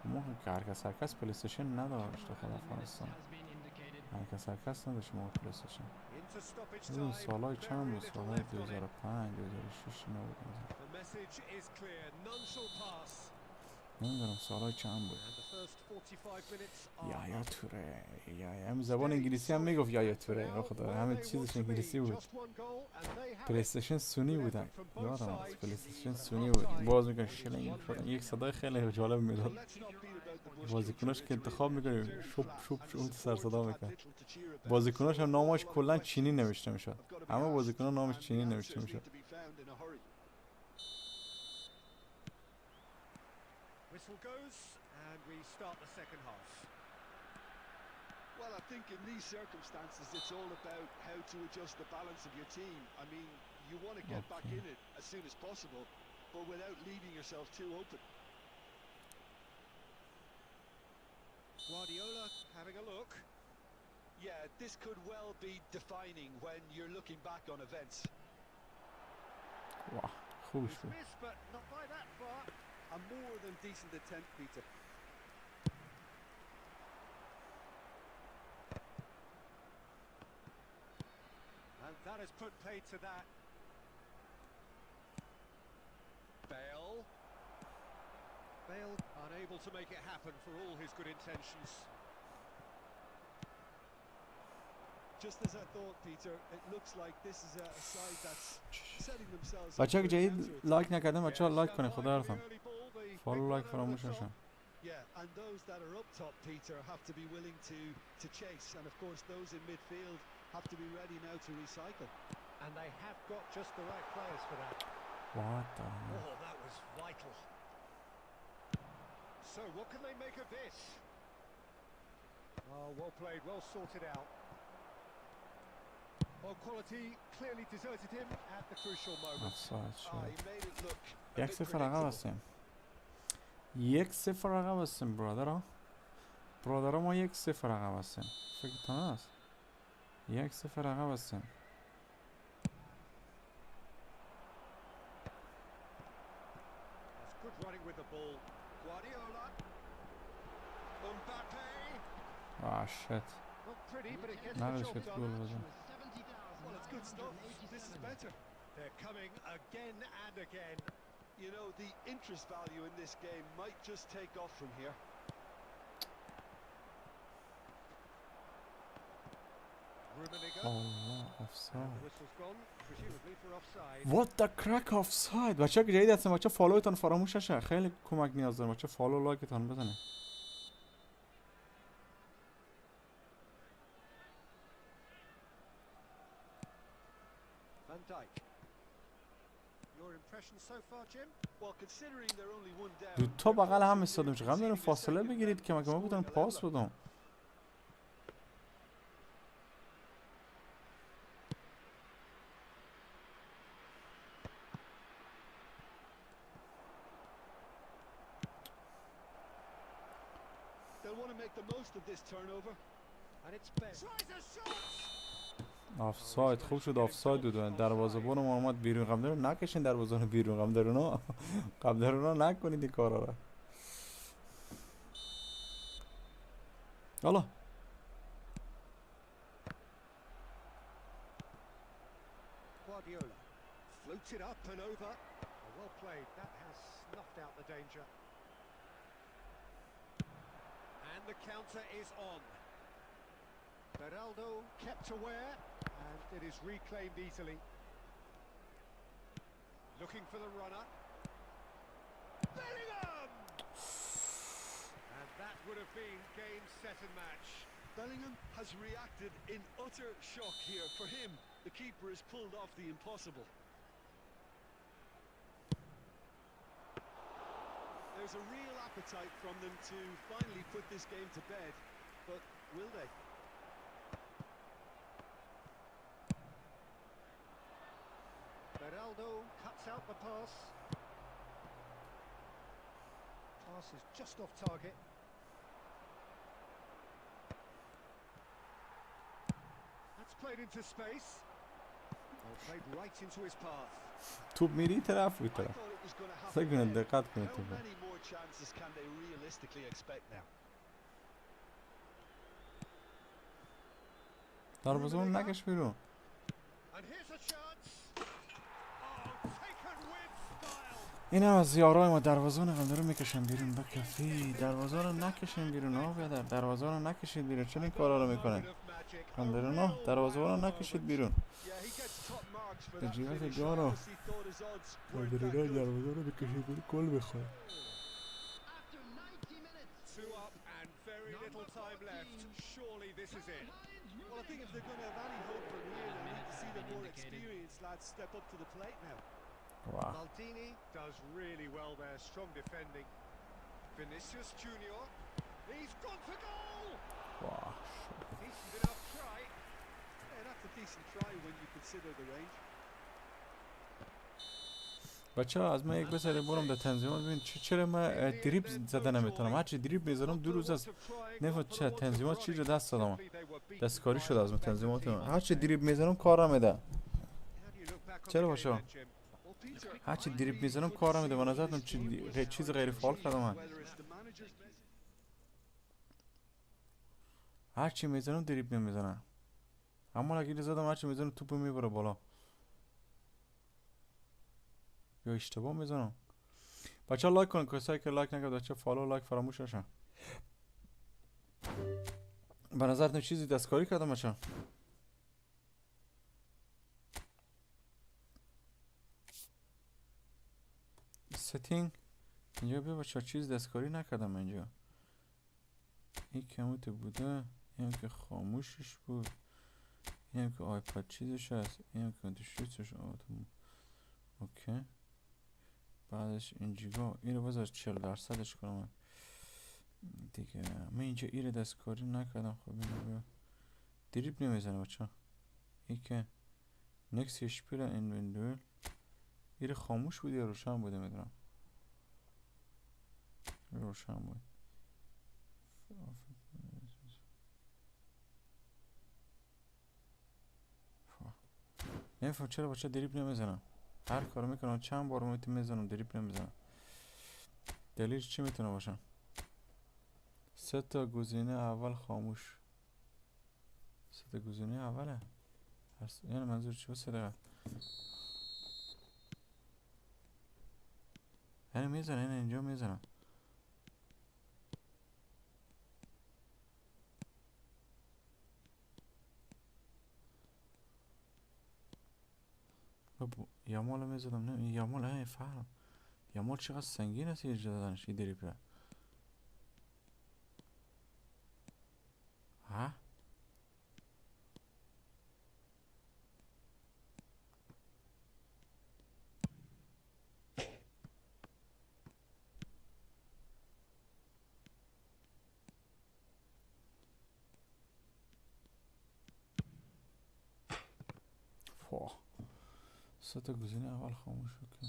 موقع که هر کس پلی استیشن نداشت داخل افغانستان هر کس نداشت موقع پلی استیشن
Into stoppage
اون
time.
سالهای
Very
چند بود
little
سالهای
left on it.
2005 2006 نبود
The message is clear. None shall pass.
نمیدونم سالهای چند بود
And the first 45 minutes are
یا
up.
توره هم زبان انگلیسی هم میگفت یا توره بخاطر همه چیزش انگلیسی بود
Just one goal and they have
پلی
it.
استیشن سونی بودن یادم هست پلی استیشن سونی بود باز میکنه شلنگ شدن یک صدای خیلی جالب میداد
Let's not beat about the bush.
بازیکناش که انتخاب میکنه شوب سر صدا میکنه بازیکناش هم نامش کلا چینی نوشته میشد همه بازیکن‌ها نامش چینی نوشته میشد
Whistle goes and we start the second half.
Well, I think in these circumstances, it's all about how to adjust the balance of your team. I mean, you want to get back in it as soon as possible, but without leaving yourself too open.
Guardiola having a look.
Yeah, this could well be defining when you're looking back on events.
واه خوبش
He's
بود
missed, but not by that far.
A more than decent attempt, Peter.
And that has put paid to that. Bale. Bale unable to make it happen for all his good intentions.
Just as I thought, Peter, it looks like this is a side that's setting themselves up
بچه
for
که
a
جدید
counter-attack.
لایک نکردن بچه ها لایک کنه خدا
The
ارتم
early ball, the
فالو
big
لایک
runner
فراموش
at the top.
نشن
Yeah, and those that are up top, Peter, have to be willing to chase, and of course those in midfield have to be ready now to recycle.
And they have got just the right players for that.
What the
Oh, that was vital. So what can they make of this? Oh, well played, well sorted out. Well, quality clearly deserted him at the crucial moment.
افساید
Ah,
شد
he made it look a
یک
bit
صفر عقب
predictable.
هستیم یک صفر عقب هستیم برادرها ما یک صفر عقب هستیم فکرتان هست یک صفر عقب هستیم
That's good running with the ball. Guardiola. Mbappe.
آه شت
Not pretty, but it gets the
نقلش
job
که
done.
گل بزن
Well, it's good stuff. This is better.
They're coming again and again.
You know, the interest value in this game might just take off from here.
Rummenigge.
الله
And
افساید
the whistle's gone, presumably for offside.
What the crack offside بچه ها که جدید هستن بچه فالویتان فراموش نشه خیلی کمک نیاز دارم بچه فالو لایکتان بزنه
Van Dijk. Your impression so far, Jim?
Well, considering they're only one down.
دو تا بغل هم استادم چقدر دارم فاصله بگیرید که مگه ما بودن پاس بدم
They'll want to make the most of this turnover.
And it's Ben. Tries a shot!
آفساید خوب شد آفساید بود دروازه‌بان ما اومد بیرون قبل نکشین دروازه‌بان بیرون قبل نکنید این کارا رو
And Guardiola. Floated up and over. Well played. That has snuffed out the danger. And the counter is on. Beraldo kept aware, and it is reclaimed easily. Looking for the runner. Bellingham! And that would have been game, set and match.
Bellingham has reacted in utter shock here. For him, the keeper has pulled off the impossible. There's a real appetite from them to finally put this game to bed, but will they?
Beraldo cuts out the pass. Pass is just off target. That's played into space. Well, played right into his path.
توپ میری طرف بود
I
طرف
thought it was going to happen.
فکر کنید
there.
دقت کنید
How
توپ
many more chances can they realistically expect now?
دروازه‌بان نکش بیرون
And here's a chance. Oh, taken with style.
این هم از یارای ما دروازه‌بان هم داره میکشن بیرون به کفی دروازه‌بان رو نکشین بیرون ها بیادر دروازه‌بان رو نکشید بیرون چرا این کارا رو میکنن
Moment of magic.
هم داره نه دروازه‌بان رو نکشید بیرون
Yeah, he gets top marks for
به
that
جیبت
finish. I
جارو
honestly thought his odds
هم
weren't
داره
that
نه
good.
دروازه‌بان رو بکشید بیرون گل بخوره
After 90 minutes.
Two up and very little time left. Surely this is it.
Well, I think if they're going to have any hope from here, they need to see the more experienced lads step up to the plate now.
واو
Maldini does really well there. Strong defending. Vinicius Junior. He's gone for goal.
واو
Decent enough try.
Yeah, that's a decent try when you consider the range.
بچه ها از من یک بسره برم در تنظیمات ببین چرا من دریب زدن نمیتونم هرچی دریب میزنم دو روز از نفت چه تنظیمات چی رو دست دادم دستکاری شده از من تنظیمات من هرچی دریب میزنم کارم میده چرا باشه هرچی دریب میزنم کارم میده به نظرتم چیز غیر فعال کردم من
Whether it's the manager's best.
هرچی میزنم دریب نمیزنم اما اگه زدم هرچی میزنم توپو میبره بالا یا اشتباه میزنم بچه ها لایک کنن کسایی که لایک نکرد بچه فالو لایک فراموش نشن به نظرتون چیزی دستکاری کردم بچه ستینگ اینجا بیا بچه چیز دستکاری نکردم اینجا این کموت بوده این که خاموشش بود این که آیپاد چیزش هست این که دشتش اوکی بعدش این جیگا این رو بذار 40% کنم دیگه من اینجا ایره دستکاری نکردم خب اینو دریب نمیزنه بچه این که نکس یشپیل اینویندویل ایره خاموش بود یا روشن بوده میدونم روشن بود نمیفهم چرا بچه دریب نمیزنم هر کارو میکنم چند بار میزنم دریب نمیزنم دلیلش چی میتونه باشه 3 تا گزینه اول خاموش 3 تا گزینه اوله یعنی منظور چی بود 3 دقیقه یعنی میزنم یعنی اینجا میزنم یامال میزدم نه یامال های فهم یامال چقدر سنگین است یه جدادنش این دریبه ها فواه 3 تا گزینه اول خاموش بکن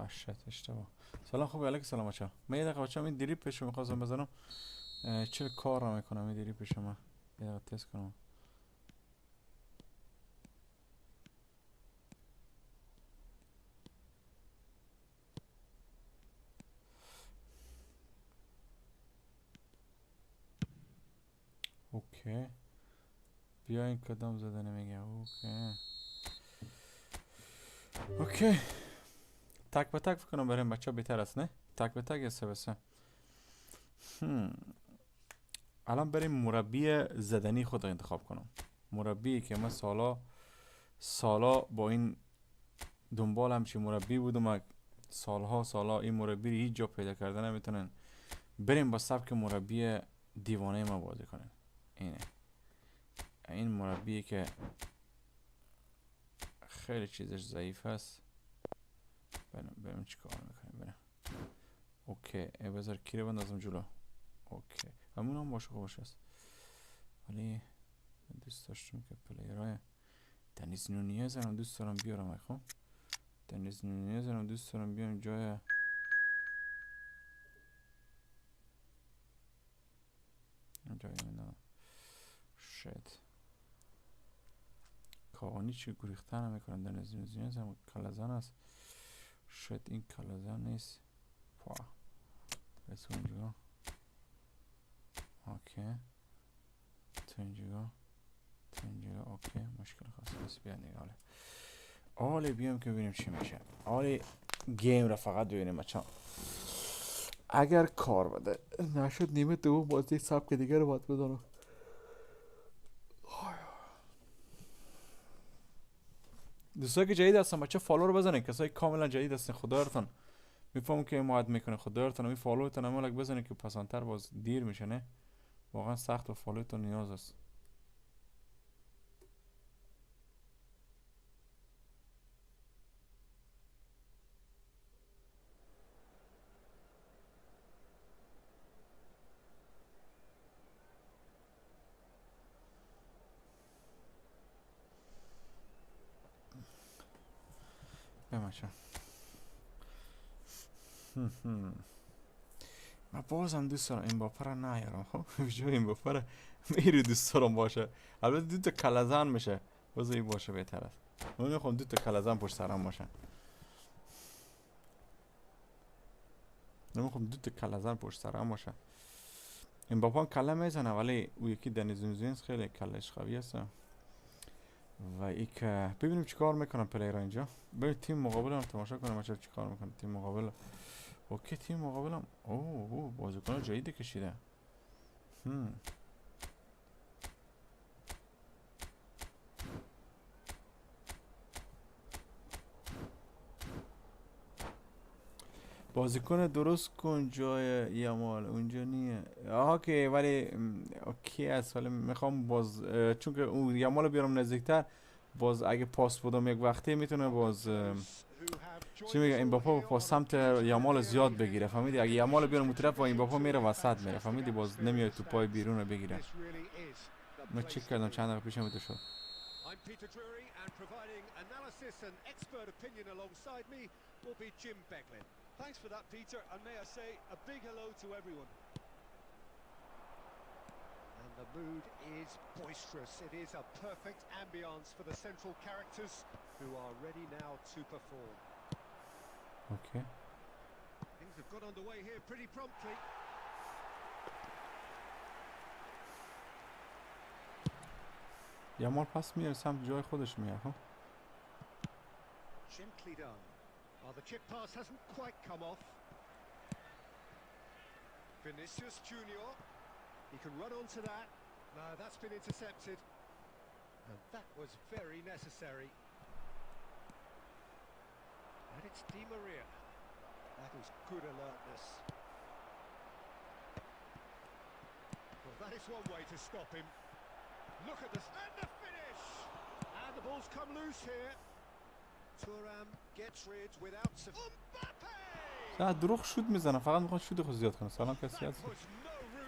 شت اشتباه سلام خوبی علیک سلام بچه من یه دقیقه بچه این دریب پیشو میخواستم بزنم چه کار رو میکنم این دریب پیشو من یه دقیقه تست کنم اوکی بیا این کدام زده نمیگه. اوکی اوکی تک به تک فکر کنم بریم بچه ها بهتر است نه؟ تک به تک یا سه به سه؟ الان بریم مربی زدنی خود رو انتخاب کنم. مربی که من سالا با این دنبال همچین مربی بودم و سالها این مربی رو هیچ جا پیدا کرده نمیتونن. بریم با سبک مربی دیوانه ما بازی کنن. اینه این مربی که خیلی چیزش ضعیف هست. بریم چی کار میکنیم بریم. اوکی بذار کی رو بندازم جلو. اوکی همون هم باشه خوبش هست ولی دوست داشتم که پلیرهای دنیز نونیز هم دوست دارم بیارم. خب دنیز نونیز هم دوست دارم بیارم جای من شت کاوانی چی گریختن هم میکنن. دنیز نونیز هم کلزن است. شت این کلزن نیست. پا بس اونجا اوکی تو اینجا اوکی مشکل خاصی نیست. بیا نگاه آله بیام که ببینیم چی میشه. آله گیم را فقط ببینیم بچه‌ها. اگر کار بده نشد نیمه دوم بازی سبک دیگه رو باید بزنم. دوستایی که جدید هستن بچه فالو رو بزنین. کسایی کاملا جدید هستن خدایتون میفهمم که مواد میکنه. خدایتون می فالوتون هم لک بزنین که پسندتر باز دیر میشه نه. واقعا سخت و فالوتون نیاز است. بماشه من بازم دوست دارم این باپر رو نیارم. خب جای این باپر میری دوست دارم باشه. البته دو تا کلزن میشه بذار این باشه بهتر است. من میخوام دو تا کلزن پشت سرم باشه. نمیخوام دو تا کلزن پشت سرم باشه. این باپان کله میزنه ولی او یکی دنیزونزینز خیلی کلش قوی است. و ای که ببینیم چیکار میکنم پلیرها اینجا. بریم تیم مقابل هم تماشا کنیم بچه‌ها چیکار میکنه تیم مقابل. اوکی تیم مقابل هم بازیکن جدید کشیده. بازیکن درست کن جای یامال اونجا نیه. آها که ولی اوکی است ولی میخوام باز چون که اون یامال بیارم نزدیکتر باز اگه پاس بدم یک وقتی میتونه باز چی میگه این باپا با سمت یامال زیاد بگیره فهمیدی. اگه یامال بیارم اون طرف و این باپا میره وسط میره فهمیدی باز نمیاد تو پای بیرون رو بگیره. من چک کردم چند دقیقه پیشم تو شد.
Thanks for that, Peter, and may I say a big hello to everyone. And the mood is boisterous. It is a perfect ambience for the central characters who are ready now to perform.
Okay.
Things have got underway here pretty promptly.
یامال پاس میاره سمت جای خودش میاره.
Gently done. Well, the chip pass hasn't quite come off. Vinicius Junior. He can run onto that. No, that's been intercepted. And that was very necessary. And it's Di Maria. That is good alertness. Well, that is one way to stop him. Look at this. And the finish! And the ball's come loose here. Thuram gets rid without
Mbappe. دروغ شوت میزنه فقط میخواد شوت خود زیاد کنه. سلام کسی هست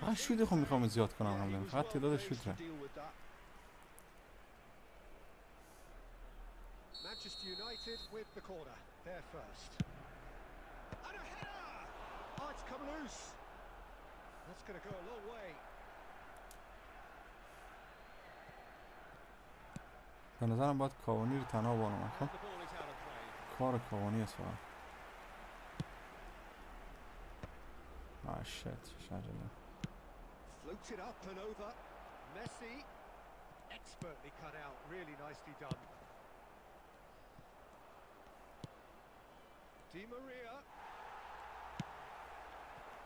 فقط شوت خود میخوام زیاد کنم همین فقط تعداد شوت را.
Manchester United with the corner. They're first. And a header! Oh, it's come loose. That's going to go a long way.
به نظرم باید کاوانی رو تنها بانم. خب کار کاوانی است فقط. shit شجله.
Floats it up and over. Messi, expertly cut out, really nicely done. Di Maria.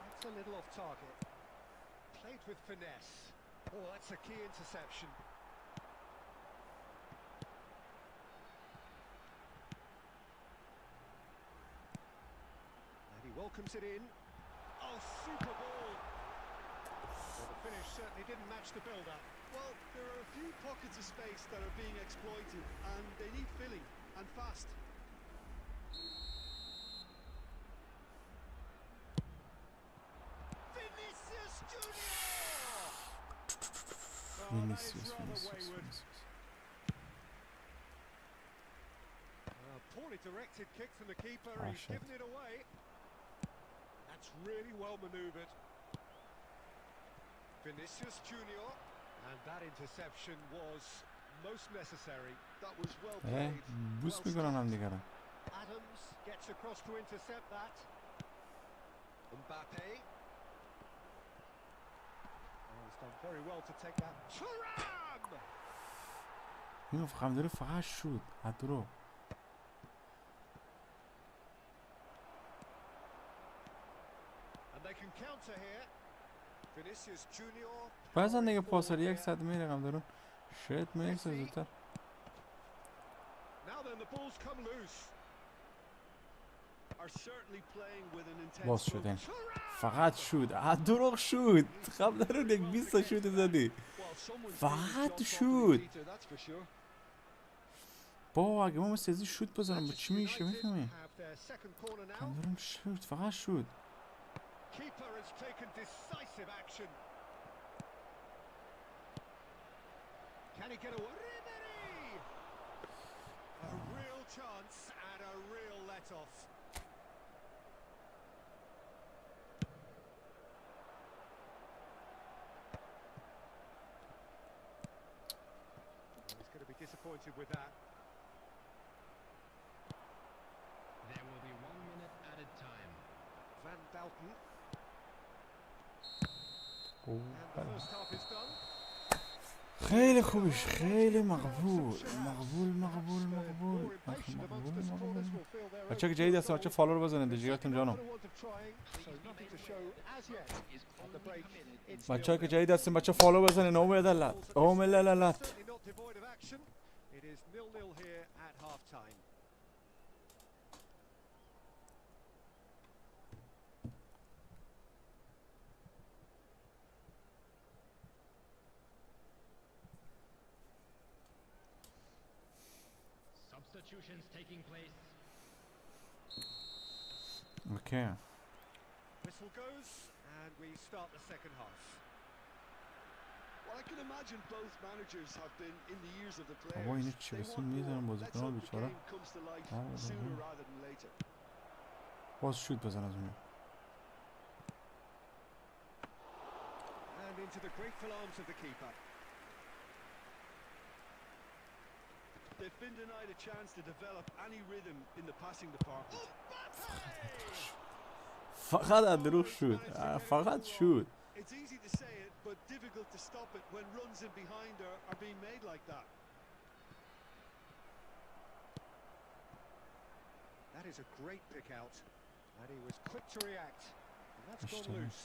That's a little off target. Played with finesse. Oh, that's a key interception. And he welcomes it in. Oh, super ball. Well, the finish certainly didn't match the build-up.
Well, there are a few pockets of space that are being exploited, and they need filling, and fast.
Vinicius Junior!
Vinicius.
Poorly directed kick from the keeper,
Ah,
he's
shit.
given it away. That's really well manoeuvred. Vinicius Junior, and that interception was most necessary.
That was well played.
بوس میکنن هم دیگه رو.
Adams gets across to intercept that. Mbappe. Oh, he's done very well to take that. Thuram!
اینو فقط داره فقط شد ادرو.
And they can counter here. Vinicius Junior.
بعضا دیگه پاسر 100 می رقم دارون. شاید میرسه زودتر.
Now then, the balls come loose.
Are certainly playing with an intense
باز شدن.
focus.
فقط شد. ادرو شد. قبل دارون یک 20 تا شد زدی.
Well, someone's
فقط
doing his job
شد.
properly, Peter, that's for sure.
بابا اگه ما مثل ازی شد بزنم با چی میشه
United
میفهمی؟
have their second corner now.
قبل دارون شد. فقط شد.
Keeper has taken decisive action. Can he get away? Ribery! A real chance and a real let-off. He's going to be disappointed with that.
There will be 1 minute added time.
Van Dalton.
اوه،
And the first half is done.
خیلی خوبش. خیلی مقبول. مقبول. بچه که جدید هستن بچه فالو رو بزنید دیجیاتون جانم. بچه که جدید هستن بچه فالو بزنید. اوم لالت. اوم لالت.
It is 0-0 here at half-time.
Substitutions taking place.
اوکی.
Whistle goes, and we start the second half.
Well, I can imagine both managers have been in the ears of the
بابا اینو
players.
چی
They
بسیم
want
میزنم
more. Let's
بازیکن‌ها
hope the
بیچاره.
game comes to life
آره،
sooner
آره.
rather than later.
باز شد بزن از اون.
And into the grateful arms of the keeper.
They've been denied a chance to develop any rhythm in the passing department.
فقط ادرو شد. فقط شد.
It's easy to say it, but difficult to stop it when runs in behind are being made like that.
That is a great pick out, and he was quick to react, and that's gone
Işte.
loose.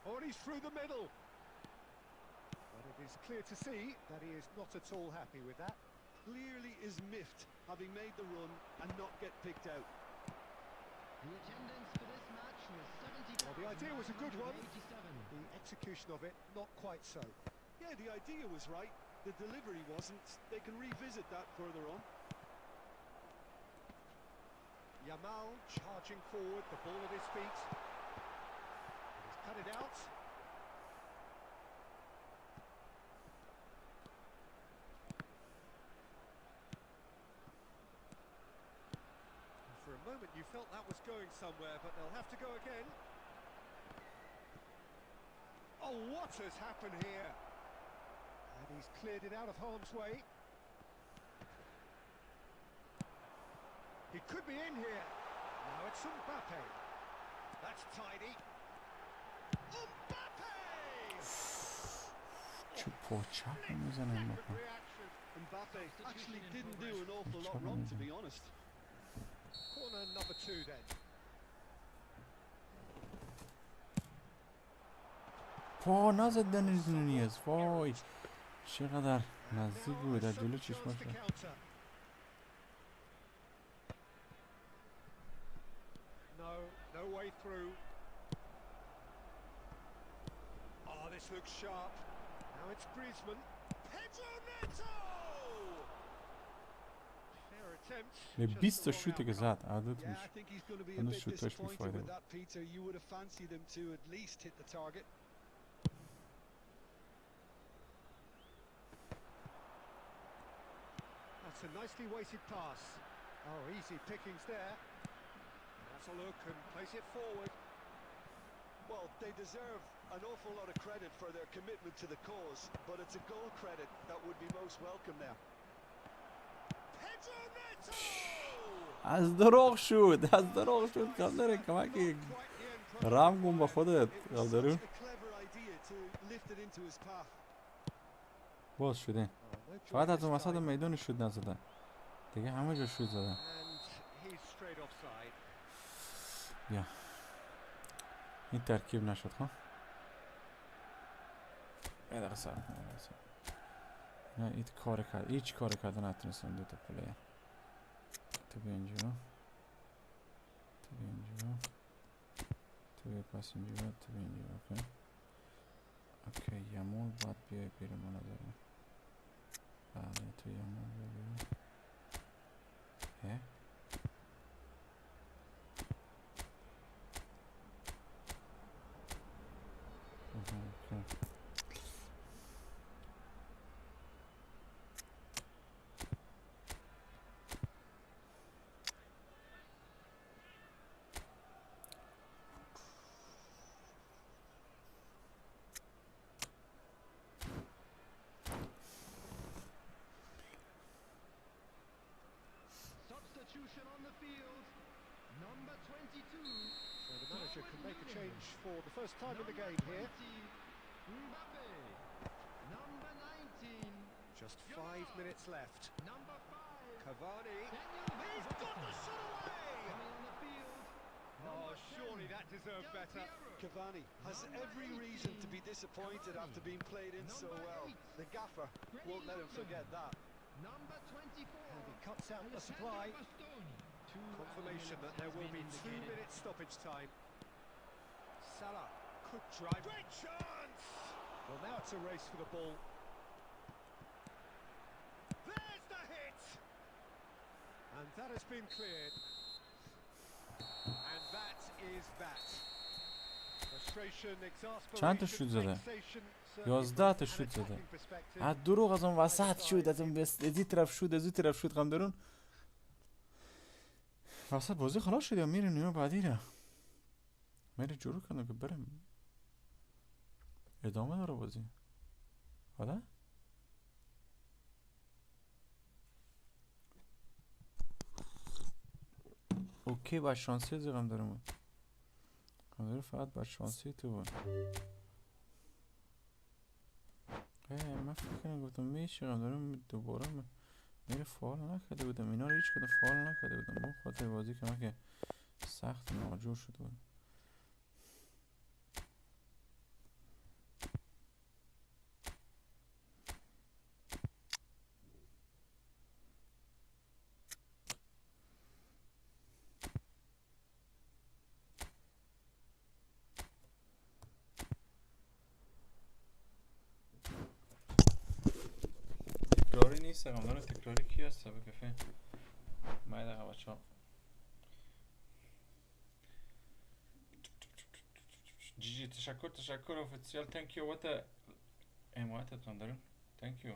Oh, and he's through the middle. But it is clear to see that he is not at all happy with that.
Clearly is miffed, having made the run and not get picked out.
The attendance for this match was 70.
Well, the idea was a good one.
87.
The execution of it, not quite so.
Yeah, the idea was right. The delivery wasn't. They can revisit that further on.
Yamal charging forward, the ball at his feet. He's cut it out. For a moment you felt that was going somewhere, but they'll have to go again. Oh, what has happened here? And he's cleared it out of harm's way. He could be in here. No, it's Mbappe. That's tidy. Mbappe!
چه پاچه میزنه این
Quick
بکن.
reaction.
Mbappe actually didn't do an awful lot wrong, to be honest.
Corner number 2 then.
پا نزد دنیز نونیز. وای چقدر نزدیک بود در جلو چشماش.
No way through. Oh, this looks sharp. Now it's Griezmann. Pedro Neto! Fair attempt.
به
just
20 تا
the wrong
شوتی که
outcome.
زد عدد
Yeah,
میشه.
I think he's going to be a
And the
bit
shoot touch me
disappointed with
Friday.
that, Peter. You would have fancied him to at least hit the target.
That's a nicely weighted pass. Oh, easy pickings there. That's a look and place it forward.
Well, they deserve an awful lot of credit for their commitment to the cause, but it's a goal credit that would be most welcome now.
Pedro Neto!
از دروغ شد. از دروغ شد. کم داره کمکی رام کن با خودت.
It was
دارو
such a clever idea to lift it into his path.
باز شده.
Oh, no
فقط
joy
از
this
اون وسط
time.
میدان شد نزدن. دیگه همه جا شد زدن.
And he's straight offside.
بیا این ترکیب نشد ها. یه دقیقه صبر کن. نه این کار کرد. هیچ کار کرده نتونستم دو تا پلیر. تو بیا اینجا. تو بیا اینجا. تو بیا پس اینجا. تو بیا اینجا. اوکی. اوکی یمون باید بیای بیرون من نظرم. بله تو یمون بیا بیرون. اوکی.
Substitution on the field. Number 22.
So the manager can make a change for the first time in the game here.
Mbappe. Number 19.
Just 5 minutes left.
Number 5.
Cavani.
He's
got the shot away!
Coming on the field.
Oh, surely that deserved better.
Cavani has every reason to be disappointed after being played in so well. The gaffer won't let him forget that.
Number 24.
And he cuts out the supply. Confirmation that there will be 2 minutes stoppage time. Salah could drive. Great chance! Well, now it's a race for the ball. There's the hit! And that has been cleared. And that is that. Frustration,
چند تا شوت زده؟
exasperation,
11 تا شوت زده. از دروغ از اون وسط شد. از اون از این طرف شد. از این طرف شد. قم درون وسط بازی خلاص شد یا میره نیمه بعدی را میره جورو کنه که برم ادامه داره بازی. آره اوکی با شانسی از قم دارم قم داره فقط با شانسی تو بود. من فکر کنم گفتم میشه قم دارم دوباره میره فعال نکرده بودم. اینا رو هیچ کدوم فعال نکرده بودم. با خاطر بازی که من که سخت ناجور شده بود. تکراری نیست. قمدان تکراری کی هست؟ به کفه مای دقیقه بچه ها جی تشکر اوفیسیال. تانک یو وات حمایتتون داریم. تانک یو.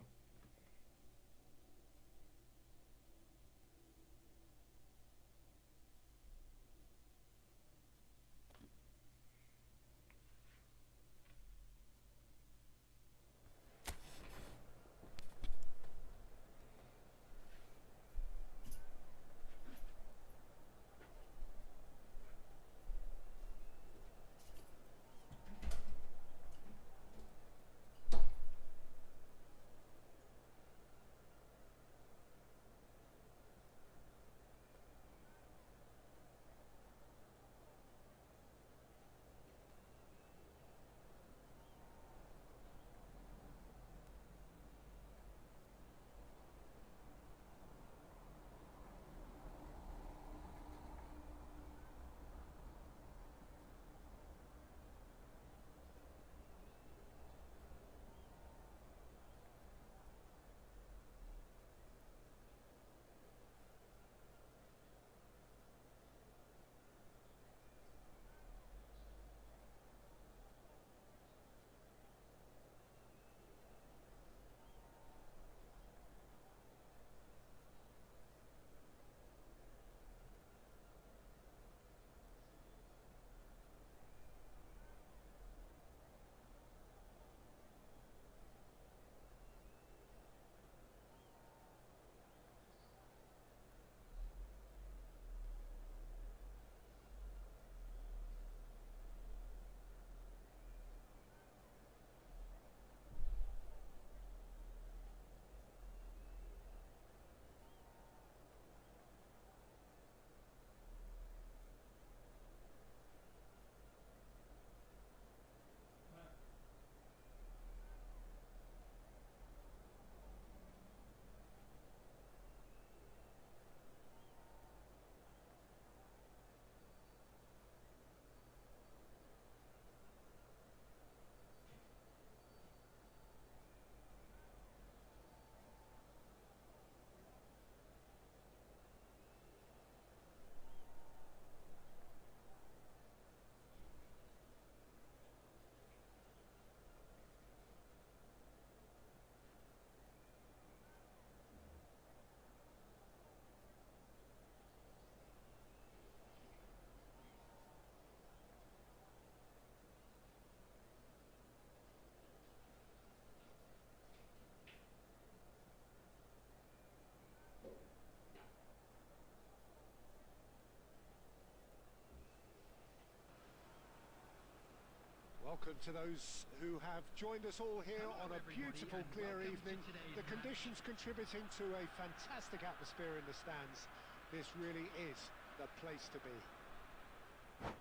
welcome to those who have joined us all here on a beautiful, clear evening. The conditions contributing to a fantastic atmosphere in the stands. This really is the place to be.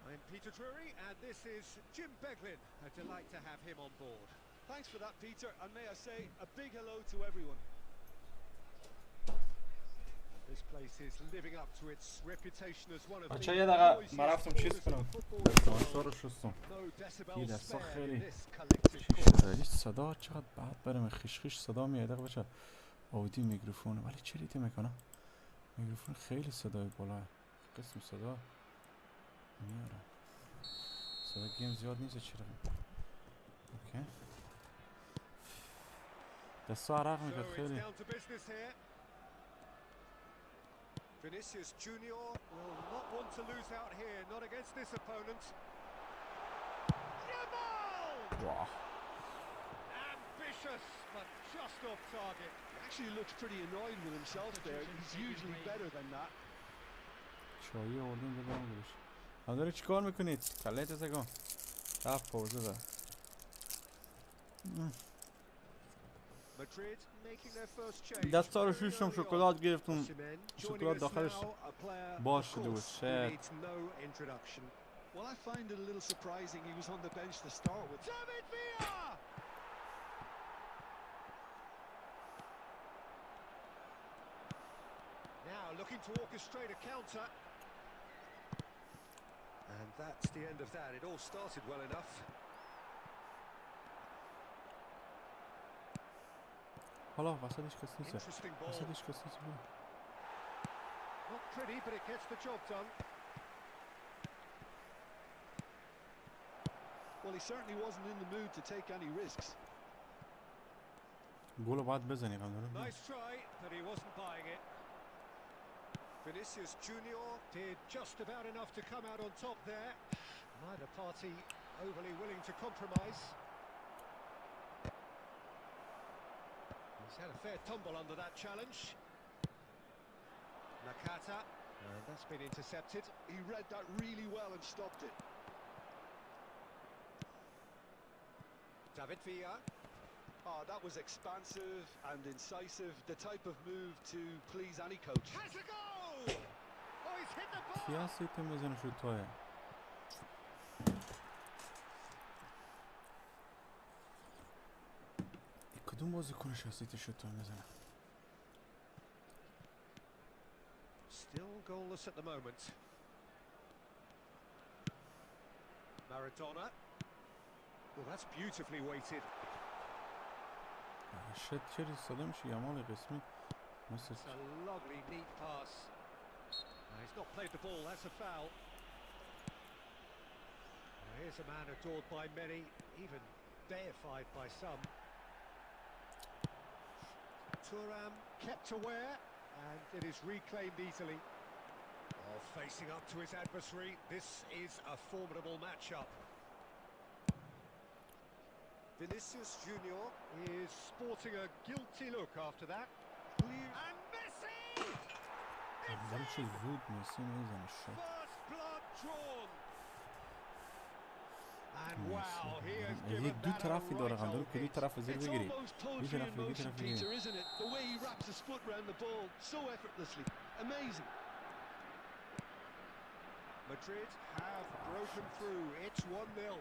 I'm Peter Drury, and this is Jim Beglin. A delight to have him on board.
Thanks for that, Peter, and may I say a big hello to everyone.
This place is living up to its reputation as one of the
بچه یه دقیقه
noisiest
من رفتم چیز
corners
کنم
of the football
دانشگاه رو شستم
No decibels
یه دستا
spared
خیلی
in this collective corner.
هیچ صدا چقدر بد برم خیش خیش صدا میاد دقیقه بچه آودی میکروفونه ولی چه ریتی میکنه میکروفون خیلی صدای بالا قسم صدا میاره صدا گیم زیاد نیست چرا اوکی دستا عرق میکرد
So it's
خیلی
down to business here. Vinicius Junior will not want to lose out here, not against this opponent. Yamal!
واو
Ambitious, but just off target.
He actually looks pretty annoyed with himself there. He's usually better than that.
چایی آوردیم ببرم بهش حالا چیکار میکنید کله تزگان رفت پوزه دار
Madrid making their first change.
دستا رو شوشم شکلات گرفتم
Osimhen
شکلات
joining us
داخلش
now, a player,
باش
of
شده بود
course, who
شاید
needs no introduction.
Well, I find it a little surprising he was on the bench to start with.
David Villa! Now looking to orchestrate a counter. And that's the end of that. It all started well enough.
حالا وسطش کس نیست
Interesting ball.
وسطش کس نیست
Not pretty, but it gets the job done.
Well, he certainly wasn't in the mood to take any risks.
گل رو باید بزنی قبل
Nice try, but he wasn't buying it. Vinicius Junior did just about enough to come out on top there. Neither party overly willing to compromise. He's had a fair tumble under that challenge. Nakata, and that's been intercepted.
He read that really well and stopped it.
David Villa.
Oh, that was expansive and incisive, the type of move to please any coach.
Has a goal! Oh, he's hit the ball!
کی هستی تو میزنه شد توه کدوم بازی کنش هستی تو شد توه میزنه
Still goalless at the moment. Maradona. Well, that's beautifully weighted.
شد چری صدا میشه یمال قسمی مثل
It's a lovely, neat pass. He's not played the ball, that's a foul. Here's a man adored by many, even deified by some. Thuram kept aware, and it is reclaimed easily. Oh, facing up to his adversary, this is a formidable matchup. Vinicius Junior is sporting a guilty look after that. Clear. And Messi!
ولی چه زود مسی میزنه شد
First blood drawn. And wow, he has
یه
given
دو
that a
طرفی داره
right
قندون
old
که دو
hit.
طرف زیر
It's
بگیری
almost
یه
poetry
طرف
in
بگیری
motion,
طرف بگیری
Peter, isn't it? The way he wraps his foot around the ball so effortlessly. Amazing.
Madrid have broken through. It's 1-0.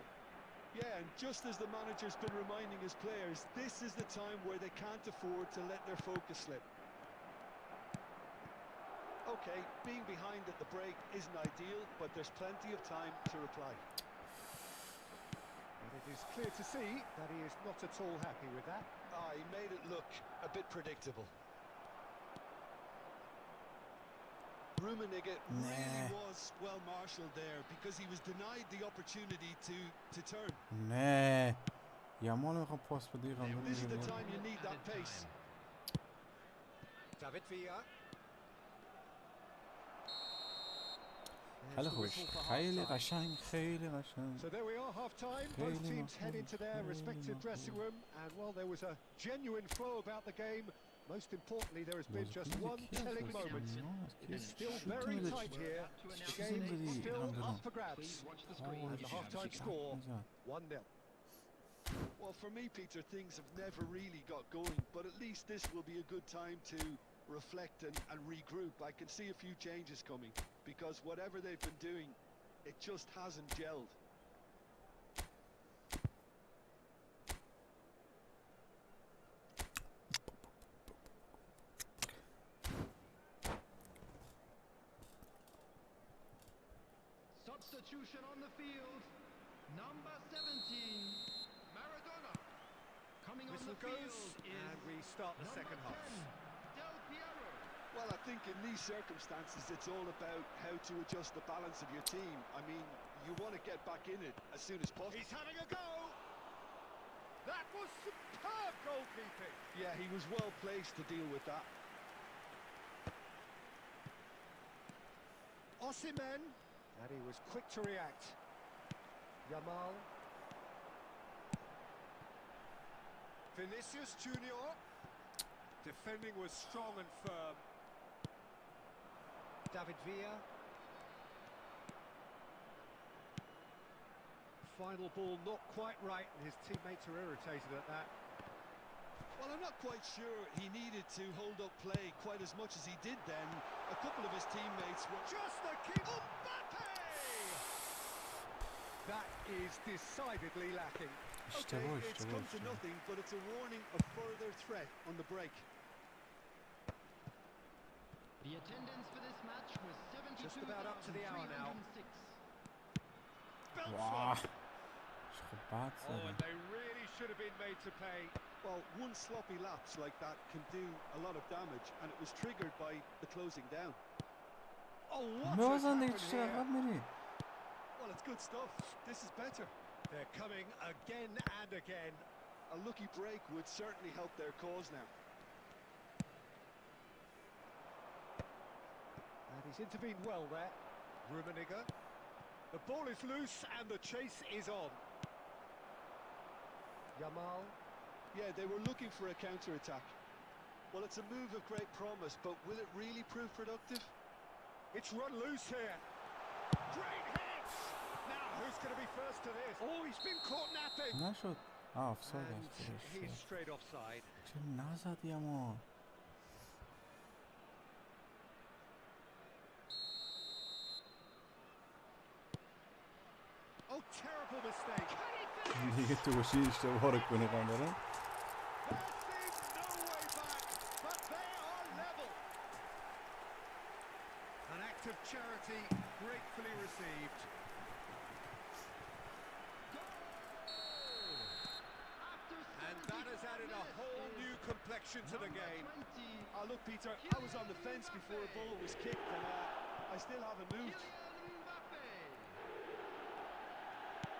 Yeah, and just as the manager's been reminding his players, this is the time where they can't afford to let their focus slip. Okay, being behind at the break isn't ideal, but there's plenty of time to reply.
And it is clear to see that he is not at all happy with that.
He made it look a bit predictable. Rummenigge really was well marshalled there because he was denied the opportunity to turn.
نه یمال میخوام پاس بده قندون
This is the time you need that pace.
David Villa.
خیلی خوش خیلی قشنگ خیلی قشنگ
So there we are, half-time. Both teams head into their respective dressing room, and while there was a genuine flow about the game, most importantly, there has been just one telling moment. It is still very tight here. The game is still up for grabs. And the half-time score, 1-0.
Well, for me, Peter, things have never really got going, but at least this will be a good time to reflect and regroup. I can see a few changes coming, because whatever they've been doing, it just hasn't gelled.
Substitution on the field. Number 17, Maradona. Coming on the
Whistle goes,
field is
and we start the second half.
10, Del Piero.
Well, I think in these circumstances, it's all about how to adjust the balance of your team. I mean, you want to get back in it as soon as possible.
He's having a go! That was superb goalkeeping!
Yeah, he was well placed to deal with that.
Osimhen, and he was quick to react. Yamal. Vinicius Junior. Defending was strong and firm. David Villa. Final ball not quite right, and his teammates are irritated at that.
Well, I'm not quite sure he needed to hold up play quite as much as he did then. A couple of his teammates were...
Just the keep. Mbappe! That is decidedly lacking.
İşte
Okay,
bu,
it's
işte bu,
come to
işte bu.
nothing, but it's a warning of further threat on the break.
The attendance for this match was
Just about up to the hour now.
72,306.
Belts
Wow.
one.
Şıkbat
Oh,
zaten.
and they really should have been made to pay.
Well, one sloppy lapse like that can do a lot of damage, and it was triggered by the closing down.
Oh, what
Ne
has
olsan da
happened
yetiştiler
here?
lan beni.
Well, it's good stuff. This is better.
They're coming again and again.
A lucky break would certainly help their cause now.
And he's intervened well there. Rummenigge. The ball is loose and the chase is on. Yamal.
Yeah, they were looking for a counter-attack. Well, it's a move of great promise, but will it really prove productive?
It's run loose here. Great hit! Now, who's going to be first to this? Oh, he's been caught napping.
نشد. آفساید
And
است.
he's straight offside.
چه نزدی اما.
Oh, terrible mistake.
دیگه تو باشی اشتباه رو کنی قنداره.
There seems no way back, but they are level. An act of charity gratefully received. And that has added a whole new complexion to the game.
Look, Peter, I was on the fence before a ball was kicked, and I still haven't moved.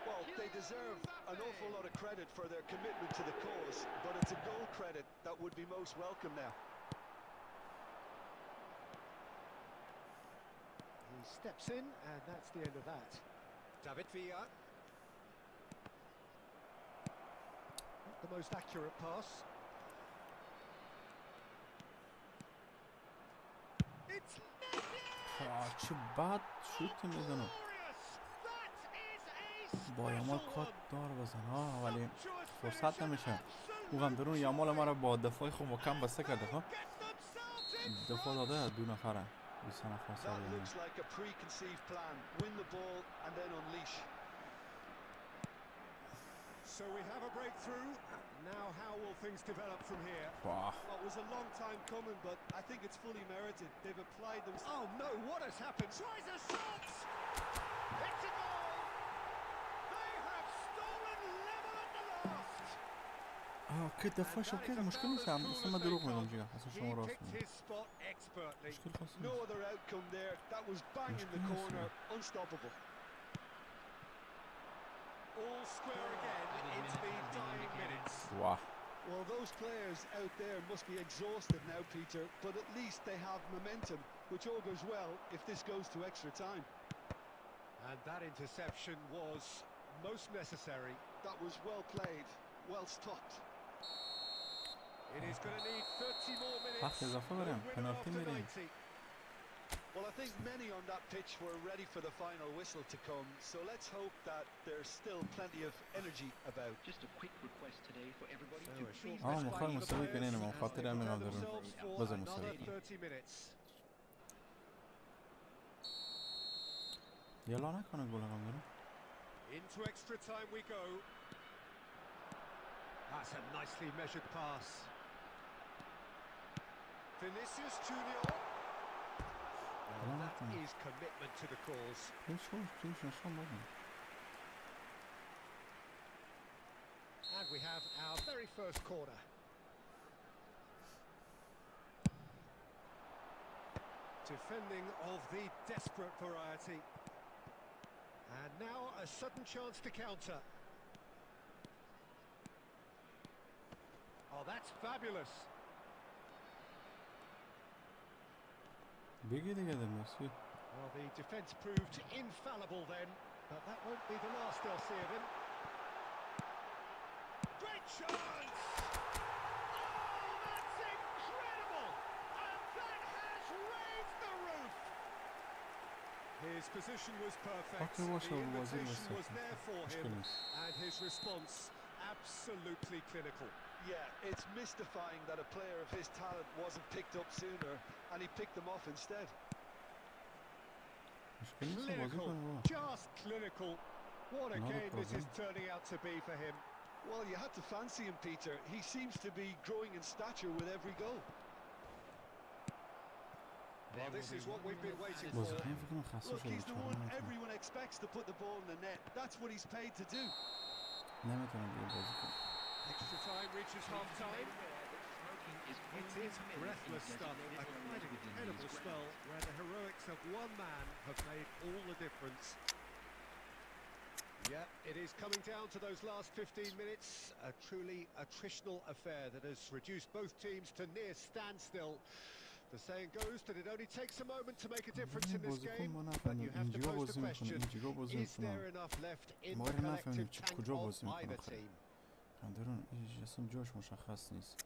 Well, they deserve an awful lot of credit for their commitment to the cause, but it's a goal credit that would be most welcome now.
He steps in, and that's the end of that. David Villa. Not the most accurate pass. It's
چه بد شوت میزنه.
glorious! That is a
با یامال
special
کات
one.
دار بزن ها ولی
Sumptuous
فرصت
finish,
نمیشه.
absolute
او قندرون یامال ما رو با دفاعی خوب و کم بسته کرده ها.
Get themselves in
دفاع
front.
داده دو نفره. 20 نفر
That
سالی
looks like a preconceived plan. Win the ball and then unleash.
So we have a breakthrough. Now how will things develop from here?
واه.
Well, it was a long time coming, but I think it's fully merited. They've applied themselves.
Oh no, what has happened? Tries a shot! It's a goal! They have stolen level at the last!
که دفاع شو که مشکل نیست هم اصلا من دروغ میگم جیگه اصلا
He
شما راست
picked
میگم
his spot expertly.
مشکل خاصی
No
نیست.
other outcome there. That was bang in the
Mushkil
corner.
nasıl?
Unstoppable.
All square again into the dying minutes.
واه.
Well, those players out there must be exhausted now, Peter, but at least they have momentum, which all goes well if this goes to extra time.
And that interception was most necessary.
That was well played, well stopped.
It is going to need 30 more minutes.
وقت اضافه
No
بریم
winner
پنالتی
after
میریم.
90.
Well, I think many on that pitch were ready for the final whistle to come, so let's hope that there's still plenty of energy about.
Just a quick request today for everybody to
So a
please
short
مخال
respite for the
مسوي
players
كنين
as
من
they
خاطر أمين
prepare
عبد الرحمن
themselves for
بزم
another
مسوي
30 minutes.
يلا أنا كنا نقول لهم دارم
Into extra time we go. That's a nicely measured pass. Vinicius Junior. Well, that is commitment to the cause. And we have our very first corner. Defending of the desperate variety. And now a sudden chance to counter. Oh, that's fabulous.
بيجي together Messi.
Well, the defence proved infallible then, but that won't be the last they'll see of him. Great chance! Oh, that's incredible! And that has raised the roof! His position was perfect, the invitation was there for him, and his response absolutely clinical.
Yeah, it's mystifying that a player of his talent wasn't picked up sooner, and he picked them off instead.
Clinical, just clinical. What a game this is turning out to be for him.
Well, you had to fancy him, Peter. He seems to be growing in stature with every goal.
Well, this is what we've been waiting for.
Look, he's the one everyone expects to put the ball in the net. That's what he's paid to do.
Extra time reaches half-time. It is breathless stuff, a quite incredible spell where the heroics of one man have made all the difference. Yeah, it is coming down to those last 15 minutes, a truly attritional affair that has reduced both teams to near standstill. The saying goes that it only takes a moment to make a difference in this game, but you have to pose the question, is there enough left in the collective tank of either team?
درون ایش اصلا جاش مشخص نیست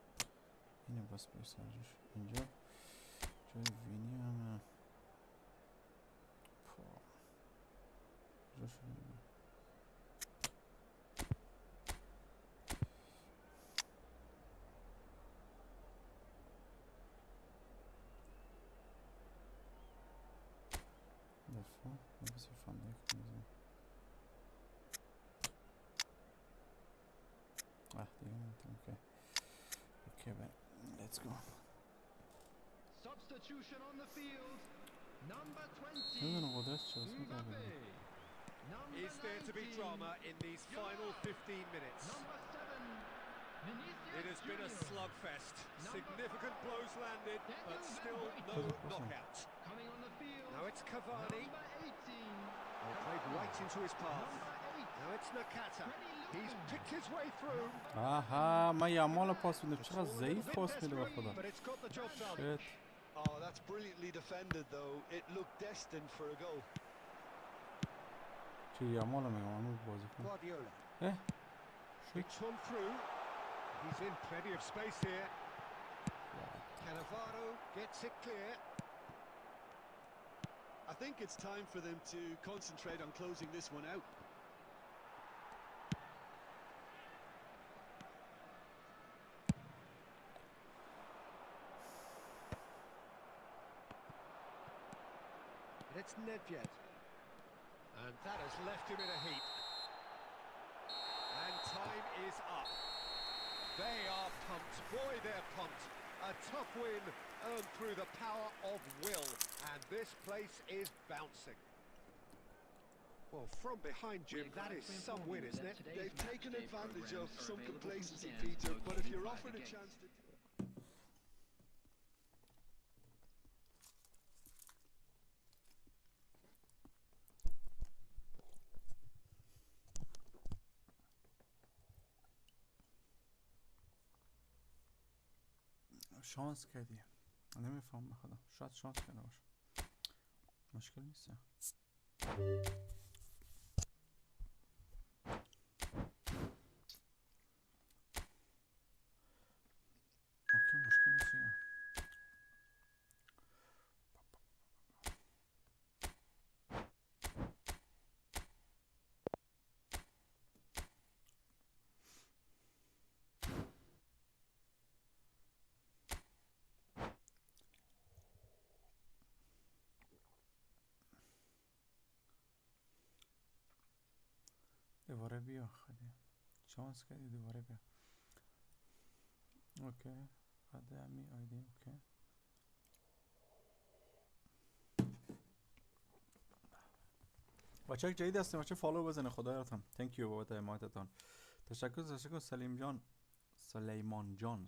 اینه بس بسرجش اینجا جای وینی همه جاش نمیدونم دفعه بس فندق کنیم Okay, man. Let's go.
Substitution on the field. Number 20.
Is there to be drama in these final 15 minutes?
Number 7. Vinicius
It has been a slugfest. Significant blows landed, but still no knockout.
Coming on the field.
Now it's Cavani.
Number 18.
Played right into his path.
Number 8.
Now it's Nakata. He's picked his way through.
آها ما يعمل پاس میده چقدر ضعیف پاس میده به خدا
But it's got the job done.
شت
Oh, that's brilliantly defended, though. It looked destined for a goal.
چی یعمل میگم همون بازی کن
Guardiola.
اه
It's on through. He's in plenty of space here. Cannavaro gets it clear.
I think it's time for them to concentrate on closing this one out.
It's Nedved. And that has left him in a heap. And time is up. They are pumped. Boy, they're pumped. A tough win earned through the power of will. And this place is bouncing. Well, from behind, Jim, that is some win, isn't it?
They've taken advantage of some complacency, Peter, but if you're offered a chance to...
شانس کردی نمیفهم بخدا شاید شانس کرده باشه مشکل نیست اوکی مشکل نیست دوباره بیا خیلی چانس کردی دوباره بیا. اوکی قدمی آیدی اوکی. بچه جدید هستیم بچه فالو بزنه خدایتان. تhank you بابت حمایتتان. تشکر سلیمان جان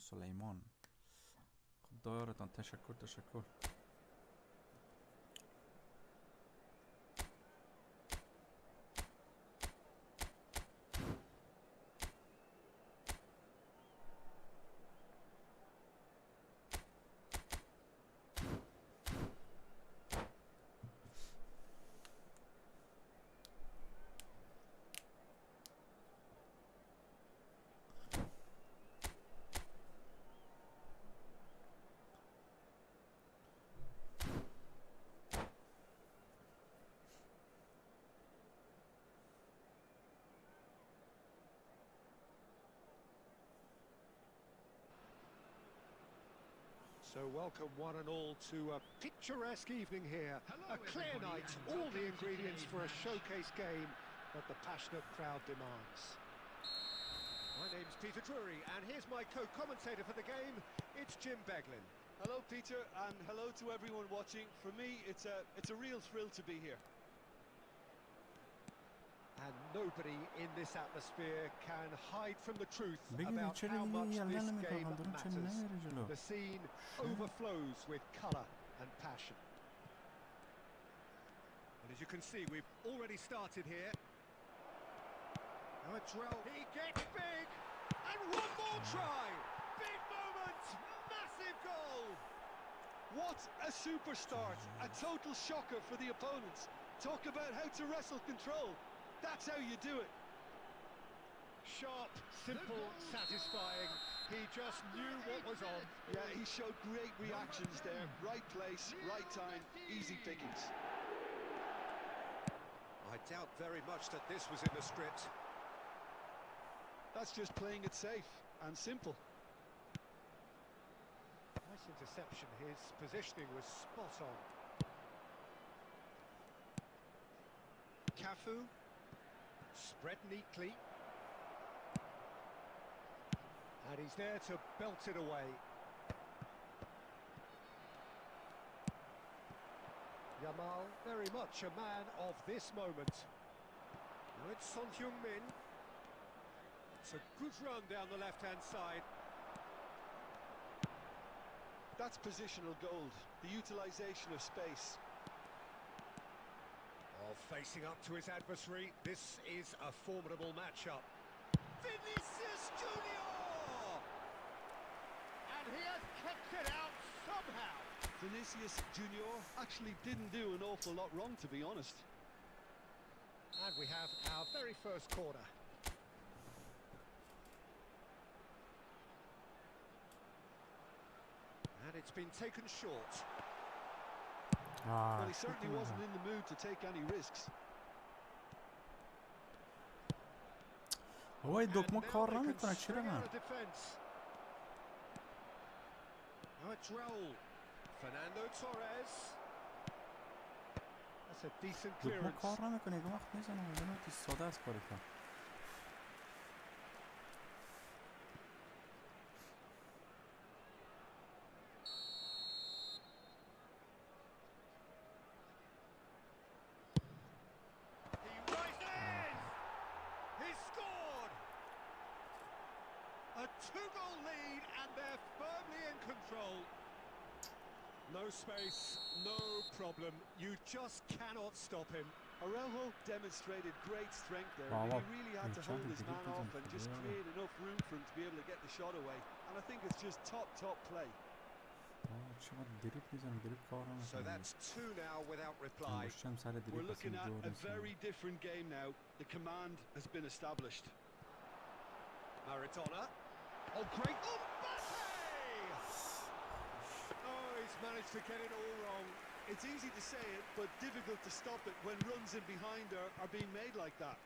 خدایتان تشکر.
So welcome one and all to a picturesque evening here. A clear night, all the ingredients for a showcase game that the passionate crowd demands. My name's Peter Drury, and here's my co-commentator for the game. It's Jim Beglin.
Hello, Peter, and hello to everyone watching. For me, it's a real thrill to be here.
And nobody in this atmosphere can hide from the truth about how much this game matters. The scene overflows with colour and passion. And as you can see, we've already started here. Now a drill. He gets big! And one more try! Big moment! Massive goal!
What a super start! A total shocker for the opponents. Talk about how to wrestle control. That's how you do it.
Sharp, simple, satisfying. He just knew what was on.
Yeah, he showed great reactions there. Right place, right time, easy pickings.
I doubt very much that this was in the script.
That's just playing it safe and simple.
Nice interception. His positioning was spot on. Cafu. Spread neatly. And he's there to belt it away. Yamal, very much a man of this moment. Now it's Son Heung-min. It's a good run down the left-hand side.
That's positional gold, the utilisation of space.
Facing up to his adversary, this is a formidable matchup. Vinicius Junior! And he has kept it out somehow.
Vinicius Junior actually didn't do an awful lot wrong, to be honest.
And we have our very first corner. And it's been taken short.
Well, he certainly wasn't in the mood to take any risks.
وای دکمه کار نمیکنه چرا من؟ دکمه کار نمیکنه یه وقت میزنم بدون که ساده است کاری کنم.
A two-goal lead, and they're firmly in control. No space, no problem. You just cannot stop him.
Araujo demonstrated great strength there. I mean, he really had to hold his man off and just create enough room for him to be able to get the shot away. And I think it's just top play.
So that's two now without reply.
We're looking at a very different game now. The command has been established.
Maradona. Oh, great. Oh, he's managed to get it all wrong.
It's easy to say it, but difficult to stop it when runs in behind are being made like that.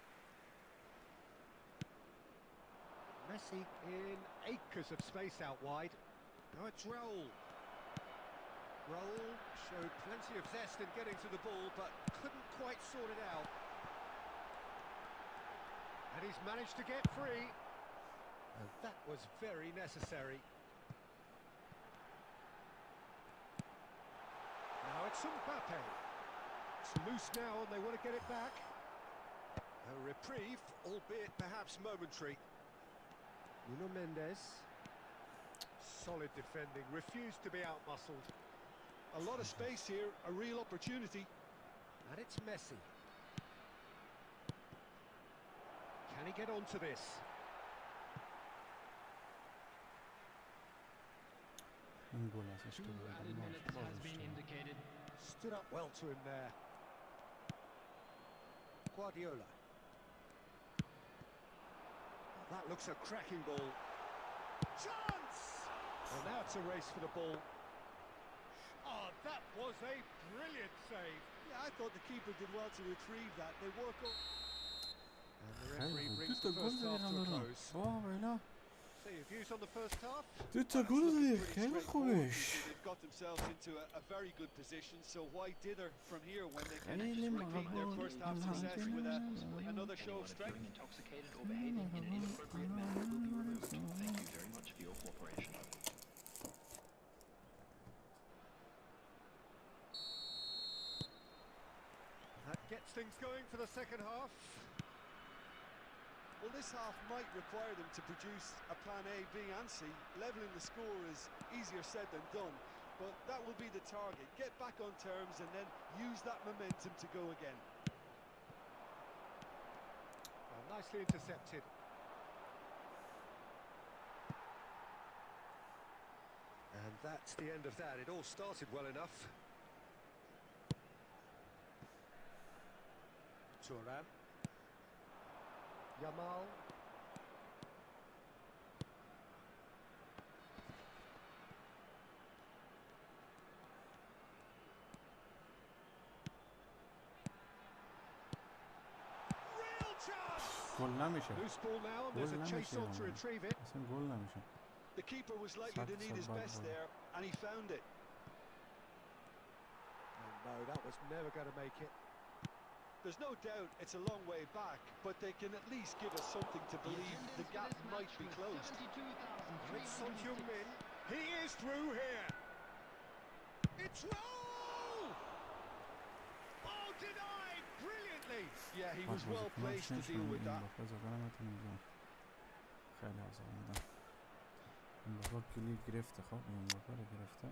Messi in acres of space out wide. Now it's Raul. Raul showed plenty of zest in getting to the ball, but couldn't quite sort it out. And he's managed to get free. And that was very necessary. Now it's Mbappe. It's loose now and they want to get it back. A reprieve, albeit perhaps momentary. Nuno Mendes. Solid defending, refused to be out-muscled.
A lot of space here, a real opportunity.
And it's Messi. Can he get onto this?
Added minutes has been indicated.
Stood up well to him there. Guardiola. That looks a cracking ball. Chance! Well, now it's a race for the ball. Oh, that was a brilliant save.
Yeah, I thought the keeper did well to retrieve that. They work up.
And the referee brings the first half to a close. So your views on the first half?
They've
got themselves into a very good position, so why dither from here when they can repeat their first half success with another show of strength?
Intoxicated or behaving in an inappropriate manner will be removed. Thank you very much for your cooperation.
That gets things going for the second half.
Well, this half might require them to produce a plan A, B and C. Levelling the score is easier said than done, but that will be the target. Get back on terms and then use that momentum to go again.
Well, nicely intercepted. And that's the end of that. It all started well enough. Thuram. Yamal. Real chance!
گل نمیشه.
Loose ball now, and there's a chase on to retrieve it.
اصلا گل نمیشه.
The keeper was likely to need his best there, and he found it.
Oh, no, that was never going to make it.
There's no doubt it's a long way back, but they can at least give us something to believe the gap might be closed.
It's Son Heung-min. He is through here. It's roll! Oh, denied brilliantly.
Yeah, he was well placed to deal with that.
خیلی آزار میدم. این بابا کلی گرفته. خب این بابا رو گرفته.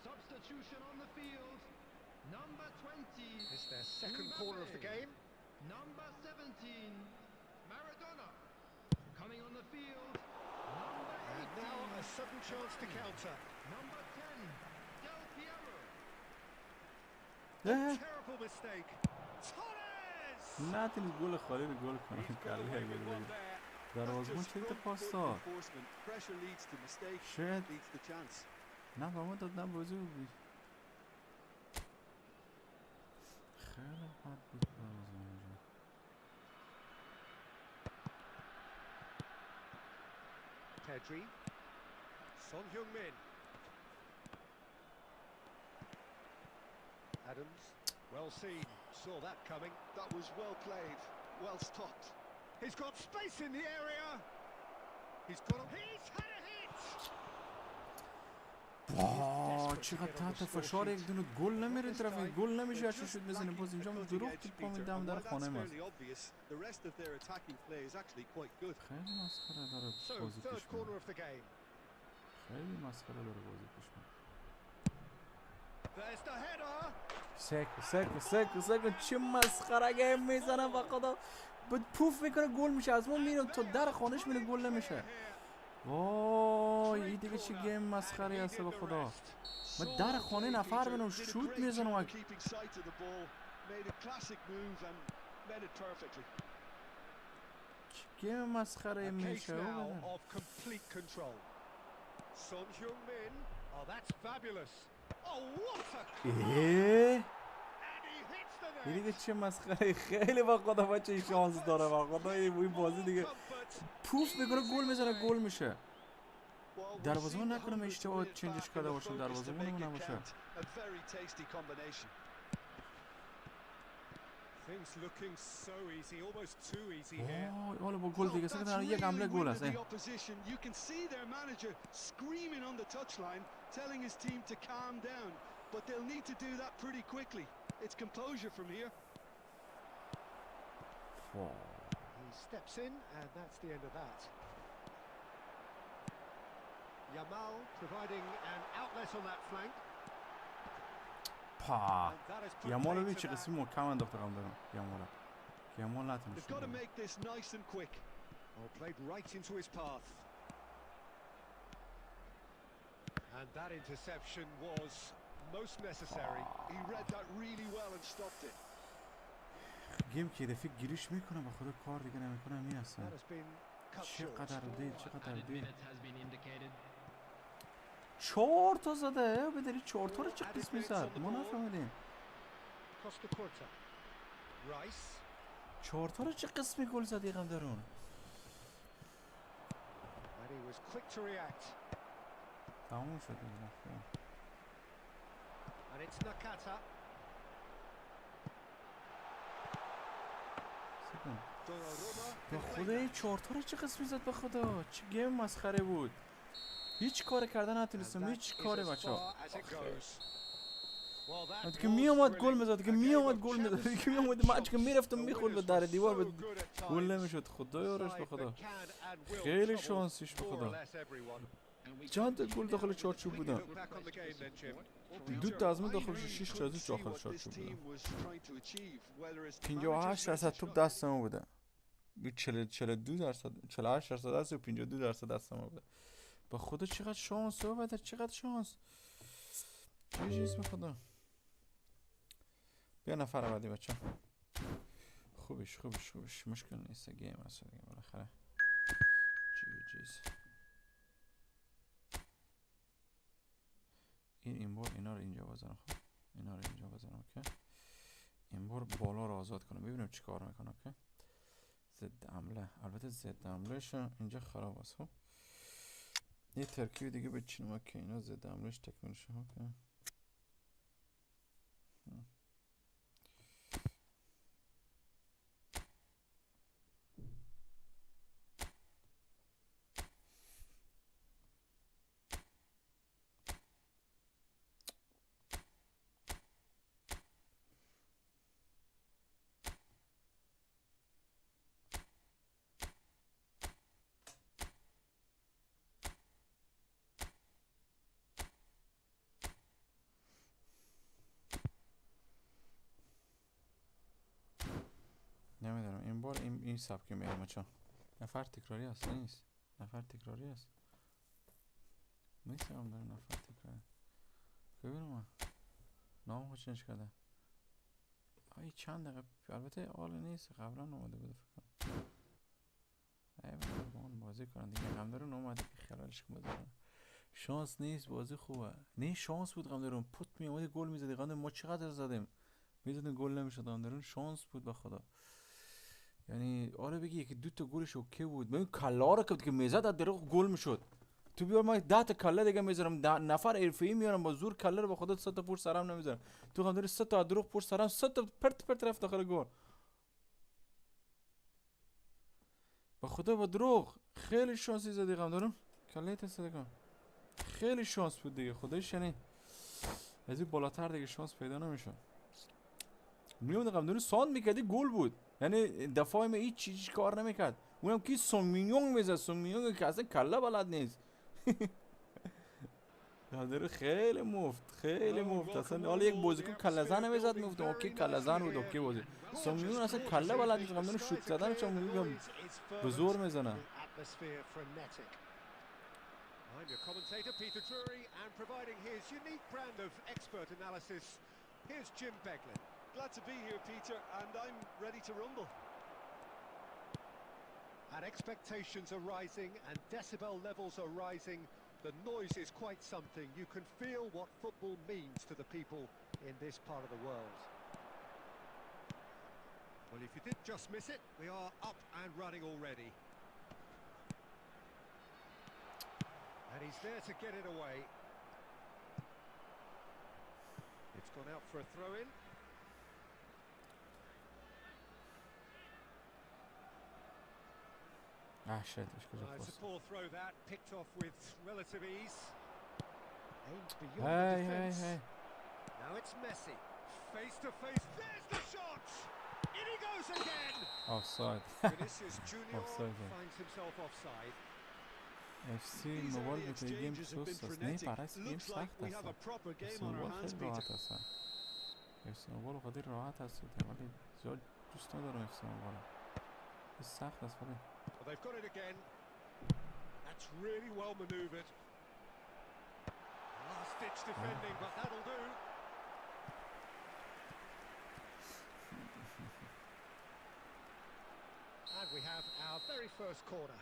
Substitution on the field. Number 20.
It's their second corner of the game.
Number 17. Maradona. Coming on the field. Number 18.
And now a sudden chance to counter.
Number 10. Del Piero.
Terrible mistake. Torres!
نتونید گل خالی رو گل کنه. کله گل بگیر. دروازه‌بان چه پاس داد؟ شت. نه بابا دادم بازی بود. خیلی بد بود بازی اونجا.
Pedri. Son Heung-min. Adams. Well seen. Saw that coming.
That was well played. Well stopped.
He's got space in the area. He's got a... He's had a hit!
چقدر تحت فشار یک دونه گل نمیره طرف گل نمیشه هرچی شد بزنه باز اینجا دروغ تو پا میدم در خانه ماست خیلی مسخره داره بازی پیش میره خیلی مسخره داره بازی پیش میره سکو چه مسخره گیم میزنم و خدا پوف میکنه گل میشه از ما میره تا در خانهش میره گل نمیشه وای این دیگه چه گیم مسخره هسته به خدا من در خانه نفر بینم شوت میزنم چه گیم مسخره میشه
Son Heung-min Oh, that's fabulous. Oh, what a
اه
and he hits the net.
این دیگه چه مسخره. خیلی با خدا بچه شانس داره با خدا. این بازی دیگه پوف میکنه گل میزنه گل میشه. دروازه‌بان نکنم اشتباه چنجش کرده باشم. دروازه‌بان نباشه.
Things looking so easy, almost too easy here.
حالا با گل دیگه سه یک حمله گل است.
You can see their manager screaming on the touchline, telling his team to calm down, but they'll need to do that pretty quickly. It's composure from here.
He steps in, and that's the end of that. Yamal providing an outlet on that flank.
پا
And that has put
یامال
pace
ببین
to
چه
that.
قسمی محکم انداخته قم دارم یامال که یامال نتونست
They've got to make this nice and quick.
Oh, played right into his path. And that interception was most necessary.
He read that really well and stopped it.
گیم که دفعه گیریش میکنه با خدا کار دیگه نمیکنه
That
میاستن.
has been cut short.
چقدر دید چقدر دید.
Minute has been indicated.
4 تا زده. بداری 4 تا رو چه قسمی زد ما نفهمیدیم.
Costa Curta. Rice.
4 تا رو چه قسمی گل زد یقم درون.
And he was quick to react.
تموم شد دیگه.
And it's Nakata.
به خدا این 4 تا رو چه قسمی زد به خدا. چه گیم مسخره بود. هیچ کار کردن نتونستم. هیچ کاری بچه‌ها. که می اومد گل میزد که می اومد گل میزد که می اومد ماچ که میرفتم میخورد به در دیوار به گل نمیشد. خدا یارش به خدا. خیلی شانسیش به خدا. چند تا گل داخل چارچوب بودن. دو تا از من داخلش 6 تا از داخل چارچوب بودن. 58% توپ دست ما بوده. 42% 48% دست و 52% دست ما بوده. به خدا چقدر شانس بده. چقدر شانس. چه چیز به خدا. بیا نفر بعدی بچه. خوبش مشکل نیست. گیم هست دیگه بالاخره. جیز این بار اینا رو اینجا بزنم. خب اینا رو اینجا بزنم که این بار بالا رو آزاد کنم ببینم چی کار میکنم. که ضد حمله. البته ضد حملهش اینجا خراب است. خب یه ترکیب دیگه بچینم که اینا ضد حملهش تکمیل شه. که نمیدونم این بار این سبک میارم بچه. نفر تکراری هست نیست. نفر تکراری هست نیست. هم داره نفر تکراری. ببینم نام خود چنج کرده. آی چند دقیقه البته آل نیست. قبلا اومده بوده فکر کنم. ایوان بازی کنن دیگه. غمدارون اومده که خیالش بزنه. شانس نیست بازی خوبه. نه شانس بود غمدارون. پوت می اومده گل میزدی. غمدارون ما چقدر زدیم میزدیم گل نمیشد. غمدارون شانس بود به خدا. یعنی آره بگی که دو تا گلش اوکی بود. ببین کلا رو که میزد از دروغ گل میشد. تو بیار ما 10 تا کله دیگه میذارم. نفر حرفه‌ای میارم با زور کله رو به خدا 100 تا پشت سرم نمیذارم. تو هم داری 100 تا دروغ پشت سرم 100 تا پرت رفت داخل گل. به خدا با دروغ خیلی شانسی زدی قم دارم. کله تا صدقم خیلی شانس بود دیگه. خدایش یعنی از این بالاتر دیگه شانس پیدا نمیشه. میومد قم دارم ساند میکردی گل بود. یعنی دفاع ما هیچ چیزی کار نمیکرد. اونم کی سونگمینیون میزد. سونگمینیون که اصلا کله بلد نیست. داره خیلی مفت اصلا. حالا یک بازیکن کله زن نمیزد میگفتم اوکی کله زن بود اوکی بازی. سونگمینیون اصلا کله بلد نیست. قم شوت زدنش هم میگم به زور میزنه.
I'm your commentator Peter Drury, and providing his unique brand of expert analysis, here's Jim Beglin.
Glad to be here, Peter, and I'm ready to rumble.
And expectations are rising and decibel levels are rising The noise is quite something. You can feel what football means to the people in this part of the world.
Well, if you did just miss it, we are up and running already. And he's there to get it away. It's gone out for a throw-in.
Ah shit, ايش كذا
It's a
فرصة.
poor throw that, picked off with relative ease.
Aimed beyond the
Hey, hey,
defence.
hey.
Now it's Messi. Face to face. There's the shot! In he goes again!
Offside.
Vinicius Junior
Offside.
finds himself offside.
FC موبایل به توی گیم سوست است. نه پرست گیم
Looks like
سخت
we
است.
have a proper
FC
game on our
موبایل
hands,
خیلی راحت
Peter.
است. FC موبایل خیلی راحت است. ولی زیاد دوست ندارم FC موبایل. سخت است ولی.
Well, they've got it again. That's really well manoeuvred. Last-ditch defending, but that'll do.
And we have our very first corner.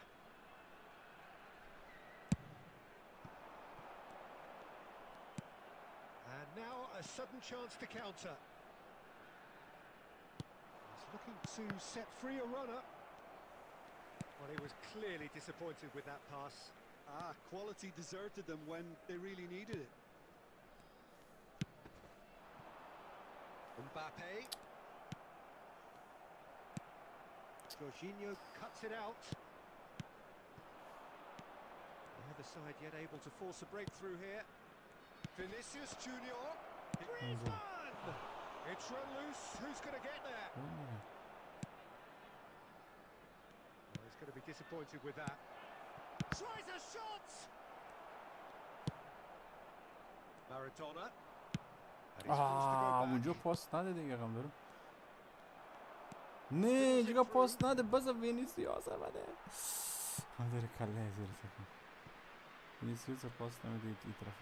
And now a sudden chance to counter. He's looking to set free a runner.
Well, he was clearly disappointed with that pass.
Quality deserted them when they really needed it.
Mbappe.
Jorginho cuts it out.
Neither side yet able to force a breakthrough here. Vinicius Junior. Griezmann! It's run loose. Who's going to get there? Well, he's going to be disappointed with that. Tries a shot! Maradona. And he's forced to go back.
اونجا پاس نده دیگه قم دارم. نه اینجا پاس نده بذار وینیسیوس بده. داره کله زیر فکر. وینیسیوس پاس نمیده این طرف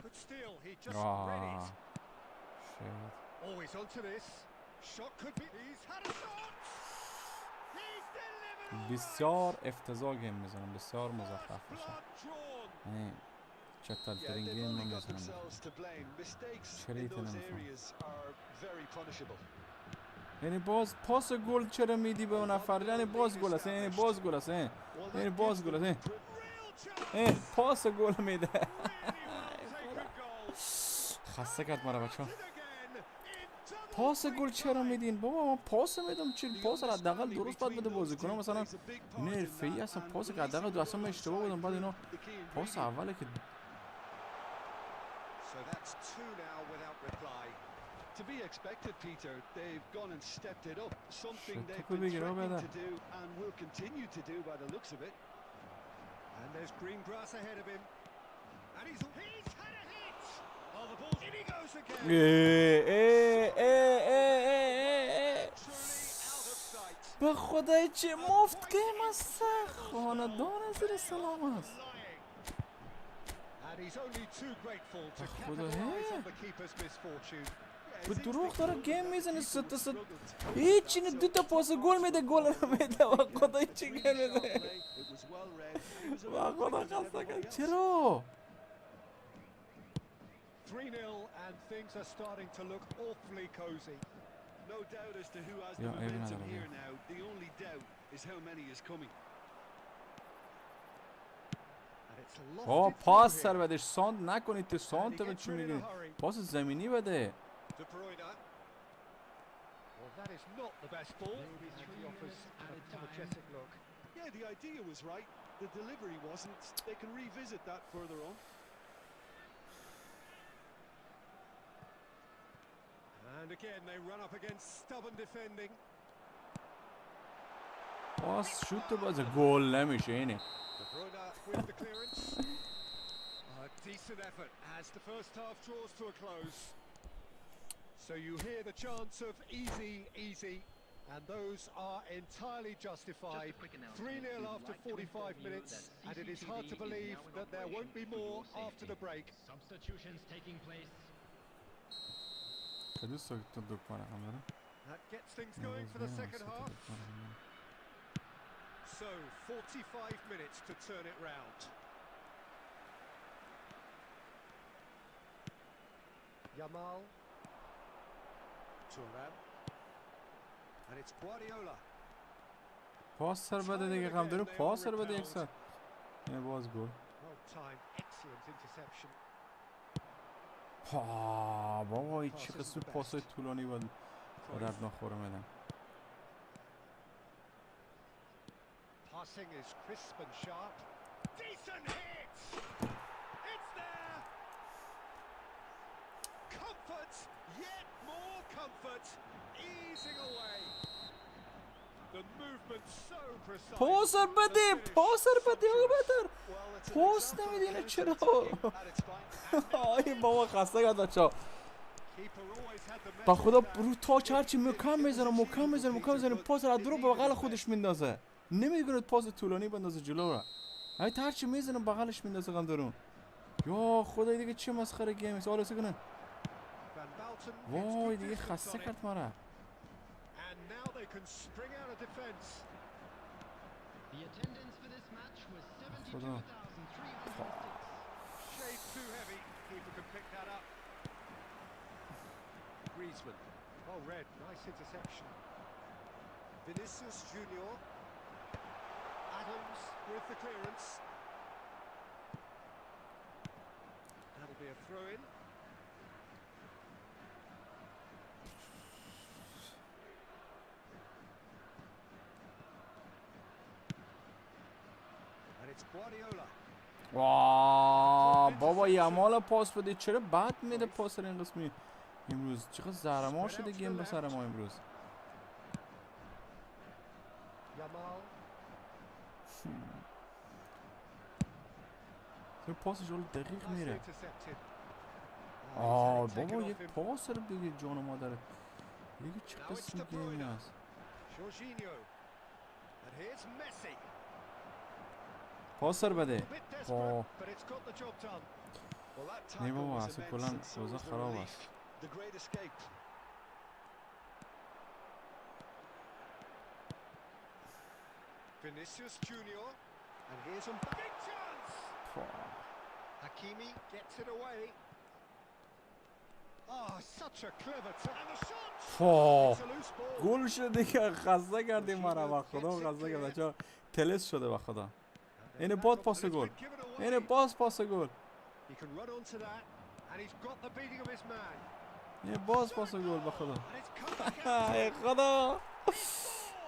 Good steal. He just read it.
Shit.
Always onto this. Shot could be. He's had a shot. He's delivered.
بسیار افتضاح گیم میزنم. بسیار مزخرف میشه. نه چطور ترین گیم نمیزنم. شریط نمیفهم. یعنی باز پاس گل چرا میدی به اون نفر؟ یعنی باز گل است. یعنی باز گل است. یعنی باز گل است. پاس گل میده. خسته کرد مرا بچه‌ها. پاس گل چرا میدین بابا؟ من پاس میدم. چی پاس را حداقل درست باید بده بازیکن‌ها. مثلا اینا حرفه‌ای هستن. پاس که حداقل دو اصلا اشتباه بودم بعد اینا پاس اوله که
So that's two now without reply. To be expected, Peter. They've gone and stepped it up. Something they've been threatening to do and will continue to do by the looks of it.
And there's green grass ahead of him. And he's had a hit. Oh, the ball. In he goes again.
به خدای چه مفت گیم است. خاندان زیر سلام است.
And he's only too grateful to capitalize on the keeper's misfortune.
به دروغ داره گیم میزنه. ست هیچی نه. دو تا پاس گل میده گل رو میده. و خدای چی گل میده. و خدا خسته کرد. چرا
3-0 and things are starting to look awfully cozy.
No doubt as to who has the momentum here now. The only doubt is how many is coming.
پاس سر بدش. ساند نکنید تو. ساند تو به چی میگی؟ پاس زمینی بده.
Well, that is not the best ball. He offers an apologetic look.
Yeah, the idea was right. The delivery wasn't. They can revisit that further on.
And again they run up against stubborn defending.
پاس شوت باز گل نمیشه اینه.
With the clearance. A decent effort as the first half draws to a close.
So you hear the chants of easy, and those are entirely justified. 3-0 after 45 minutes, and it is hard to believe that there won't be more after the break.
Substitutions taking place.
That Gets things going for the second half. So 45 minutes to turn it round. Yamal. Turan. And it's Guardiola.
پاس سر بده دیگه قمدرون پاس سر بده یک سر اینه باز گل
Well timed, excellent interception.
بابا چه قسم پاسای طولانی بود درد نخوره میدن
Passing is crisp and sharp. Decent hit! It's there! Comfort! Yet more comfort! Easing away. The movement so precise.
پاس سر بده پاس سر بده بدر پاس نمیدینه چرا آی بابا خسته کرد بچه‌ها با خدا رو تاچ هرچی مکم میزنه پاس را درو به بغل خودش میندازه نمیدونه پاس طولانی بندازه جلو را هیچ هرچی میزنه بغلش میندازه قندرون یا خدای دیگه چه مسخره گیم است حالا سکنه وای دیگه خسته کرد مرا خدا
Griezmann. Well read, nice interception. Vinicius Junior. Adams with the clearance. That'll be a throw-in. And it's Guardiola.
بابا یمال پاس بده چرا بد میده پاس این قسمی امروز چقدر زهرمار شده گیم به سر ما امروز این پاسش جلو دقیق میره بابا یک پاس رو بگیر جان مادره دیگه چه قسم گیمی هست پاس رو بده نه بابا اصلا کلن روزا خراب است
Vinicius Junior, and here's a big chance. Hakimi gets it away. Oh, such a clever turn. And the shot.
گل شده دیگه خسته کردیم مرا با خدا خسته کرد بچا تلس شده با خدا اینه باز پاس گل اینه باز پاس گل
He can run onto that and he's got the beating of his man.
اینه باز پاس گل با خدا ای خدا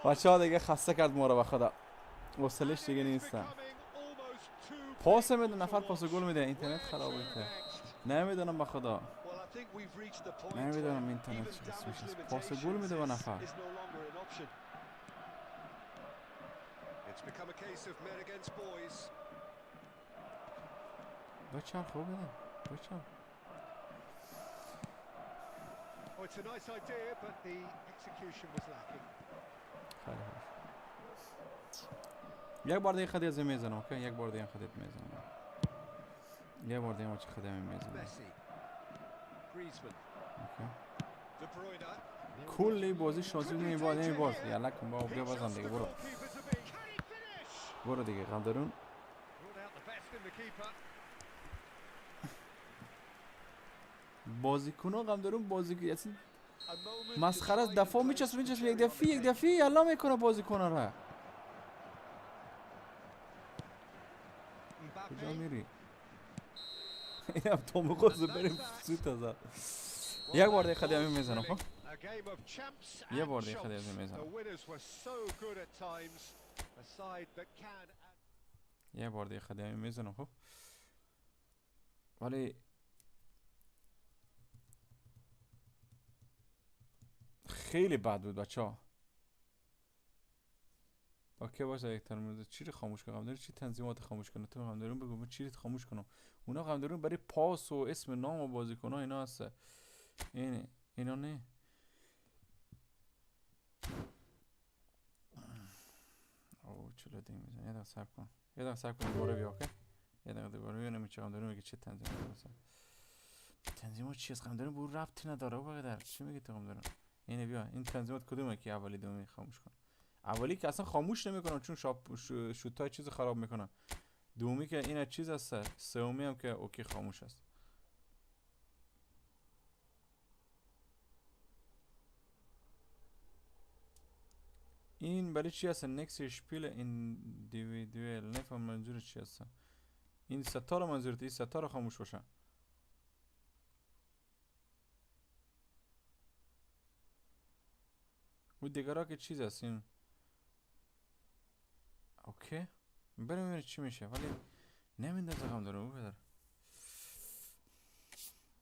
بچه‌ها دیگه خسته کرد ما رو با خدا حوصله‌اش دیگه نیستم پاس میده نفر پاس گل میده اینترنت خرابه نمیدونم با خدا نمیدونم اینترنت چه قسمش پاس گل میده با نفر بچه خوب بده بچه
It's a nice idea, but the execution was lacking.
یک بار دیگه خدیه زمین میزنم اوکی یک بار دیگه خدیت میزنم یک بار دیگه ما چه خدیه میزنم کلی بازی شازی نمیباز یلا کن با بیا بازم دیگه برو دیگه قمدرون بازیکن‌ها قمدرون بازی مسخره از دفاع میچسبه یک دفعه یلا میکنه بازیکن‌ها را کجا میری؟ اینم تو مقصد بریم سوت ازد یک بار دیگه خدیه میزنم خب یه بار دیگه خدیه میزنم یه بار دیگه خدیه میزنم خب ولی خیلی بد بود بچه‌ها اوکی باشه یک ترمز چی رو خاموش کنم داری چی تنظیمات خاموش کنم تو هم دارم بگو من چی رو خاموش کنم اونا هم دارم برای پاس و اسم نام و بازیکن‌ها اینا هست اینا نه او چلو دیگه میزنم یه دقیقه صبر کن دوباره بیا اوکی یه دقیقه دوباره ببینم میچم دارم میگه چه تنظیمات مثلا تنظیمات چی است هم دارم برو ربطی نداره بقدر چی میگی تو هم دارم اینه بیا این تنظیمات کدومه که اولی دومی خاموش کن. اولی که اصلا خاموش نمیکنم چون شوتای چیز خراب میکنم. دومی که این چیز است، سومی هم که اوکی خاموش است. این برای چی هست؟ نکس شپیل individual نفهم منظور چی هست. این ستا رو منظورت، این ستا رو خاموش باشه. و دیگرها که چیز هست این اوکی بریم ببینیم چی میشه ولی نمیندازه هم داره او بدر.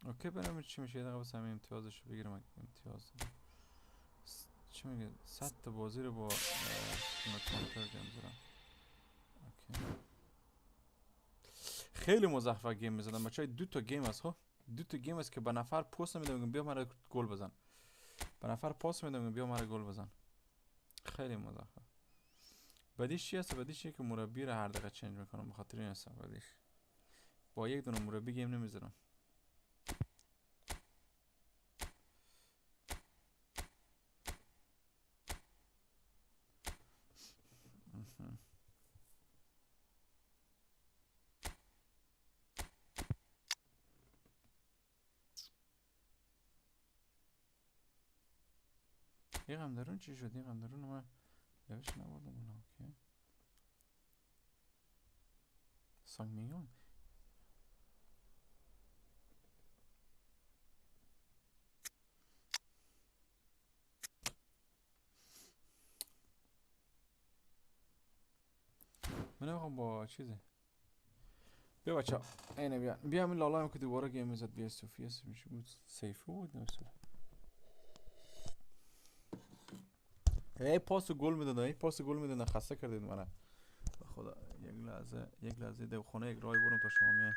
اوکی بریم ببینیم چی میشه. یه دقیقه بس همین امتیازش رو بگیرم. امتیاز چی میگه؟ 100 تا بازی رو با کامپیوتر گیم زدم. اوکی خیلی مزخرف گیم میزدم بچهای. 2 تا گیم است. ها 2 تا گیم است که به نفر پست میدم میگم بیا مرا گل بزن. به نفر پاس میدم میگم بیا مرا گل بزن. خیلی مزخرف. بعدیش چی هست؟ بعدیش که مربی رو هر دقیقه چنج میکنم. به خاطر این هست بعدیش با یک دونه مربی گیم نمیزنم. این غمدارون چی شد؟ این غمدارون من لوش نبردم اونا. اوکی سانگ میگم من نمیخوام با چیزه. بیا بچه ها اینه بیا همین لالا هم که دوباره گیم میزد. بیا صوفی هست میشه بود سیفه بود نمیشه. ای پاس گل میدادن. ای پاس گل میدادن. خسته کردید منو خدا. یک لحظه دو خونه یک رای برم تا شما میایین.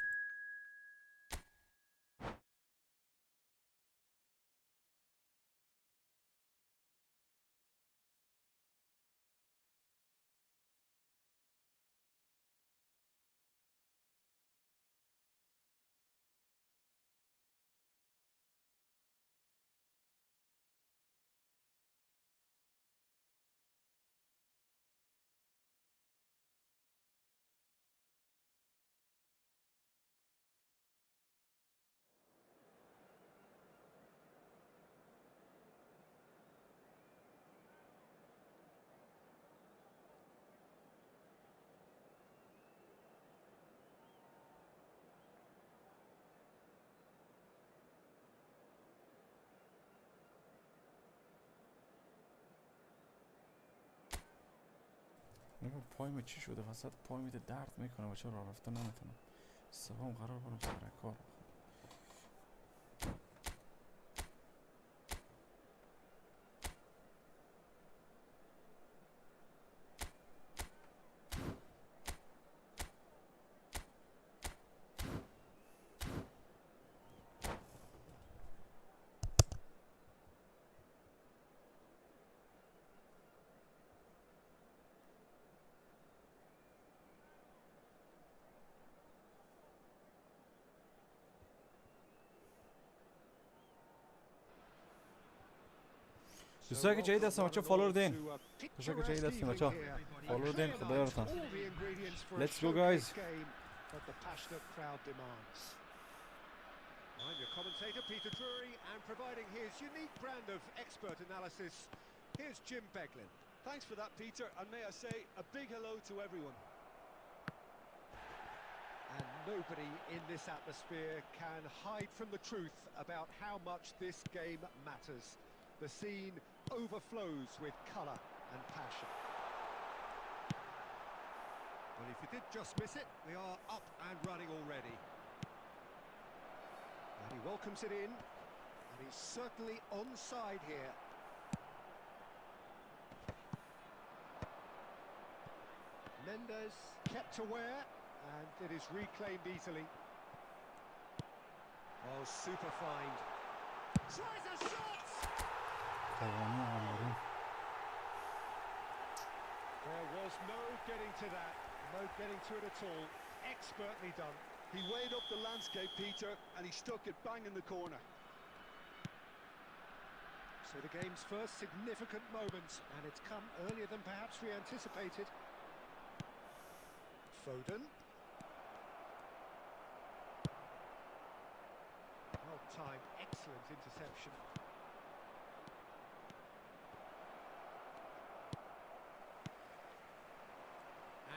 نگم پایم چی شده وسط پای میده درد میکنه بچه راه رفتن نمیتونم. صبحم قرار برم سر کار. دوستایی که جدید هستن بچه فالو رو دین. دوستایی که جدید هستن بچه فالو رو دین. خدا یارتون. Let's go guys.
I'm your commentator Peter Drury, and providing his unique brand of expert analysis, here's Jim Beglin.
Thanks for that, Peter, and may I say a big hello to everyone.
And nobody in this atmosphere can hide from the truth about how much this game matters. The scene overflows with colour and passion. Well, if you did just miss it, we are up and running already. And he welcomes it in, and he's certainly onside here. Mendes kept aware, and it is reclaimed easily. Oh, super find. Tries a shot! There was no getting to that, no getting to it at all. Expertly done.
He weighed up the landscape, Peter, and he stuck it bang in the corner.
So So the game's first significant moment, and it's come earlier than perhaps we anticipated. Foden. Well-timed, excellent interception.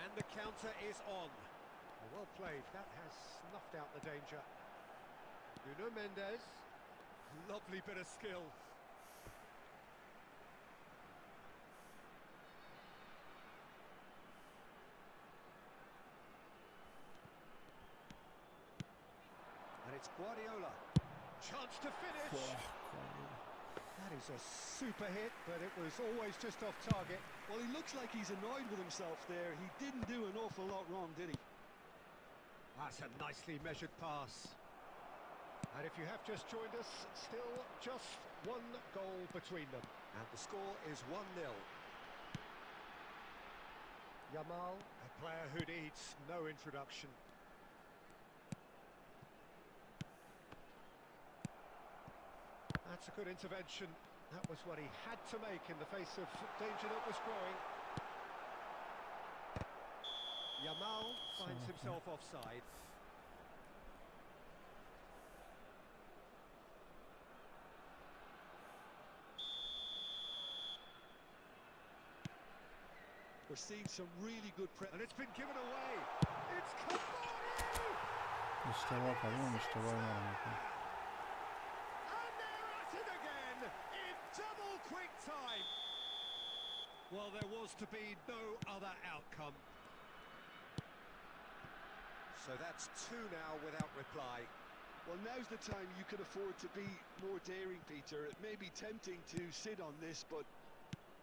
And the counter is on. Well played, that has snuffed out the danger. Nuno Mendes. Lovely bit of skill. And it's Guardiola. Chance to finish. That is a super hit, but it was always just off target.
Well, he looks like he's annoyed with himself there. He didn't do an awful lot wrong, did he?
That's a nicely measured pass. And if you have just joined us, still just one goal between them. And the score is 1-0. Yamal, a player who needs no introduction. That's a good intervention. That was what he had to make in the face of danger that was growing. Yamal finds himself offside.
We're seeing some really good press.
And it's been given away. It's Kabari!
اشتباه کردیم اشتباه ما
And they're at it again in double quick time. Well, there was to be no other outcome. So that's 2 now without reply.
Well, now's the time you can afford to be more daring, Peter. It may be tempting to sit on this, but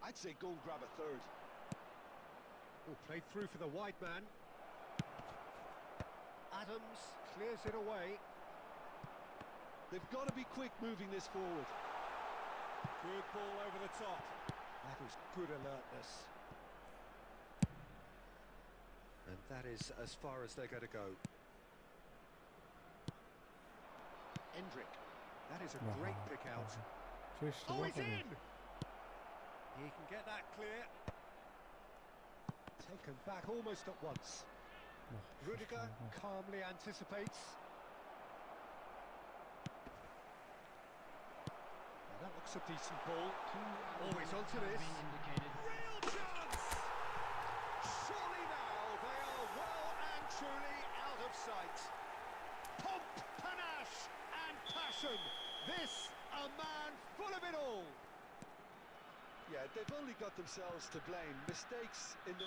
I'd say go and grab a third.
Oh, played through for the wide man. Adams clears it away.
They've got to be quick moving this forward.
Good ball over the top. That is good alertness. And that is as far as they're going to go. Endrick. That is a great pick out. Oh, he's in! He can get that clear. Taken back almost at once. Rudiger calmly anticipates. Now that looks a decent ball. Always onto this. Real chance! Surely now they are well and truly out of sight. Pomp, panache and passion. This a man full of it all.
Yeah, they've only got themselves to blame. Mistakes in the...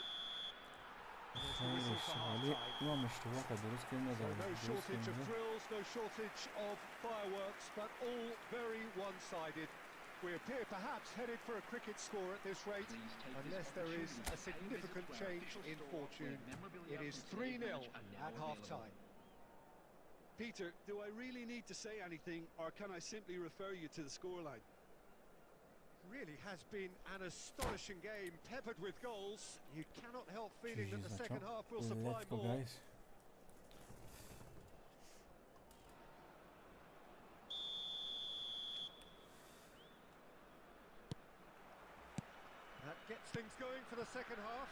ما اشتباه کرد درست که
No shortage of thrills, no shortage of fireworks, but all very one-sided. We appear perhaps headed for a cricket score at this rate, unless there is a significant change in fortune. It is 3-0 at half-time.
Peter, do I really need to say anything, or can I simply refer you to the scoreline?
Really has been an astonishing game, peppered with goals. You cannot help feeling that the second half will supply more.
Guys.
That gets things going for the second half.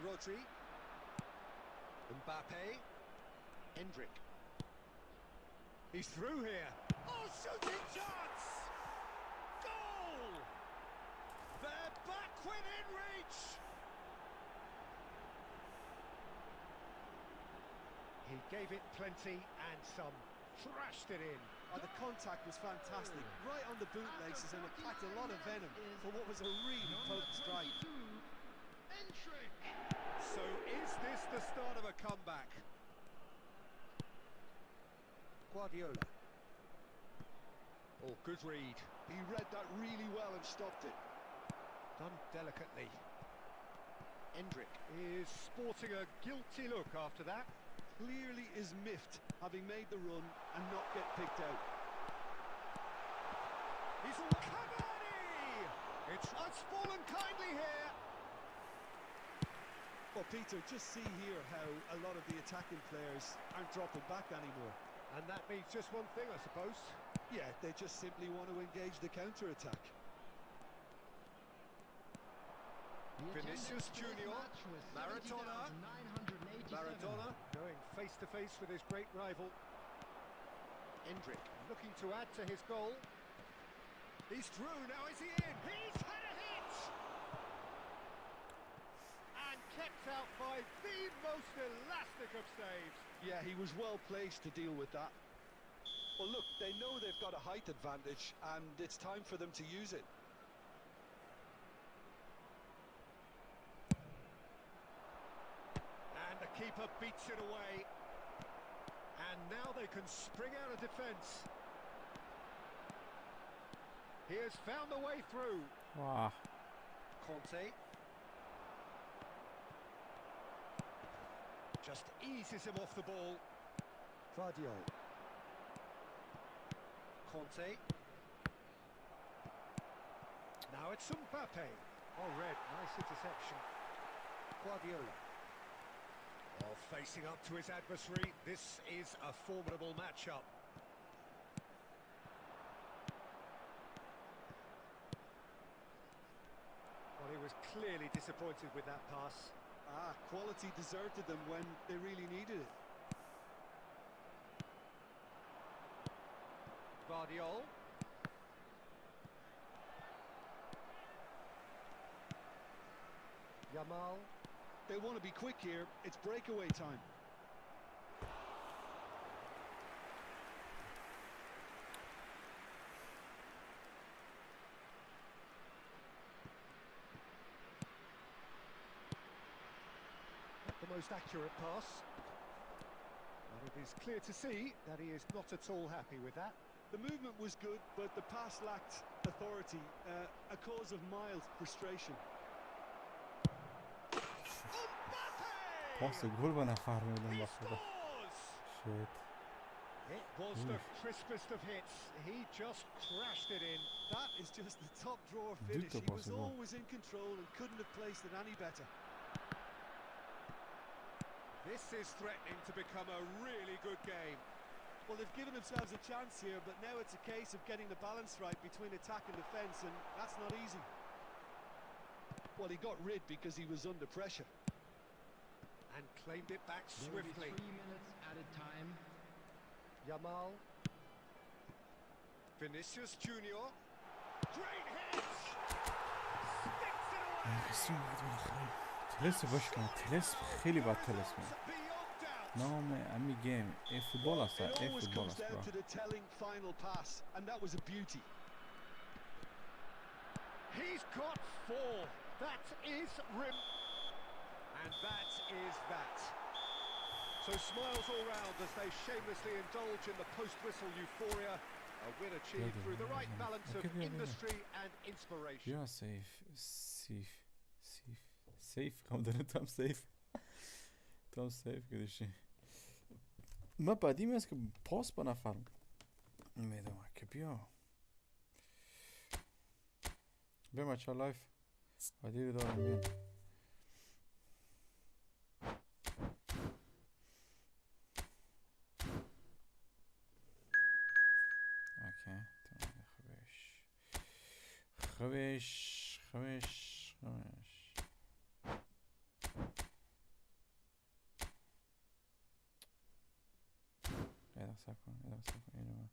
Rodri. Mbappe. Endrick. He's through here. Oh, shooting chance! Goal! They're back within reach! He gave it plenty and some. Thrashed it in.
Oh, the contact was fantastic. Right on the bootlaces, and it packed a lot of venom for what was a really potent strike.
So is this the start of a comeback? Guardiola. Oh, good read.
He read that really well and stopped it.
Done delicately. Endrick is sporting a guilty look after that.
Clearly is miffed, having made the run and not get picked out.
He's all Cavani! It's fallen kindly here.
Well, Peter, just see here how a lot of the attacking players aren't dropping back anymore.
And that means just one thing, I suppose.
Yeah, they just simply want to engage the counter-attack.
Vinicius Junior, Maradona. Maradona going face-to-face with his great rival. Endrick looking to add to his goal. He's through, now is he in? He's had a hit! And kept out by the most elastic of saves.
Yeah, he was well placed to deal with that. Well, look, they know they've got a height advantage, and it's time for them to use it.
And the keeper beats it away. And now they can spring out of defence. He has found a way through.
Wow.
Conte. Just eases him off the ball. Guardiola. Conte. Now it's Mbappe. Oh, red, nice interception. Guardiola. Oh, facing up to his adversary. This is a formidable matchup. Well, he was clearly disappointed with that pass.
Quality deserted them when they really needed it.
Guardiola. Yamal.
They want to be quick here. It's breakaway time.
Not the most accurate pass. But it is clear to see that he is not at all happy with that.
The movement was good, but the pass lacked authority, a cause of mild frustration.
Passa gol bana farmıyordum bak burada. Shit.
It was the crispest of hits. He just crashed it in.
That is just the top drawer finish. He was always in control and couldn't have placed it any better.
This is threatening to become a really good game.
Well, they've given themselves a chance here, but now it's a case of getting the balance right between attack and defence, and that's not easy. Well, he got rid because he was under pressure.
And claimed it back swiftly.
3 minutes at a time.
Yamal. Vinicius Junior. Great hit! Sticks it away!
تلس باش كان تلس خیلی بد تلس من نام امی گیم ای فوتبال است ای فوتبال است برا
to the telling final pass, and that was a beauty.
He's got 4. That is rim. And that is that. So smiles all round as they shamelessly indulge in the post-whistle euphoria. A win achieved through the right balance of industry and inspiration.
یا سیف کام داره تام سیف کدیشی من بعدیم است که پاس با نفر میدم که بیا مچا لایف بعدی رو دارم بیان اوکی خبش اینو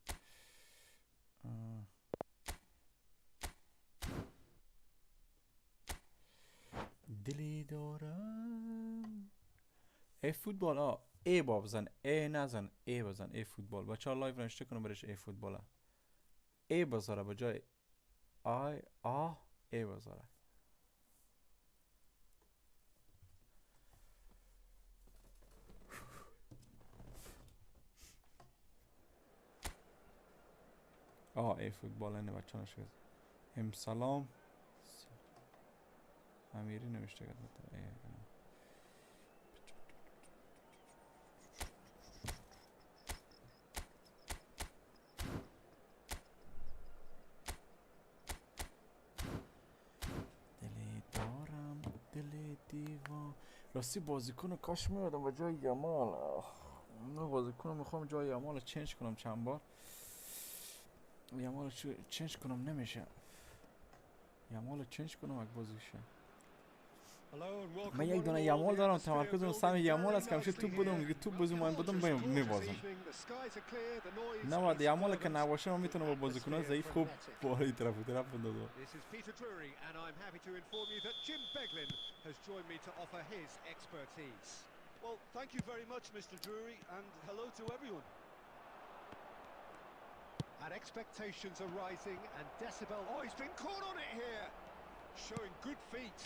دلی دارم ای فوتبال ای با بزن ای نزن ای بزن ای فوتبال بچه ها لایو نشته کنم برش ای فوتبال ای بذاره با جای ای بذاره ای فوتبال اینه بچه نشد سلام امیری نوشته کرده دلی دارم دلی دیوان راستی بازیکن کاش میادم و جای یمال من بازیکنم میخوام جای یامال چنج کنم چند بار. یامال چنج کنم نمیشه. یامال چنج کنم اگه بازیشه. من یک دونه یامال دارم، تمرکزم سم یامال است که همیشه توپ بدم، میگه توپ بازی من بدم میبازم. نه یامال که نباشه من میتونم با بازیکنان ضعیف خوب بالای طرف بندازم.
Well, thank you very much, Mr. Drury, and hello to everyone.
And expectations are rising, and Decibel, oh, he's been caught on it here, showing good feet,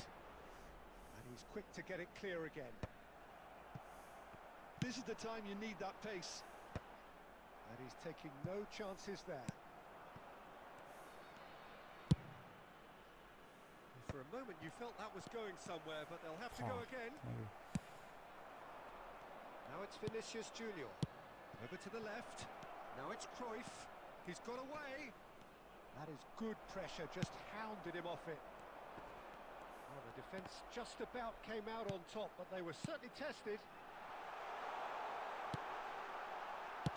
and he's quick to get it clear again.
This is the time you need that pace.
And he's taking no chances there. For a moment you felt that was going somewhere, but they'll have to go again. Now it's Vinicius Junior, over to the left, now it's Cruyff, he's got away. That is good pressure, just hounded him off it. Well, the defence just about came out on top, but they were certainly tested.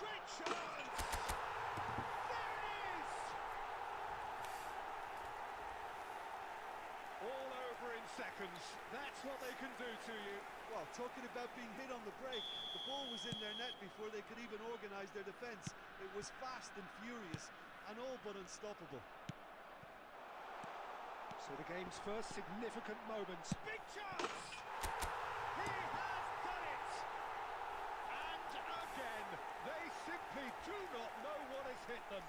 Great chance! There it is! All over in seconds, that's what they can do to you.
Well, talking about being hit on the break, the ball was in their net before they could even organise their defence. It was fast and furious, and all but unstoppable.
So the game's first significant moments. Big chance! He has done it! And again, they simply do not know what has hit them.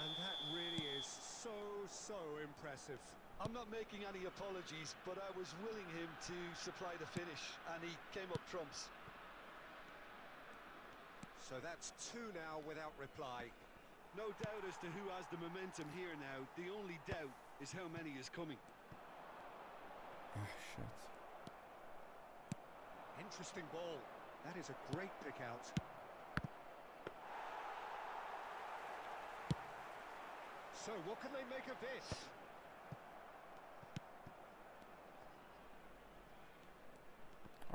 And that really is so impressive.
I'm not making any apologies, but I was willing him to supply the finish, and he came up trumps.
So that's two now without reply.
No doubt as to who has the momentum here now. The only doubt is how many is coming.
Ah, shit.
Interesting ball. That is a great pick out. So what can they make of this?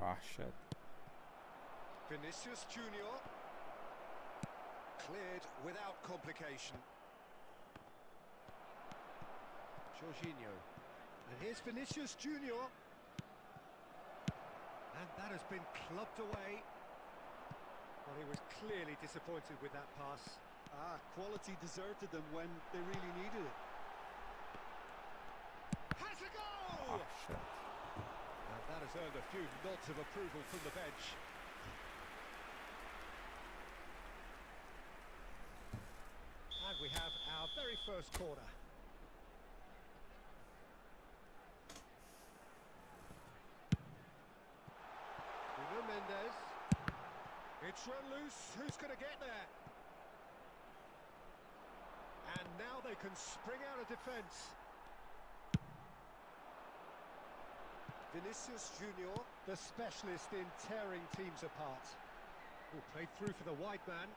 Ah, shit.
Vinicius Junior. Cleared without complication. Jorginho. And here's Vinicius Junior. And that has been clubbed away. Well, he was clearly disappointed with that pass.
Quality deserted them when they really needed it.
Has a goal!
Ah, shit.
And that has earned a few nods of approval from the bench. And we have our very first corner. Bruno Mendes. It's run loose. Who's going to get there? And now they can spring out of defence. Vinicius Junior, the specialist in tearing teams apart. Played through for the wide man.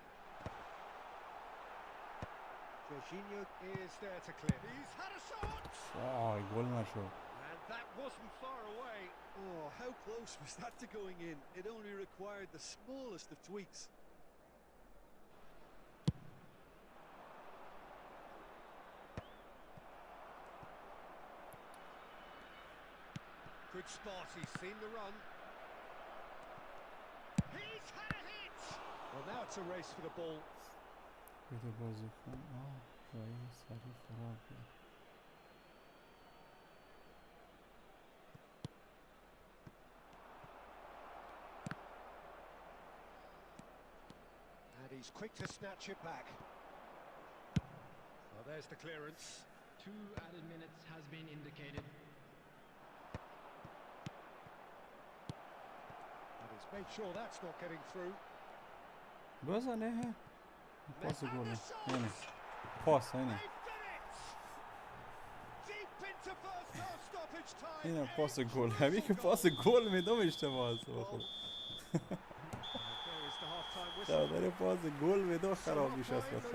Jorginho is there to clear. He's had a shot!
Oh, gol نشد.
And that wasn't far away.
Oh, how close was that to going in? It only required the smallest of tweaks.
Good spot, he's seen the run. He's had a hit! Well, now it's a race for the ball.
بده بازیکن جایی سری خراب بود.
And he's quick to snatch it back. Well, there's the clearance.
2 added minutes has been indicated.
And he's made sure that's not getting through.
بزنه پاس گل اینه پاس اینه اینه پاس گل همین که پاس گل میدم اشتباه است داره پاس گل میدم خراب میشه از خبره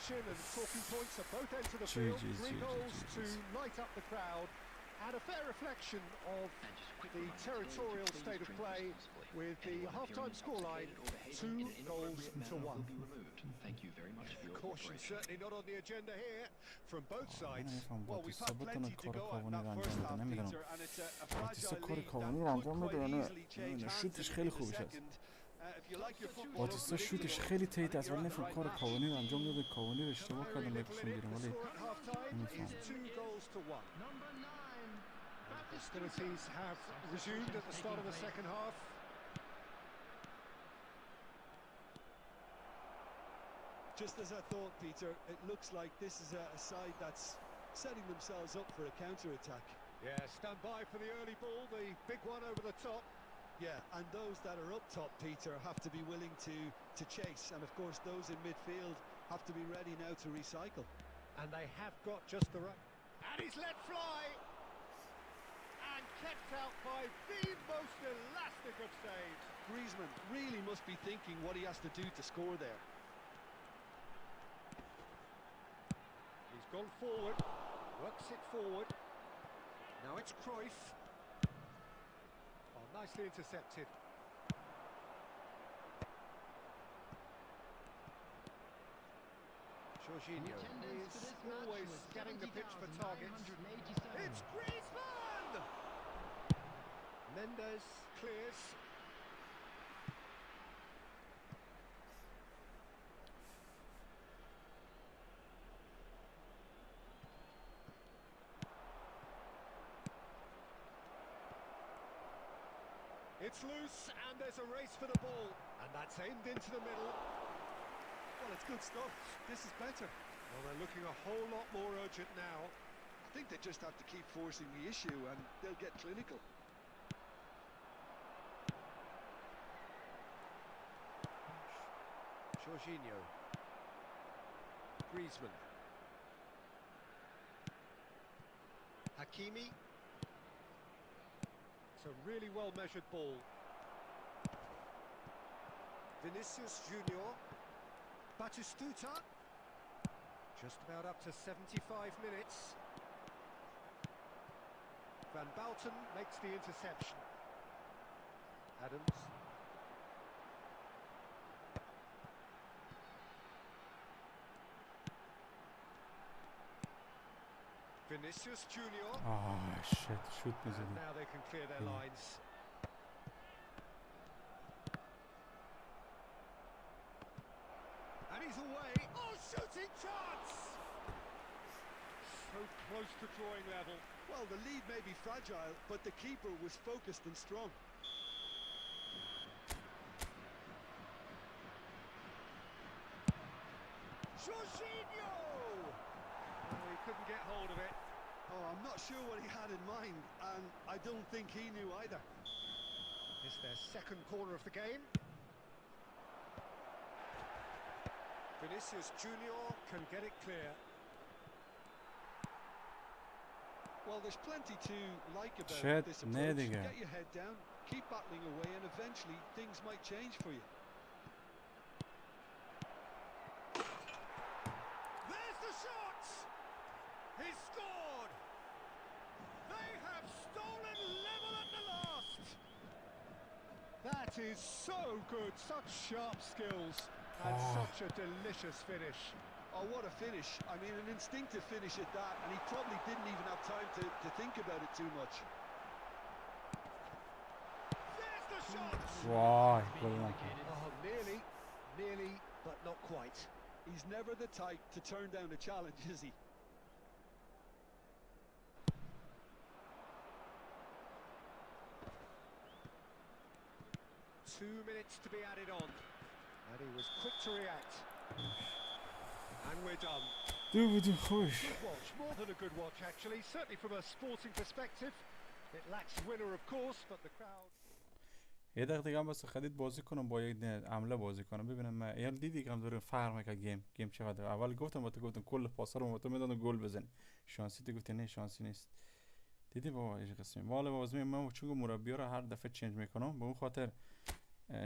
چی
And a fair reflection of the territorial state of play with the half-time scoreline 2-1. Caution certainly not on the agenda here from both sides. Well, we've had plenty to go at that first half, Peter, and it's a fragile lead that could quite easily change hands in the second. If you like your football,
باتیستا شوتش خیلی تیت است ولی نفهم کار کاوانی رو انجام داده کاوانی رو اشتباه کردم بهشون بیرون ولی
hostilities have resumed at the start of the second half.
Just as I thought, Peter, it looks like this is a side that's setting themselves up for a counter-attack.
Yeah, stand by for the early ball, the big one over the top.
Yeah, and those that are up top, Peter, have to be willing to chase, and of course those in midfield have to be ready now to recycle.
And they have got just the right... And he's let fly! And kept out by the most elastic of saves.
Griezmann really must be thinking what he has to do to score there.
He's gone forward, works it forward. Now it's Cruyff. Oh, nicely intercepted. Jorginho is always getting the pitch for targets. It's Griezmann! Mendes clears. It's loose, and there's a race for the ball. And that's aimed into the middle.
Well, it's good stuff. This is better.
Well, they're looking a whole lot more urgent now.
I think they just have to keep forcing the issue, and they'll get clinical.
Jorginho. Griezmann. Hakimi. It's a really well-measured ball. Vinicius Junior. Batistuta. Just about up to 75 minutes. Van Bouten makes the interception. Adams. Vinicius Junior.
Oh shit, shoot me.
And now they can clear their lines. And he's away. Oh, shooting chance! So close to drawing level.
Well, the lead may be fragile, but the keeper was focused and strong.
Jorginho! Oh, he couldn't get hold of it.
Oh, I'm not sure what he had in mind, and I don't think he knew either.
It's their second corner of the game. Vinicius Junior can get it clear.
Well, there's plenty to like about
Shit,
this approach.
nedigen.
Get your head down, keep battling away, and eventually things might change for you.
There's the shot! He scored! They have stolen level at the last! That is so good, such sharp skills, and such a delicious finish.
Oh, what a finish. I mean, an instinctive finish at that, and he probably didn't even have time to think about it too much.
There's the shot!
Vay.
Oh, nearly, but not quite.
He's never the type to turn down a challenge, is he?
Two minutes to be added on. And he was quick to react. And we're done.
Good
watch, more than a good watch actually, certainly from a sporting perspective. It lacks winner of course, but the crowd...
یه دقیقه دیگه هم واسه خرید بازی کنم با یک عمله بازی کنم ببینم من یعنی دیدی که هم داره فرق میکنه گیم چقدر اول گفتم گفتم کل پاسا رو تو میدن گل بزنی شانسی تو گفتی نه شانسی نیست دیدی بابا این قسمی والا بازی من چون مربی رو هر دفعه چنج میکنم به اون خاطر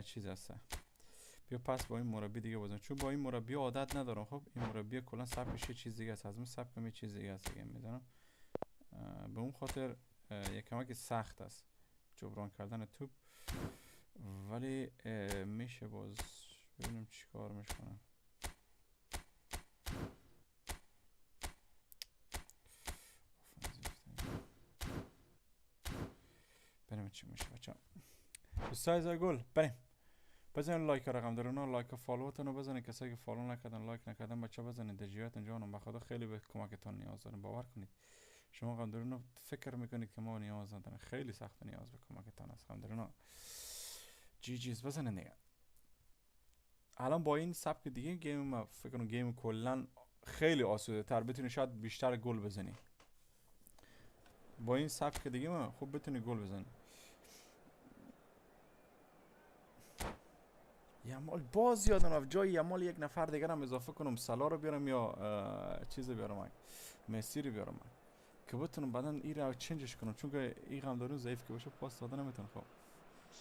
چیز هست بیا پس با این مربی دیگه بازم چون با این مربی عادت ندارم خب این مربی کلا سبکش چیز دیگه است از من سبکم یه چیز دیگه است دیگه میدونم به اون خاطر یک کمک سخت است جبران کردن توپ، ولی میشه باز ببینیم چی کار میکنه. بریم چی میشه بچه. دوستای گل بریم بزنین لایک رقم دارونه، لایک و فالوتون رو بزنین. کسایی که فالو نکردن لایک نکردن بچه بزنین. دجیاتون جانم بخدا خیلی به کمکتون نیاز داریم. باور کنید شما قم دارونه فکر میکنید که ما نیاز نداریم، خیلی سخت نیاز به کمکتون است قم دارونه. جیز بزنین دیگه. الان با این سبک دیگه گیم فکر کنم گیم کلا خیلی آسوده تر، بتونی شاید بیشتر گل بزنی. با این سبک دیگه ما خوب بتونی گل بزنی. یمال باز یادم رفت جای یمال یک نفر دیگر هم اضافه کنم، سلا رو بیارم یا چیز بیارم، مسی رو بیارم که بتونم بعدا این رو چنجش کنم، چون که این هم دارون ضعیف که باشه پاس داده نمیتونه. خب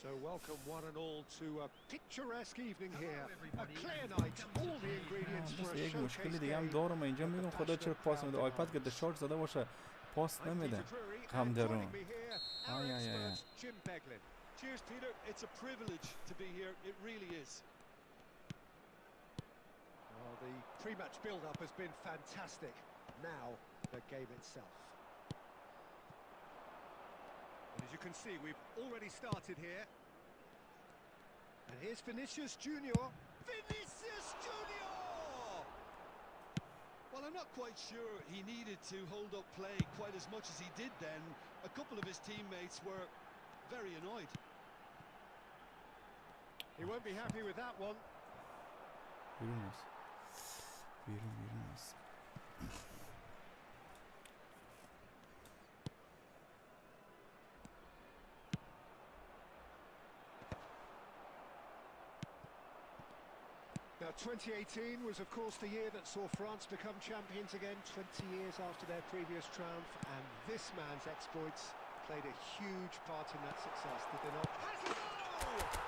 So welcome one and all to a picturesque evening here. A clear night, all the ingredients for a
یک مشکلی
showcase
دیگه هم
game.
دارم اینجا، میگم خدا چرا پاس نمیده. آیپد که دشارژ زده باشه پاس نمیده. هم درون. آی آی آی.
Cheers, Peter. It's a privilege to be here. It really is.
Well, the pre-match build-up has been fantastic. Now, the game itself. And as you can see, we've already started here. And here's Vinicius Junior.
Vinicius Junior! Well, I'm not quite sure he needed to hold up play quite as much as he did then. A couple of his teammates were very annoyed.
He won't be happy with that one.
بیرون.
Now, 2018 was, of course, the year that saw France become champions again, 20 years after their previous triumph, and this man's exploits played a huge part in that success, did they not?
Has he go?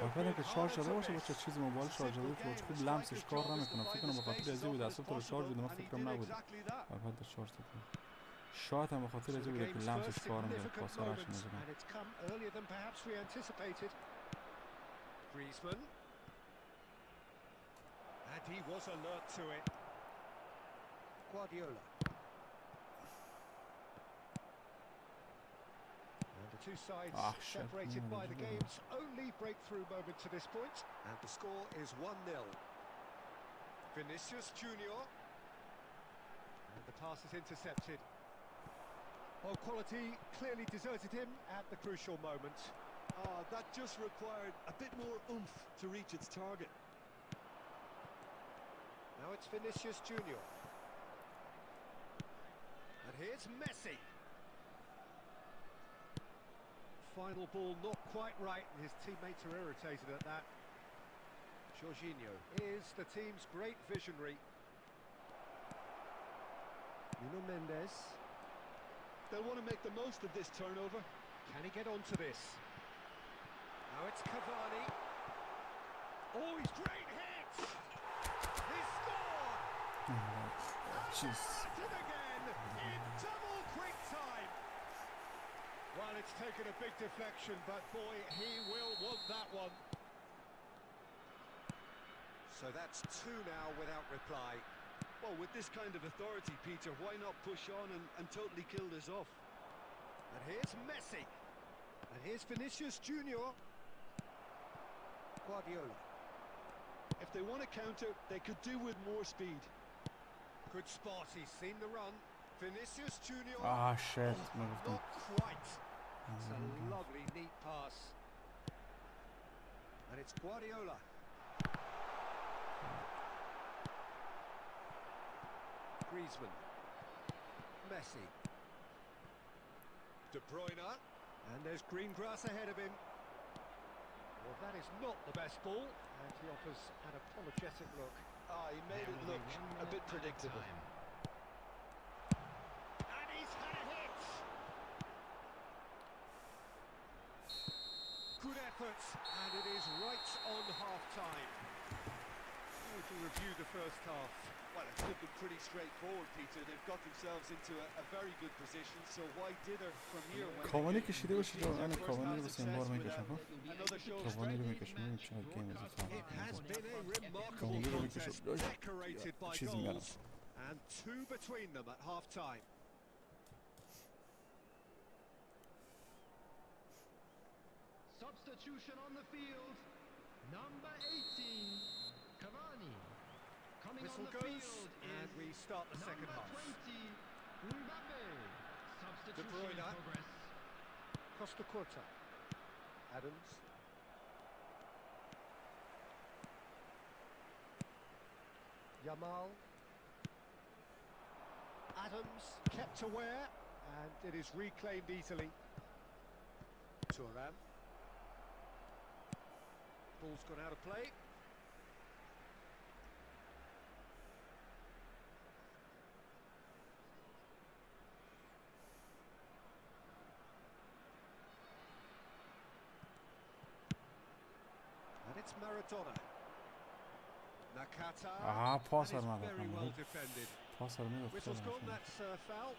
آیپد که شارژ شده باشه با چه چیز موبایل شارژ شده باشه خوب لمسش کار نمیکنه. فکر کنم به خاطر از این بود دستم تو شارژ بده، من فکرم نبود آیپد شارژ داده. شاید هم به خاطر از این بود که لمسش کار نمیکنه، پاسارش نمیکنه.
Griezmann, and he was alert to it. Guardiola. And the two sides separated by the game's only breakthrough moment to this point. And the score is 1-0. Vinicius Junior. And the pass is intercepted. Well, quality clearly deserted him at the crucial moment.
That just required a bit more oomph to reach its target.
Now it's Vinicius Junior. And here's Messi. Final ball not quite right, and his teammates are irritated at that. Jorginho is the team's great visionary. Nuno Mendes.
They'll want to make the most of this turnover.
Can he get onto this? Now it's Cavani. Oh, he's great hit! He scored!
Jeez.
It again in double quick time. Well, it's taken a big deflection, but boy, he will want that one. So that's two now without reply.
Well, with this kind of authority, Peter, why not push on and totally kill this off?
And here's Messi. And here's Vinicius Junior. Guardiola.
If they want to counter, they could do with more speed.
Good spot, he's seen the run. Vinicius Junior.
Shit.
Not quite. It's a lovely, neat pass. And it's Guardiola. Griezmann. Messi. De Bruyne. And there's green grass ahead of him. Well, that is not the best ball. And he offers an apologetic look.
He made it look a bit predictable.
And he's had a hit. Good effort, and it is right on half-time. To
review the first half.
Well, it's looking pretty straightforward, Peter. They've got themselves into a very good position, so why dither from here when
کاوانی کشیده باشه جا من کاوانی رو
first
بس
half
این بار
success
میکشم ها
another show of
کاوانی رو
strength.
میکشم این چقدر گیم از
It has been a remarkable
کاوانی رو
contest,
میکشم
decorated by
چیز میارم
goals, and two between them at half-time.
Substitution on the field. Number 18, Cavani. Coming
Whistle
on the
goes,
field
and
is
we start the second
number
half.
20, Mbappe. Substitution in
Bruyne.
progress.
Costa Curta. Adams. Yamal. Adams kept aware, and it is reclaimed easily. Thuram. Ball's gone out of play. And it's Maradona. Nakata.
پاس
That is
رو
very well
نداد
defended.
پاس رو میداد
Whistle's gone, that's foul.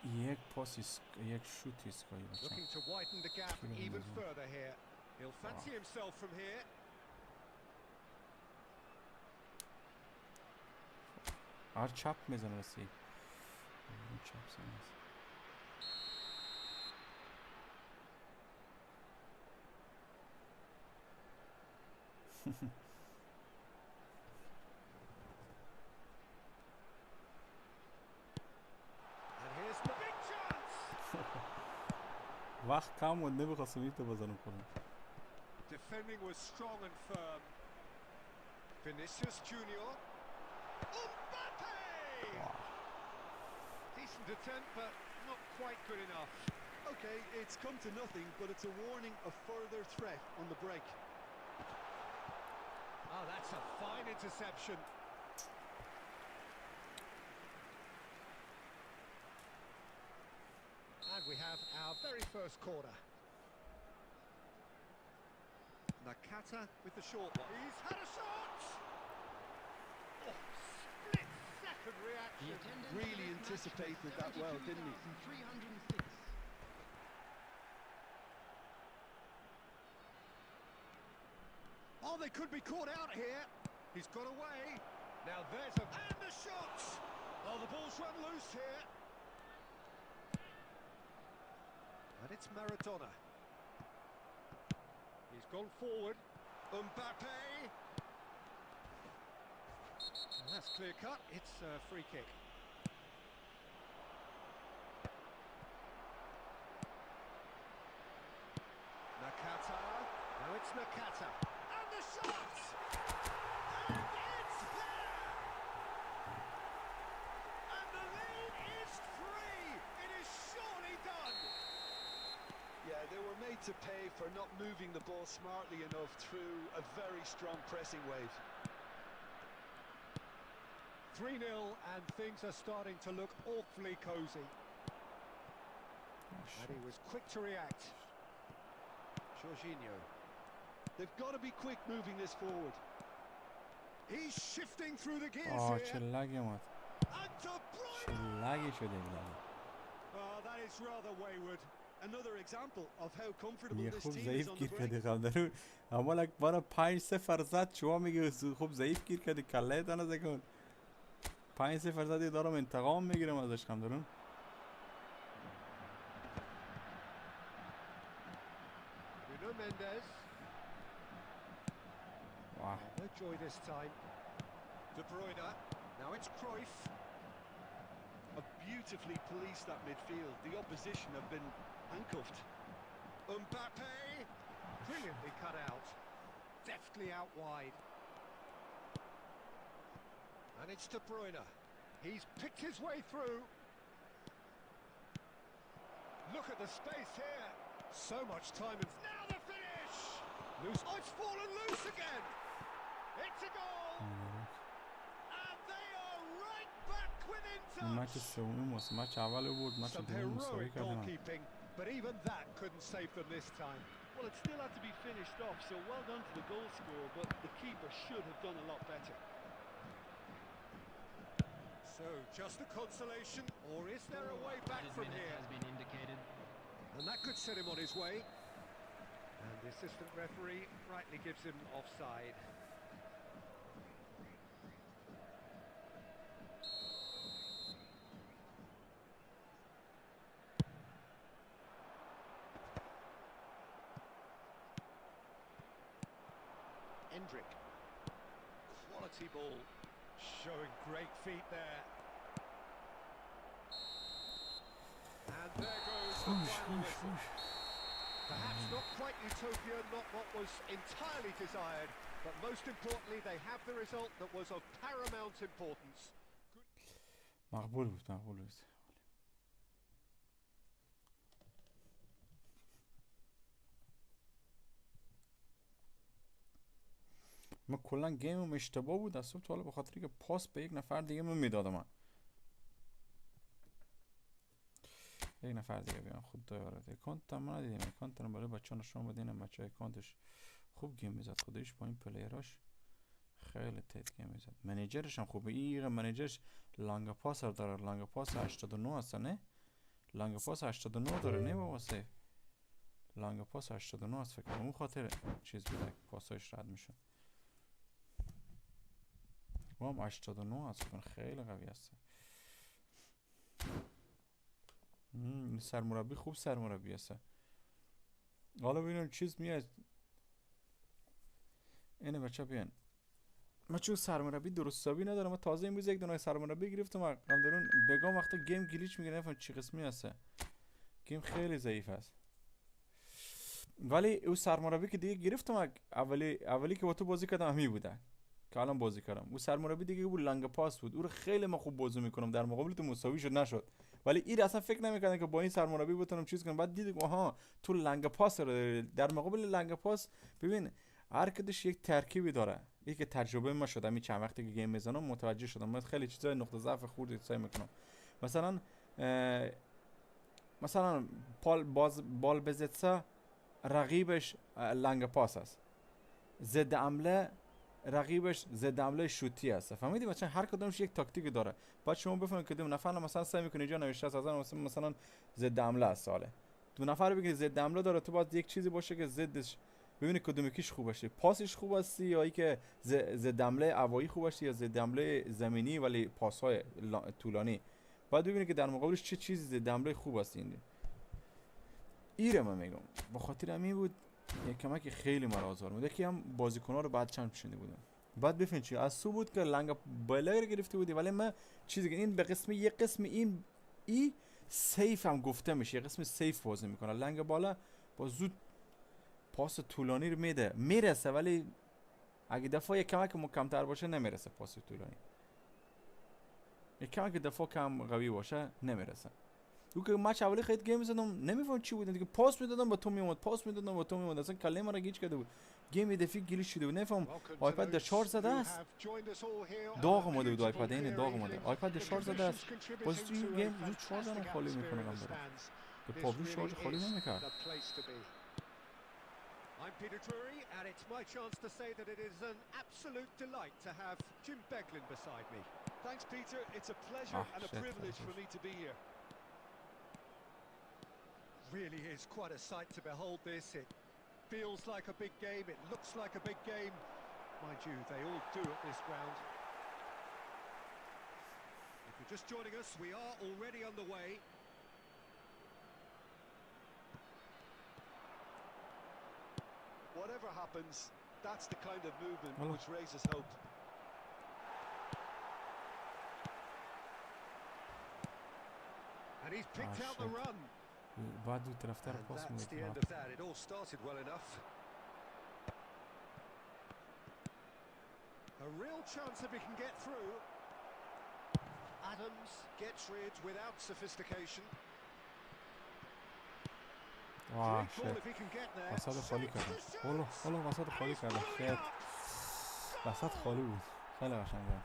یک پاس یک شوت ایستگاهی بچه
Looking to widen the gap even further here. He'll fancy himself from here.
هر چپ میزنه رسی چپ زنه
And here's the big chance.
وقت کم و نمیخواستم این تو بزنم کنم
Defending was strong and firm. Vinicius Junior. Mbappe! Decent attempt, but not quite good enough.
Okay, it's come to nothing, but it's a warning of further threat on the break.
Oh, that's a fine interception. And we have our very first corner.
Nakata with the short one.
He's had a shot! Oh, split-second
The
reaction.
attendance
Really
for this match
anticipated
was
that well, didn't he?
72,306.
Oh, they could be caught out here. He's got away. Now there's a... And the shot! Oh, the ball's run loose here. And it's Maradona. He's gone forward. Mbappe. And that's clear cut. It's a free kick. Nakata. Now it's Nakata. And the shot! And it's there! And the lead is free! It is surely done!
Yeah, they were made to pay for not moving the ball smartly enough through a very strong pressing wave.
3-0 and things are starting to look awfully cosy. And he was quick to react. Jorginho.
They've got to be quick moving this forward.
He's shifting through the gears
چه
here.
لگی اومد
And De
چه
Bruyne!
لگی شده این لگی
Oh, that is rather wayward.
Another example of how comfortable
یه
this
خوب
team is
ضعیف
on the
گیر
break.
کردی قبل اما لک بارا 5-0 زد شما میگه خوب ضعیف گیر کردی کله تا نزکن 5-0 زدی دارم انتقام میگیرم ازش خمدارون
Nuno Mendes.
واه
No joy this time. De Bruyne. Now it's Cruyff.
Have beautifully policed that midfield. The opposition have been handcuffed.
Mbappe. Brilliantly cut out. Deftly out wide. And it's De Bruyne. He's picked his way through. Look at the space here. So much time. And now the finish. Loose. Oh, it's fallen loose again. It's a goal. And they are right back within
این مچ
touch.
سومی واسه مچ اول بود مچ
Some
دوم مساوی
heroic
کردن
goalkeeping, but even that couldn't save them this time.
Well, it still had to be finished off, so well done to the goal scorer, but the keeper should have done a lot better.
So, just a consolation, or is there a way back from here?
Has been indicated.
And that could set him on his way. And the assistant referee rightly gives him offside. Hendrick. Quality ball. Showing great feet there. And there goes the final whistle. Perhaps not quite utopia, not what was entirely desired, but most importantly they have the result that was of paramount importance.
مقبول بود. من کلا گیمم اشتباه بود از صبح تا حالا به خاطر که پاس به یک نفر دیگه من میدادم. یک نفر دیگه بیان خود داره. اکانت هم ندیدیم. اکانت رو برای بچه‌ها نشون بدین. بچه اکانتش خوب گیم میزد. خودش با این پلیراش خیلی تیت گیم میزد. منیجرش هم خوبه. این منیجرش لانگ پاس داره. لانگ پاس 89 هست نه؟ لانگ پاس 89 داره نه بابا سیف. لانگ پاس 89 هست فکر کنم. اون خاطر چیز بود پاساش رد میشه. و هم 89 هست خیلی قوی هست. سرمربی خوب سرمربی هست. حالا ببینیم چیز میاد. اینه بچه بیان. من چون سرمربی درست حسابی ندارم. من تازه امروز یک دونه سرمربی گرفتم. هم درون بگم وقتا گیم گلیچ میگیره نفهم چی قسمی هست. گیم خیلی ضعیف است. ولی او سرمربی که دیگه گرفتم اولی که با تو بازی کردم همین بوده. که الان بازی کردم. او سرمربی دیگه بود لانگ پاس بود. او رو خیلی ما خوب بازی میکنم. در مقابل تو مساوی شد نشد. ولی این اصلا فکر نمی‌کردن که با این سرمربی بتونم چیز کنم. بعد دیدم آها تو لانگ پاس رو در مقابل لانگ پاس ببین هر کدومش یک ترکیبی داره. این که تجربه ما شده می چند وقتی که گیم میزنم متوجه شدم. من خیلی چیزای نقطه ضعف خورد سعی میکنم. مثلا بال بزنه رقیبش لانگ پاس است. ضد حمله رقیبش ضد حمله شوتی است. فهمیدی بچه هر کدومش یک تاکتیک داره. بعد شما بفهمید که دو نفر مثلا سعی میکنه اینجا نوشته است مثلا ضد حمله است ساله. دو نفر بگید ضد حمله داره تو باید یک چیزی باشه که ضدش ببینید کدوم یکیش خوب باشه. پاسش خوب است یا ای که ضد حمله هوایی خوب باشه یا ضد حمله زمینی ولی پاس‌های طولانی. بعد ببینید که در مقابلش چه چیزی ضد حمله خوب است ایره من میگم. به خاطر همین بود یک کمک خیلی مرا آزار میده که هم بازیکن‌ها رو بعد چند پیشونده بودم. بعد ببین چی از سو بود که لانگ بالای رو گرفته بودی ولی من چیزی که این به قسم یک قسم این سیف هم گفته میشه. یه قسم سیف بازی میکنه. لانگ بالا با زود پاس طولانی رو میده میرسه ولی اگه دفاع یک کمک کمتر باشه نمیرسه پاس طولانی. یک کمک دفاع کم قوی باشه نمیرسه. او که مچ اولی خیلی گیم زدم نمیفهم چی بود دیگه پاس میدادم با تو میومد اصلا کلمه را گیج کرده بود. گیم دفعه گلیچ شده بود نفهم. آیپد در شارژ زده است. داغ اومده بود آیپد این داغ اومده. آیپد در شارژ زده است. باز تو این گیم زود شارژ هم خالی میکنه من برام. به پابجی شارژ خالی نمیکرد.
I'm Peter Drury, and it's my chance to say that it is an absolute delight to have Jim Beglin beside me.
Thanks, Peter. It's a pleasure and a privilege for me to be here.
Really is quite a sight to behold this. It feels like a big game, it looks like a big game. Mind you, they all do at this ground. If you're just joining us, we are already underway.
Whatever happens, that's the kind of movement which raises hope.
And he's picked out the run.
بعد دو طرفتر پاس
That's the end
میده.
of that. It all started well enough. A real chance if he can get through. Adams gets rid without sophistication.
واه
Great ball if he can get there.
وسط خالی کردم. حالا وسط خالی کردم. وسط خالی بود. خیلی قشنگه.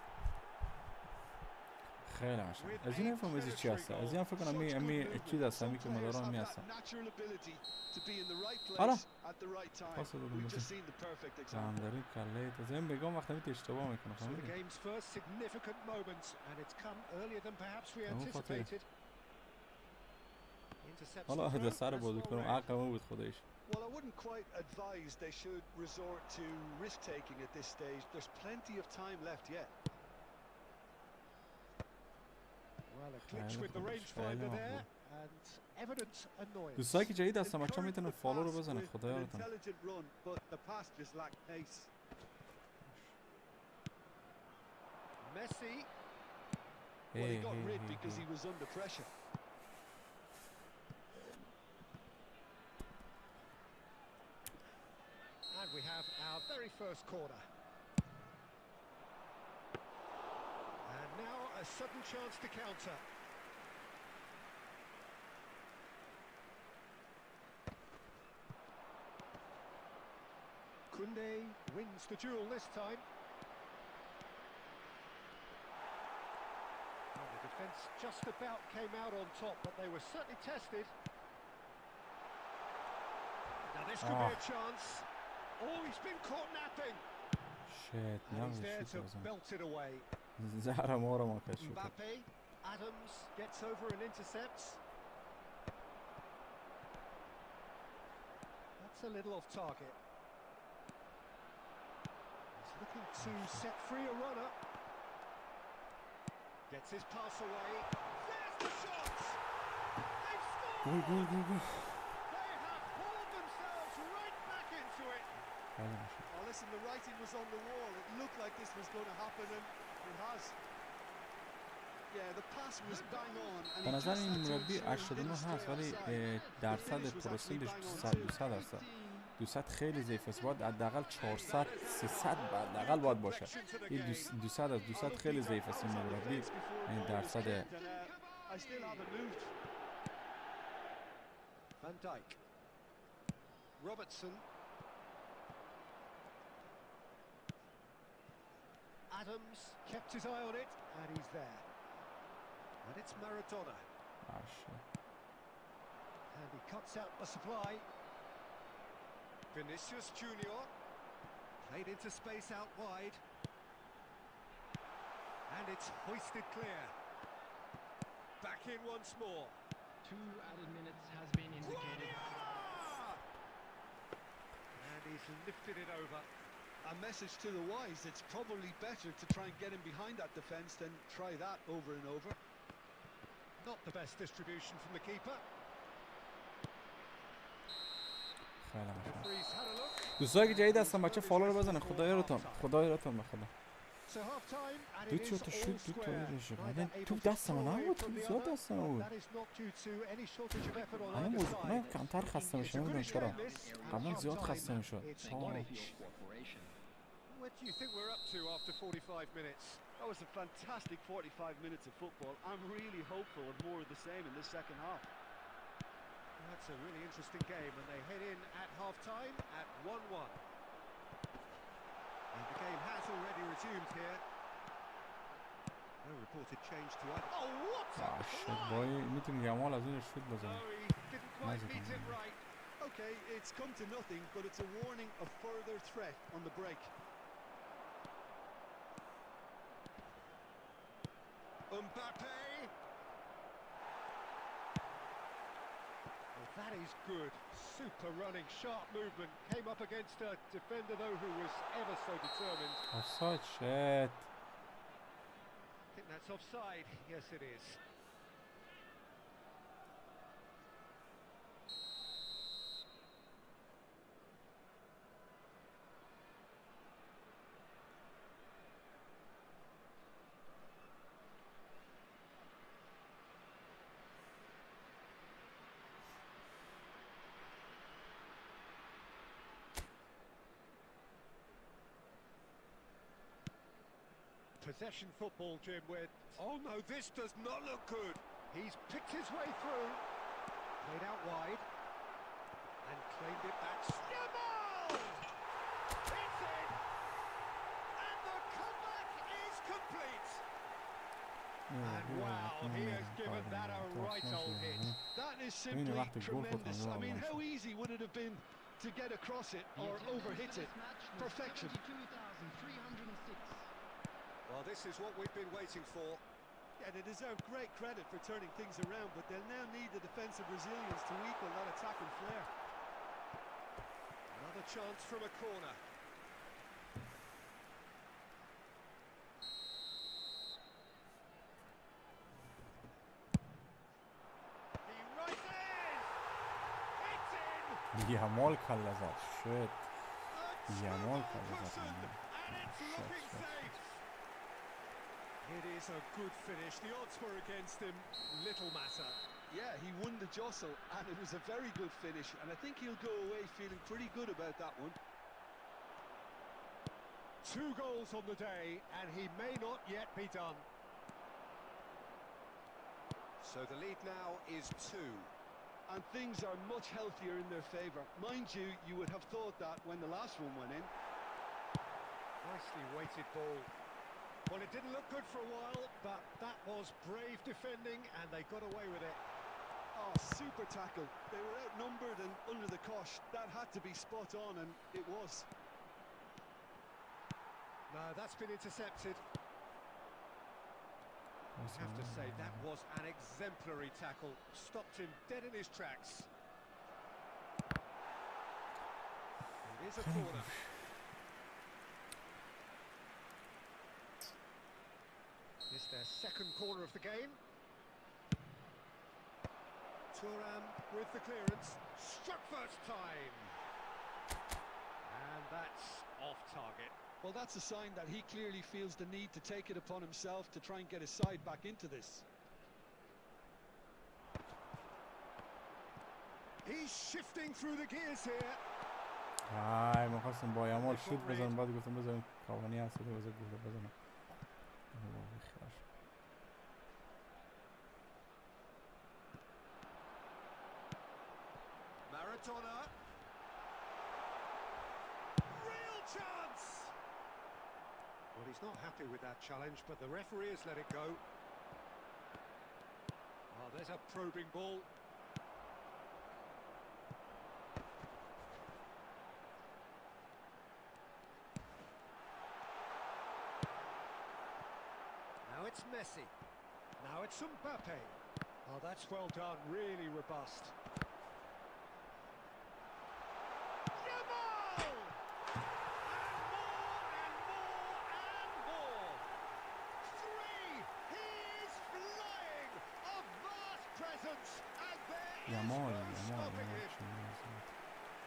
خیلی قشنگ. از این نفهم از چی هست. از این فکر کنم می چیز هست همی که مداران می هستن. حالا پاس دادم بشه زمداری کله از این بگم وقتی میت اشتباه میکنه فهمیدی؟ حالا هده سر بازی کنم عقل بود خودش.
Well, I wouldn't quite advise they should resort to risk-taking at this stage. There's plenty of time left yet.
Well, a glitch with the rangefinder there, and evident annoyance.
دوستایی که جدید هستن بچه‌ها میتونن فالو رو بزنید خدا یارتون.
Intelligent run, but the pass just lacked pace.
Messi.
Well, he got rid because he was under pressure.
And we have our very first corner. And now a sudden chance to counter. Kunde wins the duel this time. Well, the defence just about came out on top, but they were certainly tested. Now this could be a chance. Oh, he's been caught napping.
Shit,
and he's there to belt it away. Mbappe, Adams gets over and intercepts. That's a little off target. He's looking to set free a runner. Gets his pass away. There's the shot! They've scored!
Go.
They have hauled themselves right back into it.
Well, listen, the writing was on the wall. It looked like this was going to happen, and it has. Yeah, the pass was bang on.
به نظر این مربی 89 هست ولی درصد پروسیلش 200 خیلی ضعیف است. باید حداقل 400 300 حداقل باید باشه. این 200 از 200 خیلی ضعیف است این مربی. این درصد
Van Dijk, Robertson, Adams kept his eye on it, and he's there. And it's Maradona. And he cuts out the supply. Vinicius Junior played into space out wide. And it's hoisted clear. Back in once more.
2 added minutes has been indicated.
And he's lifted it over.
A message to the wise, it's probably better to try and get him behind that defence than try that over and over.
Not the best distribution from the keeper. Referee's had a look.
دوستایی که جدید هستن بچه فالو رو بزنن خدا یارتون بخدا.
So half time and
دو
it is
تا شوت
all
دو تا
square.
میشه.
Neither
تو
able to
دست من
pull
نبود
away
تو
from the
زیاد
other.
دست من بود.
That is not due to any shortage of effort on
الان
either
موضوع
side.
کمتر خسته میشه نمیدونم چرا قبلا زیاد خسته میشد.
What do you think we're up to after 45 minutes?
That was a fantastic 45 minutes of football. I'm really hopeful of more of the same in this second half.
That's a really interesting game, and they head in at half-time at 1-1. And the game has already resumed here. No reported change to add. Oh, what a
shit,
fly!
boy, میتونی جمال از این شوت بزنی.
Oh, he didn't quite beat it right.
Okay, it's come to nothing, but it's a warning of further threat on the break.
Mbappe! Well, that is good. Super running, sharp movement. Came up against a defender, though, who was ever so determined.
Offside, shit.
I think that's offside. Yes, it is. Possession football, Jim, where... Oh, no, this does not look good. He's picked his way through. Played out wide. And claimed it back. Snowball! It's in! And the comeback is complete. And wow, he has given that a right old hit.
That is simply tremendous. I mean, how easy would it have been to get across it or overhit it? Perfection.
Well, this is what we've been waiting for.
Yeah, they deserve great credit for turning things around, but they'll now need the defensive resilience to equal that attacking flair.
Another chance from a corner.
He rises! It's in!
Jamal kalla zad. Shit. Jamal kalla zad.
And it's looking safe. It is a good finish. The odds were against him. Little matter.
Yeah, he won the jostle, and it was a very good finish, and I think he'll go away feeling pretty good about that one.
2 goals on the day, and he may not yet be done. So the lead now is 2.
And things are much healthier in their favour. Mind you, you would have thought that when the last one went in.
Nicely weighted ball. Well, it didn't look good for a while, but that was brave defending, and they got away with it.
Oh, super tackle. They were outnumbered and under the cosh. That had to be spot on, and it was.
No, that's been intercepted. I have to say, that was an exemplary tackle. Stopped him dead in his tracks. It is a corner. It's their second corner of the game. Thuram with the clearance. Struck first time. And that's off target.
Well, that's a sign that he clearly feels the need to take it upon himself to try and get his side back into this.
He's shifting through the gears here.
Ay, می‌خواستم با یامال شوت بزنم بعد گفتم بزنم کاوانی هست که بزنم گل بزنم.
Maradona. Real chance. Well, he's not happy with that challenge, but the referee has let it go. Oh, there's a probing ball. Now it's Messi. Now it's Mbappe. Oh, that's well done. Really robust.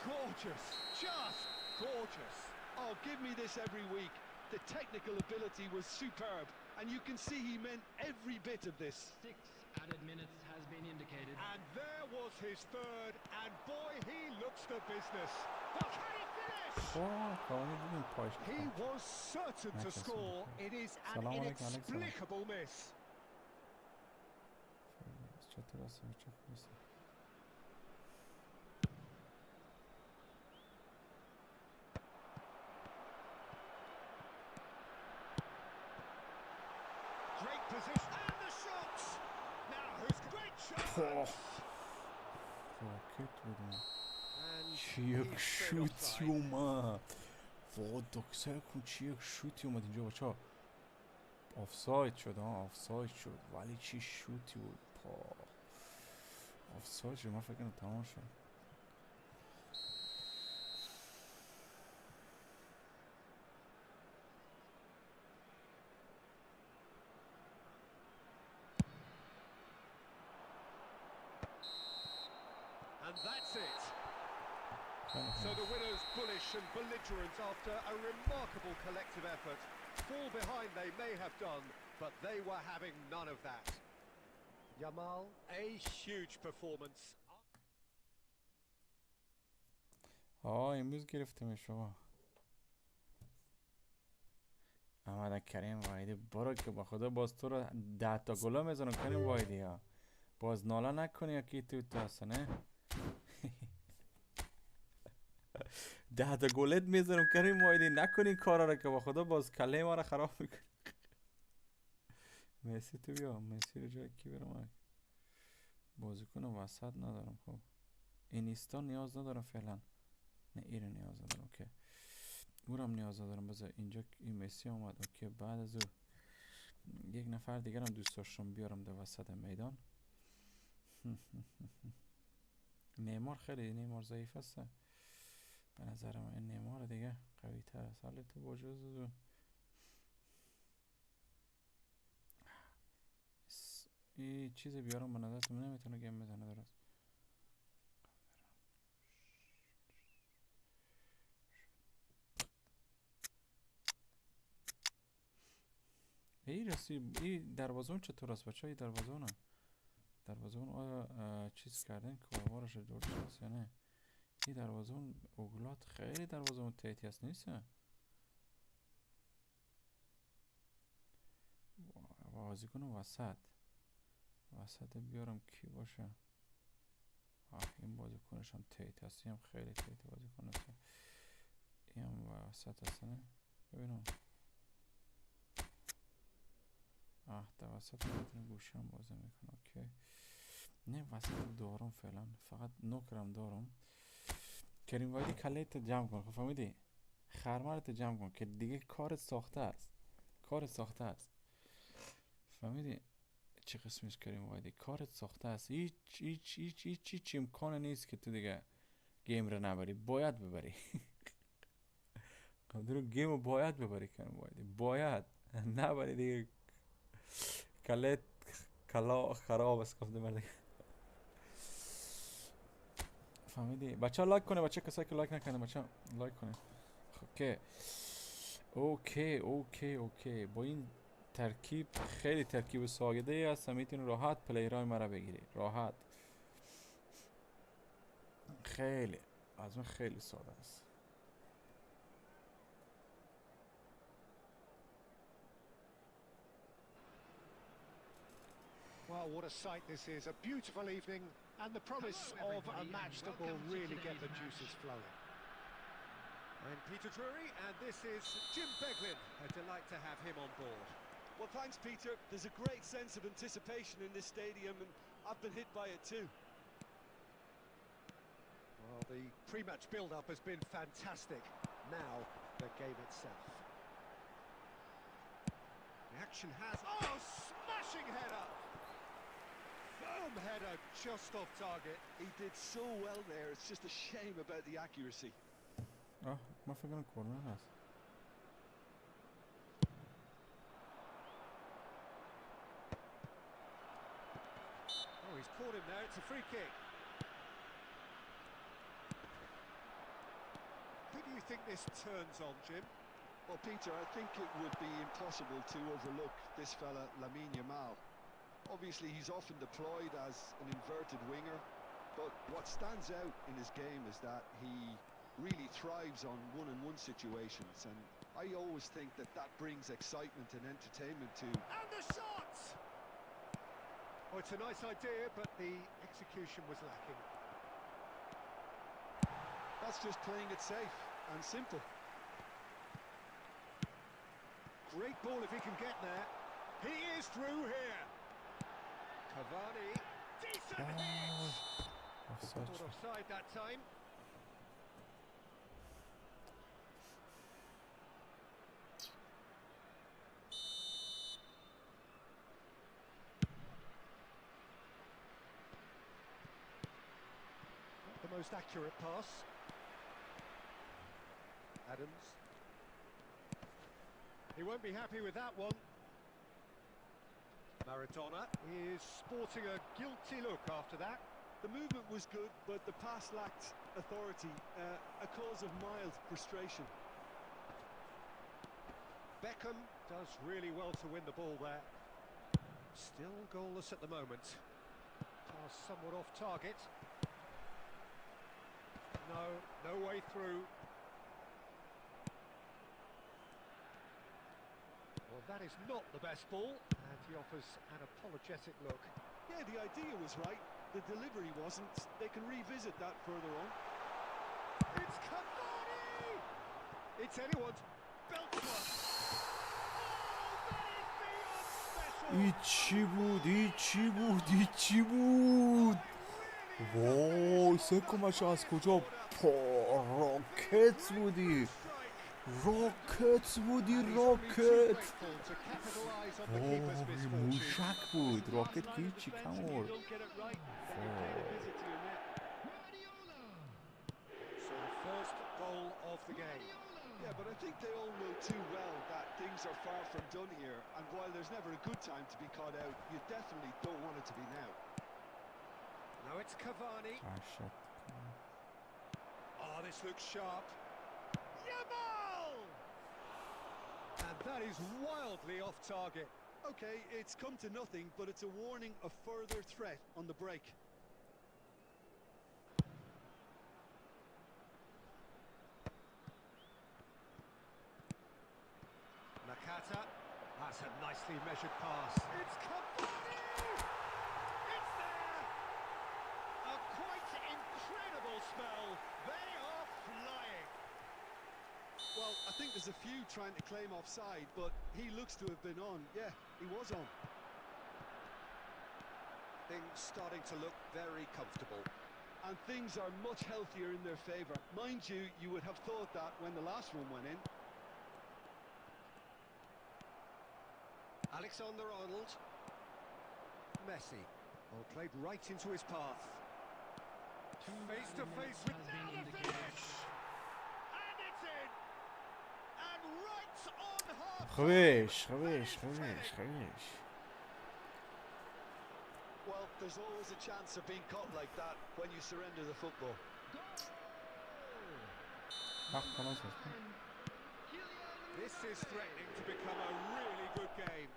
Gorgeous, just gorgeous. Oh, give me this every week. The technical ability was superb, and you can see he meant every bit of this.
6 added minutes has been indicated.
And there was his third, and boy, he looks the business. But can he finish? He was certain to score. It is an inexplicable miss. Great position, and the shot! Now, who's great shot?
چی یک شوتی اومد وادک سر کن چی یک شوتی اومد اینجا بچه ها آفساید شد آفساید شد ولی چی شوتی بود آفساید شد من فکر کنم تمام شد
And that's it. So the winners bullish and belligerent after a remarkable collective effort. Fall behind they may have done, but they were having none of that. Yamal, a huge performance.
امروز گرفتمش شما احمد کریم واحدی برو که با خدا باز تو رو 10 تا گلا میزنم کریم واحدی ها باز نالا نکنی یا کی تو هست نه 10 تا گلت میزنم کریم واحدی نکنی کارا رو که با خدا باز کله ما رو خراب میکنی مسی تو بیا. مسی رو جای کی برم؟ بازیکن وسط ندارم. خب اینستا نیاز ندارم فعلا. نه اینو نیاز ندارم. اوکی اونم نیاز ندارم. بذار اینجا این مسی اومد. اوکی بعد از او یک نفر دیگرم دوست داشتم بیارم در وسط میدان. نیمار خیلی نیمار ضعیف است به نظر من. این نیمار دیگه قوی تر است. حالا تو باجوز این چیز بیارم به نظرتون نمیتونه گیم بزنه درست. این رسی این دروازون چطور است بچه های دروازونه؟ دروازون آیا چیز کردن کاروارش جور شد یا نه؟ این دروازون اوگلات خیلی دروازون تیتی هست نیست؟ بازیکن وسط بیارم کی باشه؟ این بازیکنش هم تیت هست. این هم خیلی تیت بازیکن هست. این هم وسط هست نه؟ ببینم در وسط میتونه گوشه هم بازه میکنه. اوکی نه وسط دارم فعلا. فقط نوکرم دارم. کریم وایدی کلیت جمع کن. خب فهمیدی؟ خرمالت جمع کن که دیگه کارت ساخته است. فهمیدی؟ چه قسمش کریم وایدی کارت ساخته است. هیچ امکان نیست که تو دیگه گیم رو نبری. باید ببری. قدر گیم رو باید ببری کریم وایدی. باید نبری دیگه کلیت کلا خراب است. گفته مرد فهمیدی؟ بچه ها لایک کنه. بچه کسایی که لایک نکنه بچه لایک کنه. اوکی با این ترکیب خیلی ترکیب ساده است. میتونی راحت پلیرای مرا بگیری. راحت خیلی از من خیلی ساده است.
Well, what a sight this is. A beautiful evening and the promise of a match that will really get the juices flowing.
And Peter Drury, and this is Jim Beglin. A delight to have him on board.
Well, thanks, Peter. There's a great sense of anticipation in this stadium, and I've been hit by it too.
Well, the pre-match build-up has been fantastic. Now, the game itself.
The action has... Oh, smashing header! Firm header, just off target.
He did so well there. It's just a shame about the accuracy.
ما فکر کنم کورنر هست.
Oh, he's caught him there. It's a free kick. Who do you think this turns on, Jim?
Well, Peter, I think it would be impossible to overlook this fella, Lamine Yamal. Obviously, he's often deployed as an inverted winger, but what stands out in his game is that he really thrives on one-on-one situations, and I always think that that brings excitement and entertainment to...
And the shot! Oh, it's a nice idea, but the execution was lacking.
That's just playing it safe and simple.
Great ball if he can get there. He is through here. Cavani, decent hit! Caught offside that time.
Not the most accurate pass. Adams.
He won't be happy with that one. Maradona is sporting a guilty look after that.
The movement was good, but the pass lacked authority, a cause of mild frustration.
Beckham does really well to win the ball there. Still goalless at the moment. Pass somewhat off target. No way through. Well, that is not the best ball, and he offers an apologetic look.
Yeah, the idea was right, the delivery wasn't. They can revisit that further on.
It's Cavani! It's anyone's belt one. Oh, that is beyond special!
ایچی بود وای سکمش از کجا راکت بودی راکت موشک بود راکت که هیچی کم آورد
Yeah, but I think they all know too well that things are far from done here, and while there's never a good time to be caught out, you definitely don't want it to be now.
Now it's Cavani. Oh, this looks sharp. Yamal! And that is wildly off target.
Okay, it's come to nothing, but it's a warning of further threat on the break.
That's a nicely measured pass. It's Cavani! It's there! A quite incredible spell. They are flying.
Well, I think there's a few trying to claim offside, but he looks to have been on. Yeah, he was on.
Things starting to look very comfortable.
And things are much healthier in their favour. Mind you, you would have thought that when the last one went in.
Alexander-Arnold. Messi. Well, played right into his path. Face to face with now the finish! And it's in! And right on half.
Well, there's always a chance of being caught like that when you surrender the football.
This is threatening to become a really good game.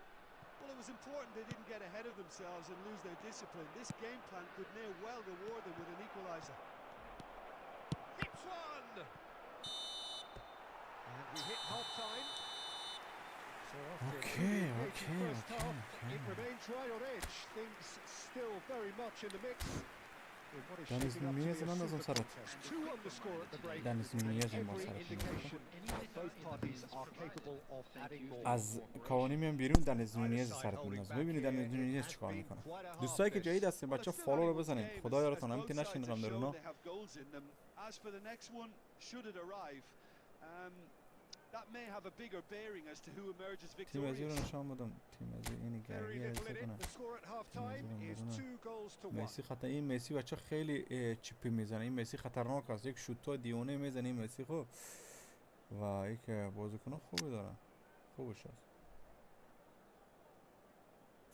Well, it was important they didn't get ahead of themselves and lose their discipline. This game plan could near well reward them with an equaliser.
Hits one! And we hit half-time.
Okay.
It remains right on edge. Things still very much in the mix.
Deniz Nunez nandazım Sarat. Deniz Nunez از کاوانی میان بیرون دنیز نونیز سرت میندازه. ببینید دنیز نونیز چیکار میکنه. دوستایی که جدید هستین بچه فالو رو بزنید. خدا یارتون همین نشین رقم درونا. تیم ازی رو نشان بدم. تیم ازی اینی گرگی ازی کنه. مسی خطر این مسی بچه خیلی چیپی میزنه. این مسی خطرناک است. یک شوت دیونه میزنه این مسی خوب. و یک بازیکن خوبی داره. خوبش است.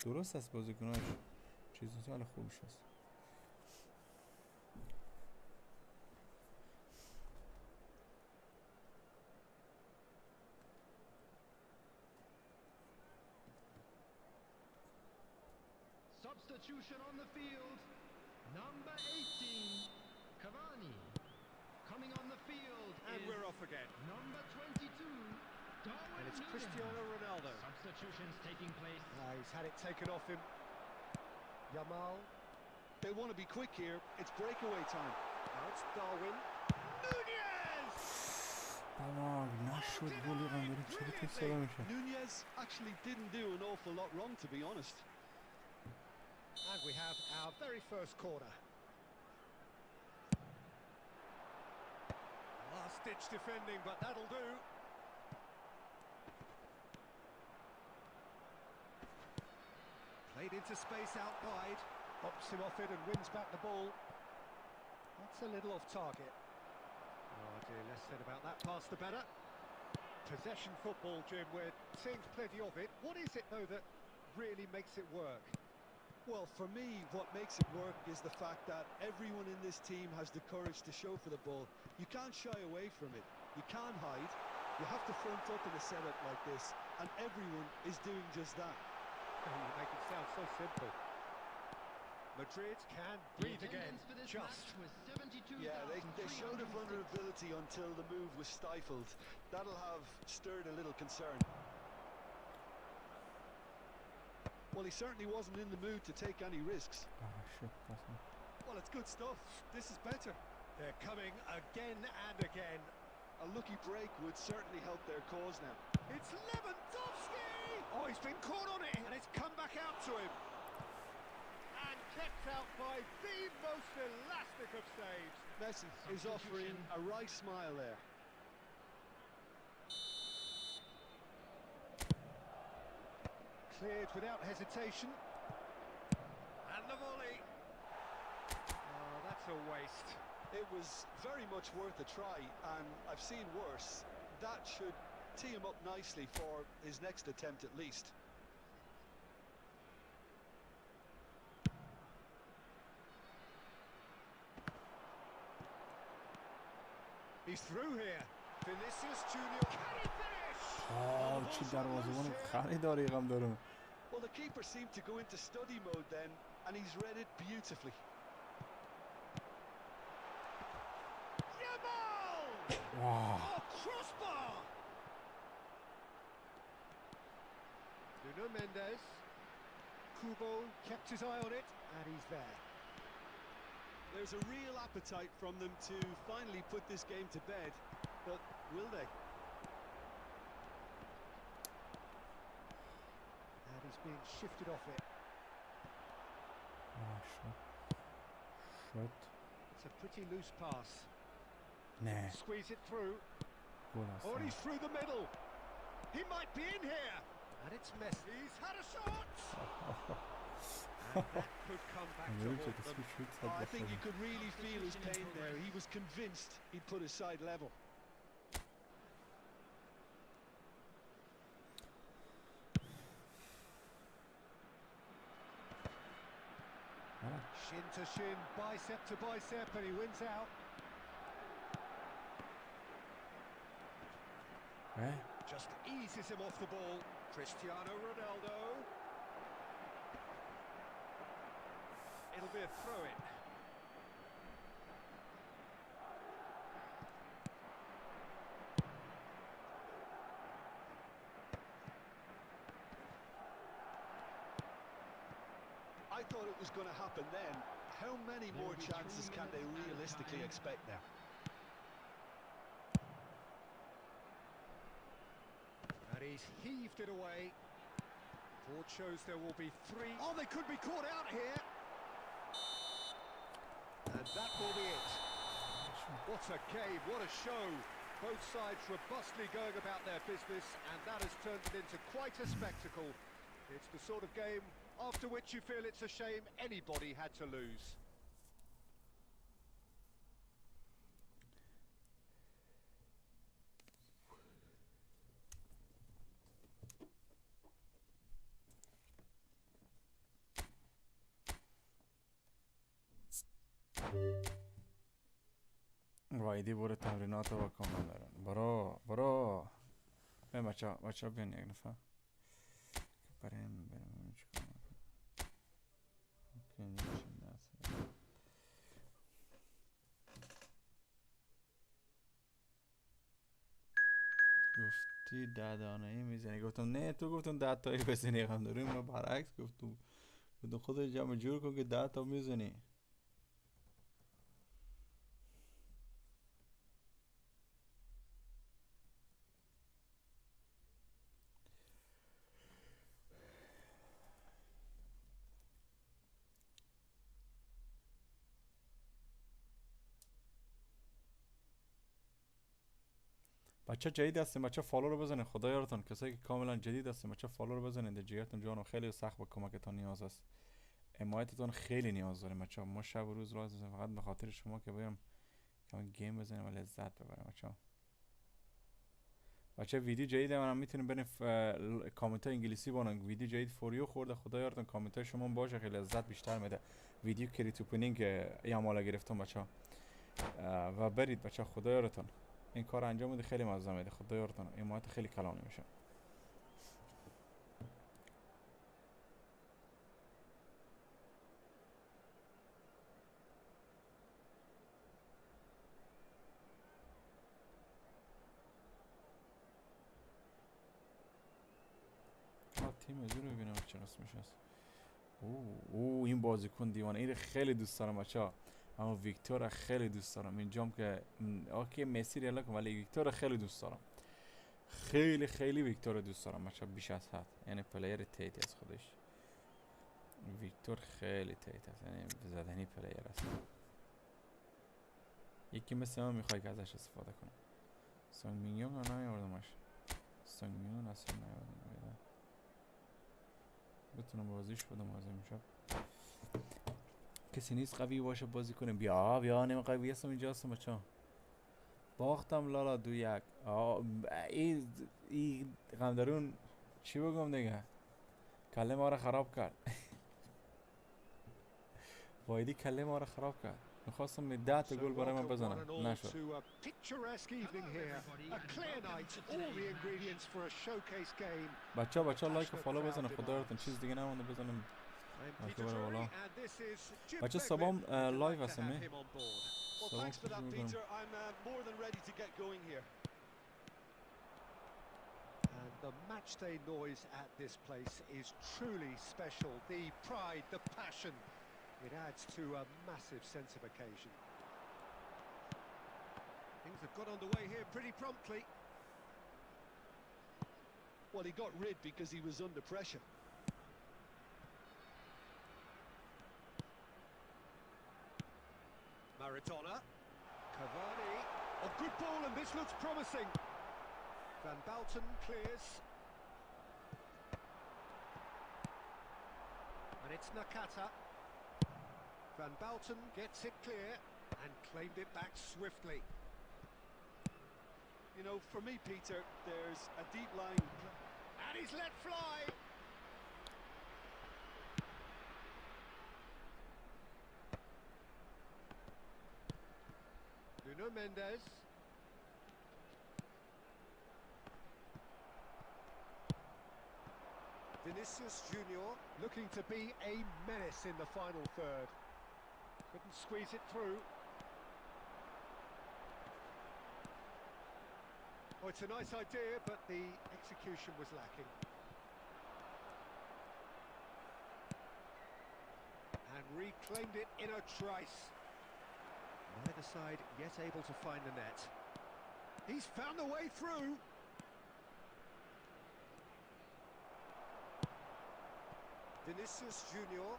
درست است بازیکناش. چیزی سال خوبش است.
Substitution on the field. Number 18, Cavani. Coming on the field.
And we're off again.
Number 22, Darwin.
And it's Cristiano Ronaldo.
Substitutions taking place.
He's had it taken off him. Yamal.
They want to be quick here. It's breakaway time.
Now it's Darwin. Nunez!
Nunez actually didn't do an awful lot wrong, to be honest.
And we have our very first corner. Last-ditch defending, but that'll do. Played into space out wide. Bops him off it and wins back the ball. That's a little off target. Oh dear, less said about that pass the better. Possession football, Jim, we're seeing plenty of it. What is it, though, that really makes it work?
Well, for me, what makes it work is the fact that everyone in this team has the courage to show for the ball. You can't shy away from it. You can't hide. You have to front up in a setup like this, and everyone is doing just that.
You make it sound so simple. Madrid can breathe again. Just.
Yeah, they showed a vulnerability until the move was stifled. That'll have stirred a little concern. Well, he certainly wasn't in the mood to take any risks.
Well, it's good stuff. This is better. They're coming again and again.
A lucky break would certainly help their cause now.
It's Lewandowski! Oh, he he's been caught on it, and it's come back out to him. And kept out by the most elastic of saves.
Messi is offering a wry smile there.
Cleared without hesitation. And the volley. Oh, that's a waste.
It was very much worth a try, and I've seen worse. That should tee him up nicely for his next attempt at least.
He's through here. Vinicius Junior. Can he finish?
چی دروازه‌بان خریداری هم دارم.
Well, the keeper seemed to go into study mode then, and he's read it beautifully.
Yamal!
Wow.
Oh, crossbar! Nuno Mendes. Kubo kept his eye on it, and he's there.
There's a real appetite from them to finally put this game to bed, but will they?
And he's being shifted off it.
شد.
It's a pretty loose pass.
نه.
Squeeze it through.
گل
Oh, and
هستم.
he's through the middle. He might be in here. And it's Messi. He's had a shot. And that could come back to haunt them.
Oh, I think you could really feel his pain there. He was convinced he'd put his side level.
Shin to shin, bicep to bicep, and he wins out. Just eases him off the ball. Cristiano Ronaldo. It'll be a throw-in.
I thought it was going to happen then. How many more chances can they realistically expect now?
And he's heaved it away. Board shows there will be 3. Oh, they could be caught out here. And that will be it. What a game, what a show. Both sides robustly going about their business, and that has turned it into quite a spectacle. It's the sort of game after which you feel it's a shame anybody had to lose.
وایدی برو تمرینات رو کامل دارن. برو بچه بیان یک نفر بریم چیکار گفتی 10 دانه‌ای میزنی. گفتم نه، تو گفتم 10 تایی بزنی. هم داریم ما برعکس گفتم خودت جمع جور کن که 10 تا میزنی. بچه جدید هستیم، بچه فالو رو بزنید خدا یارتون. کسایی که کاملا جدید هستیم بچه فالو رو بزنید. جیگرتون جانو خیلی سخت به کمکتون نیاز است. حمایتتون خیلی نیاز داریم بچه. ما شب و روز راز میزنیم فقط به خاطر شما که بیام کم گیم بزنیم و لذت ببریم بچه. ویدیو جدید منم میتونیم بریم کامنت های انگلیسی بانن. ویدیو جدید فوریو خورده خدا یارتون. کامنت های شما باشه خیلی لذت بیشتر میده. ویدیو کریت اوپنینگ یامالا گرفتم بچه و برید بچه خدا یارتون. این کار انجام میده خیلی مزه میده خدا یارتون. حمایت خیلی کلانی میشه. تیم ازو رو ببینم چه رسمش هست. این بازیکن دیوانه. این خیلی دوست دارم بچه. اما ویکتور خیلی دوست دارم. اینجام که اوکی مسی ریالا کنم ولی ویکتور خیلی دوست دارم. خیلی خیلی ویکتور دوست دارم بچه، بیش از حد. یعنی پلیر تیتی از خودش. ویکتور خیلی تیت است، یعنی زدنی پلیر است. یکی مثل من میخوای که ازش استفاده کنم. سانگ مینیون رو نیاوردمش. سانگ مینیون اصلا نیاوردم. بتونم بازیش بدم از امشب. کسی نیست قوی باشه بازی کنه. بیا نمی قوی هستم اینجا هستم بچه. باختم لالا 2-1. این غمدارون چی بگم دیگه، کله ما رو خراب کرد. وایدی کله ما رو خراب کرد. میخواستم 10 تا گل برای من بزنم، نشد. بچه لایک و فالو بزنم، خدا راتون چیز دیگه نمونده بزنم. لایک برای بالا. بچه صبحم لایو هستم نه؟ صبحم خوش میکنم.
And the matchday noise at this place is truly special. The pride, the passion, it adds to a massive sense of occasion. Things have got underway here pretty promptly.
Well, he got rid because he was under pressure.
Maradona, Cavani, a good ball and this looks promising. Van Balten clears. And it's Nakata. Van Balten gets it clear and claimed it back swiftly.
You know, for me, Peter, there's a deep line.
And he's let fly. Nuno Mendes. Vinicius Junior looking to be a menace in the final third. Couldn't squeeze it through. Oh, it's a nice idea, but the execution was lacking. And reclaimed it in a trice. Neither side yet able to find the net. He's found the way through. Vinicius Junior.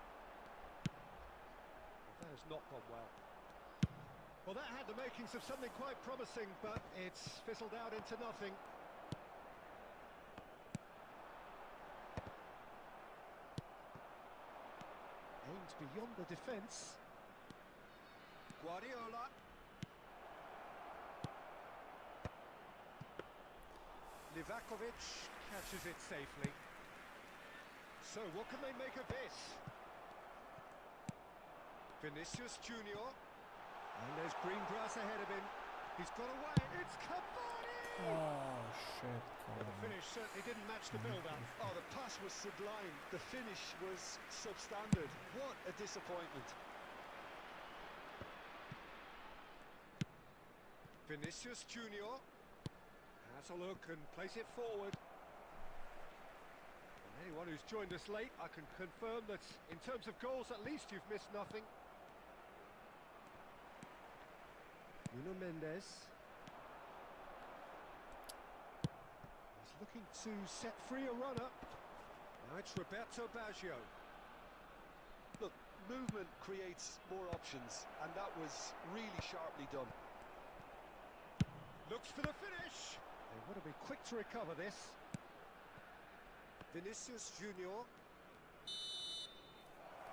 That has not gone well. Well, that had the makings of something quite promising, but it's fizzled out into nothing. Aimed beyond the defence. Guardiola. Livakovic catches it safely. So, what can they make of this? Vinicius Junior. And there's green grass ahead of him. He's got away. It's Cavani!
Oh, shit.
Well, the finish certainly didn't match the build-up.
Oh, the pass was sublime. The finish was substandard. What a disappointment.
Vinicius Junior has a look and plays it forward. And anyone who's joined us late, I can confirm that in terms of goals, at least you've missed nothing. Nuno Mendes. He's looking to set free a runner. Now it's Roberto Baggio.
Look, movement creates more options, and that was really sharply done.
Looks for the finish. They want to be quick to recover this. Vinicius Junior.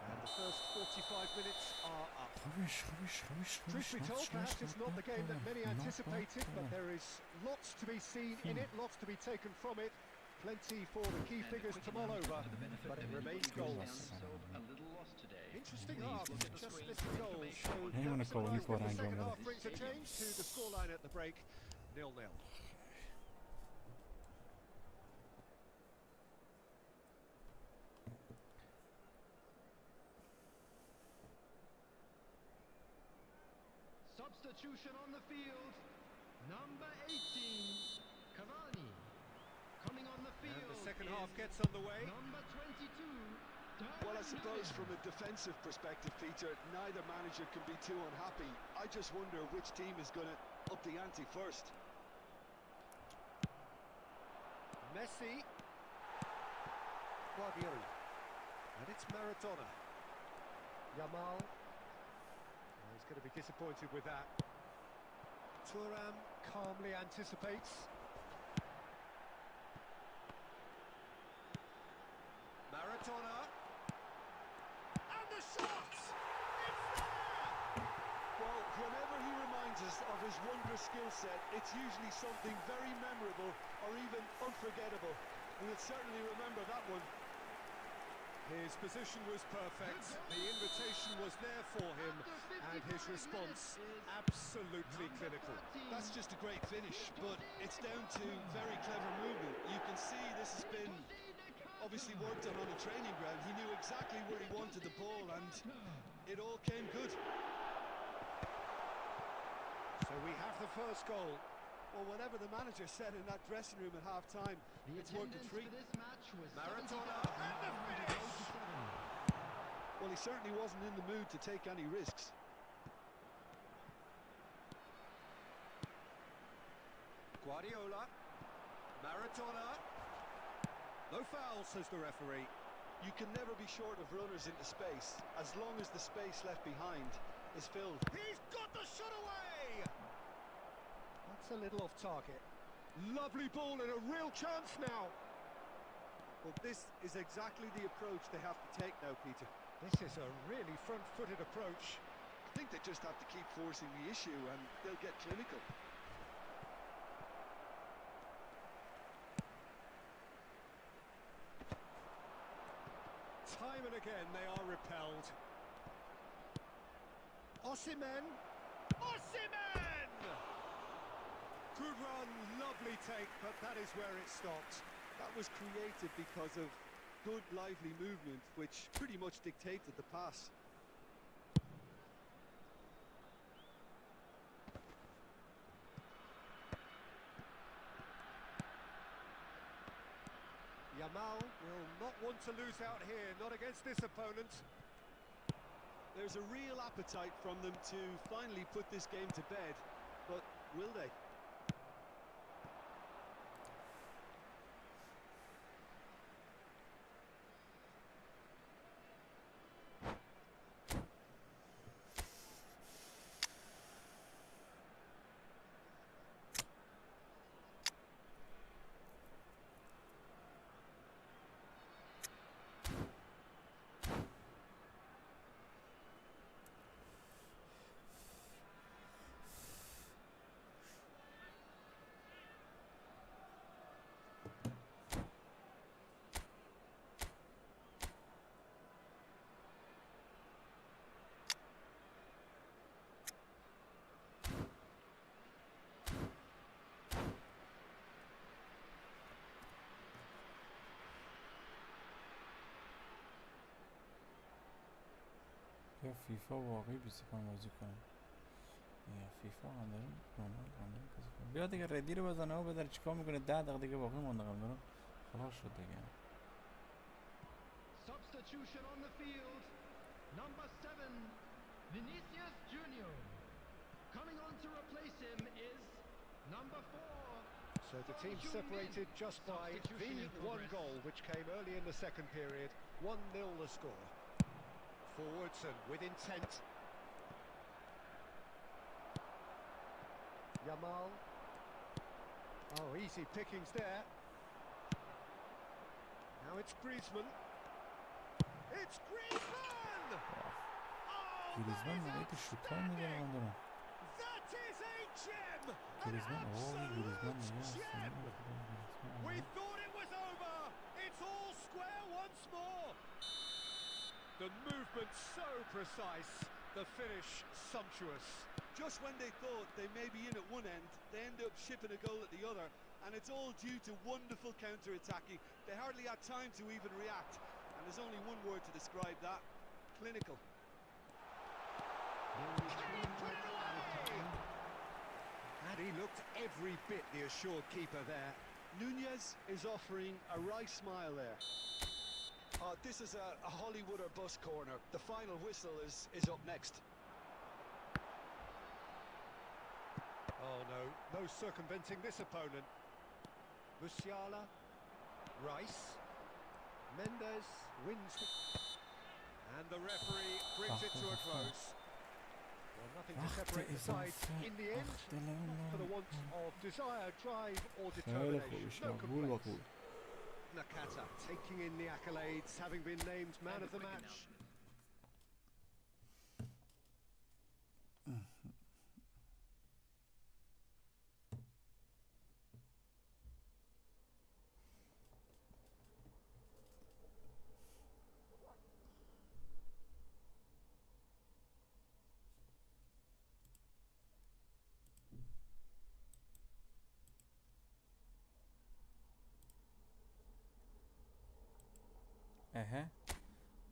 And the first 45 minutes are up. Truth be told, perhaps it's not the game that many anticipated, but there is lots to be seen in it, lots to be taken from it. Plenty for the key figures to mull over, but it remains goals. Interesting half, just missing goals. So the second half brings a change to the scoreline at the break, 0-0.
Substitution on the field. Number 18, Cavani. Coming on the field.
And the second half gets underway.
Number 22.
Well, I suppose from a defensive perspective, Peter, neither manager can be too unhappy. I just wonder which team is going to up the ante first.
Messi. Guardiola. And it's Maradona. Yamal. Oh, he's going to be disappointed with that. Thuram calmly anticipates. Maradona. And the shot! It's there!
Well, whenever he reminds us of his wondrous skill set, it's usually something very memorable or even unforgettable. We'll certainly remember that one.
His position was perfect, the invitation was there for him, and his response absolutely clinical.
That's just a great finish, but it's down to very clever movement. You can see this has been obviously worked on a training ground. He knew exactly where he wanted the ball, and it all came good.
So we have the first goal.
Well, whatever the manager said in that dressing room at half-time, it's worked a treat.
Maradona and the finish!
Well, he certainly wasn't in the mood to take any risks.
Guardiola. Maradona. No foul, says the referee.
You can never be short of runners into space, as long as the space left behind is filled.
He's got the shot away! That's a little off target. Lovely ball and a real chance now.
Well, this is exactly the approach they have to take now, Peter.
This is a really front-footed approach.
I think they just have to keep forcing the issue and they'll get clinical.
Time and again they are repelled. Osimhen! Osimhen! Good run, lovely take, but that is where it stopped.
That was created because of good, lively movement, which pretty much dictated the pass.
Yamal will not want to lose out here, not against this opponent.
There's a real appetite from them to finally put this game to bed, but will they?
یا فیفا واقعی 25 بازی کنه یا فیفا هم داریم نورمال هم داریم بازی کنه. بیا دیگه ردی رو بزنه و بداره چیکار میکنه 10 دقیقه دیگه باقی مونده قبل خلاص شد دیگه.
Substitution on the field. Number 7, Vinicius Junior. Coming on to replace him is number 4.
So the team separated just by the one goal, which came early in the second period. 1-0 the score. Forwards and with intent. Yamal. Oh, easy pickings there. Now it's Griezmann. It's Griezmann! Oh,
گریزمان موقعی که شوت‌ها میزنه من دارم.
that is a gem! An
گریزمان گریزمان
absolute gem! We thought it was over. It's all square once more. The movement so precise, the finish sumptuous.
Just when they thought they may be in at one end, they end up shipping a goal at the other, and it's all due to wonderful counter-attacking. They hardly had time to even react, and there's only one word to describe that: clinical.
And he looked every bit the assured keeper there.
Nunez is offering a wry smile there. This is a Hollywood or bust corner. The final whistle is up next.
Oh no, no circumventing this opponent. Musiala, Rice. Mendes wins. And the referee brings it to a close. Well, nothing to separate the sides in the end. For the want of desire, drive or determination. No complaints. Nakata taking in the accolades, having been named man of the match.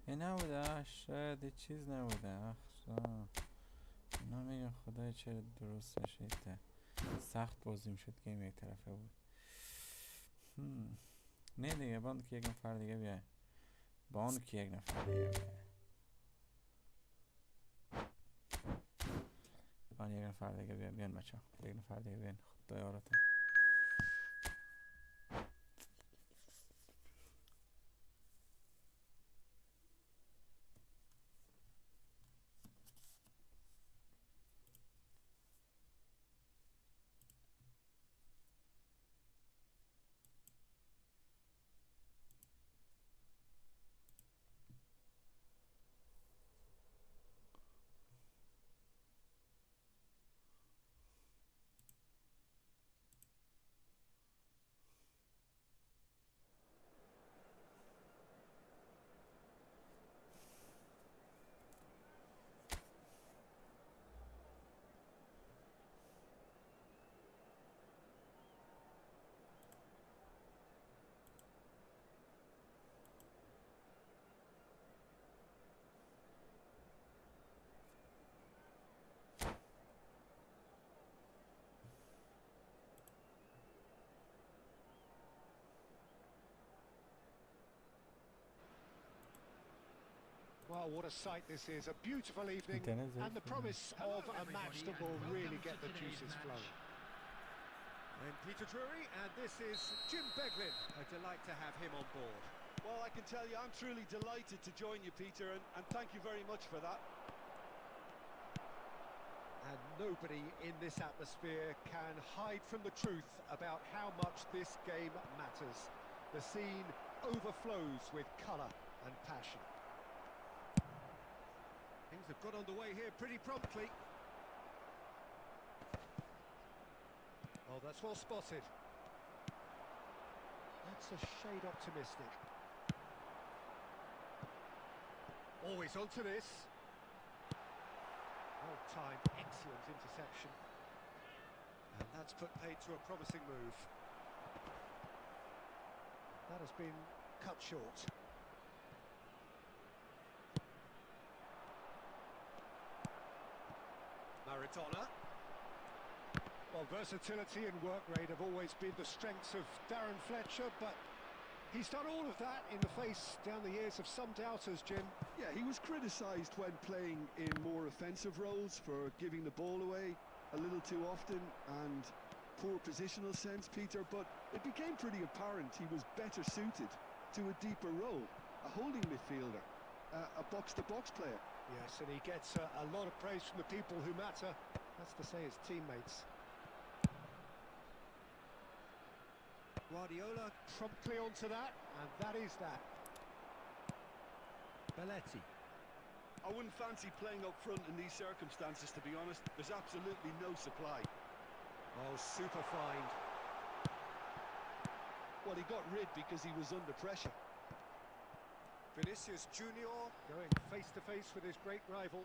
این نبوده شاید چیز نبوده اینا میگن خدای چرا درست نشده سخت بازی میشد گیم یک طرفه بود نه دیگه باند که یک نفر دیگه بیای باند که یک نفر دیگه بیای باند یک نفر دیگه بیای بیان بچه یک نفر دیگه بیان خدای آراتم
Well, what a sight this is. A beautiful evening and the promise of a match that will really get the juices flowing. And Peter Drury, and this is Jim Beglin. A delight to have him on board.
Well, I can tell you I'm truly delighted to join you, Peter, and thank you very much for that.
And nobody in this atmosphere can hide from the truth about how much this game matters. The scene overflows with colour and passion. Things have got underway here pretty promptly. Oh, that's well spotted. That's a shade optimistic. Always onto this. Well timed, excellent interception. And that's put paid to a promising move. That has been cut short. Maradona. Well, versatility and work rate have always been the strengths of Darren Fletcher, but he's done all of that in the face down the years of some doubters, Jim.
Yeah, he was criticised when playing in more offensive roles for giving the ball away a little too often and poor positional sense, Peter, but it became pretty apparent he was better suited to a deeper role, a holding midfielder, a box-to-box player.
Yes, and he gets a lot of praise from the people who matter, that's to say his teammates. Guardiola promptly onto that, and that is that. Belletti.
I wouldn't fancy playing up front in these circumstances, to be honest. There's absolutely no supply.
Oh, super find.
Well, he got rid because he was under pressure.
Vinicius Junior going face-to-face with his great rival.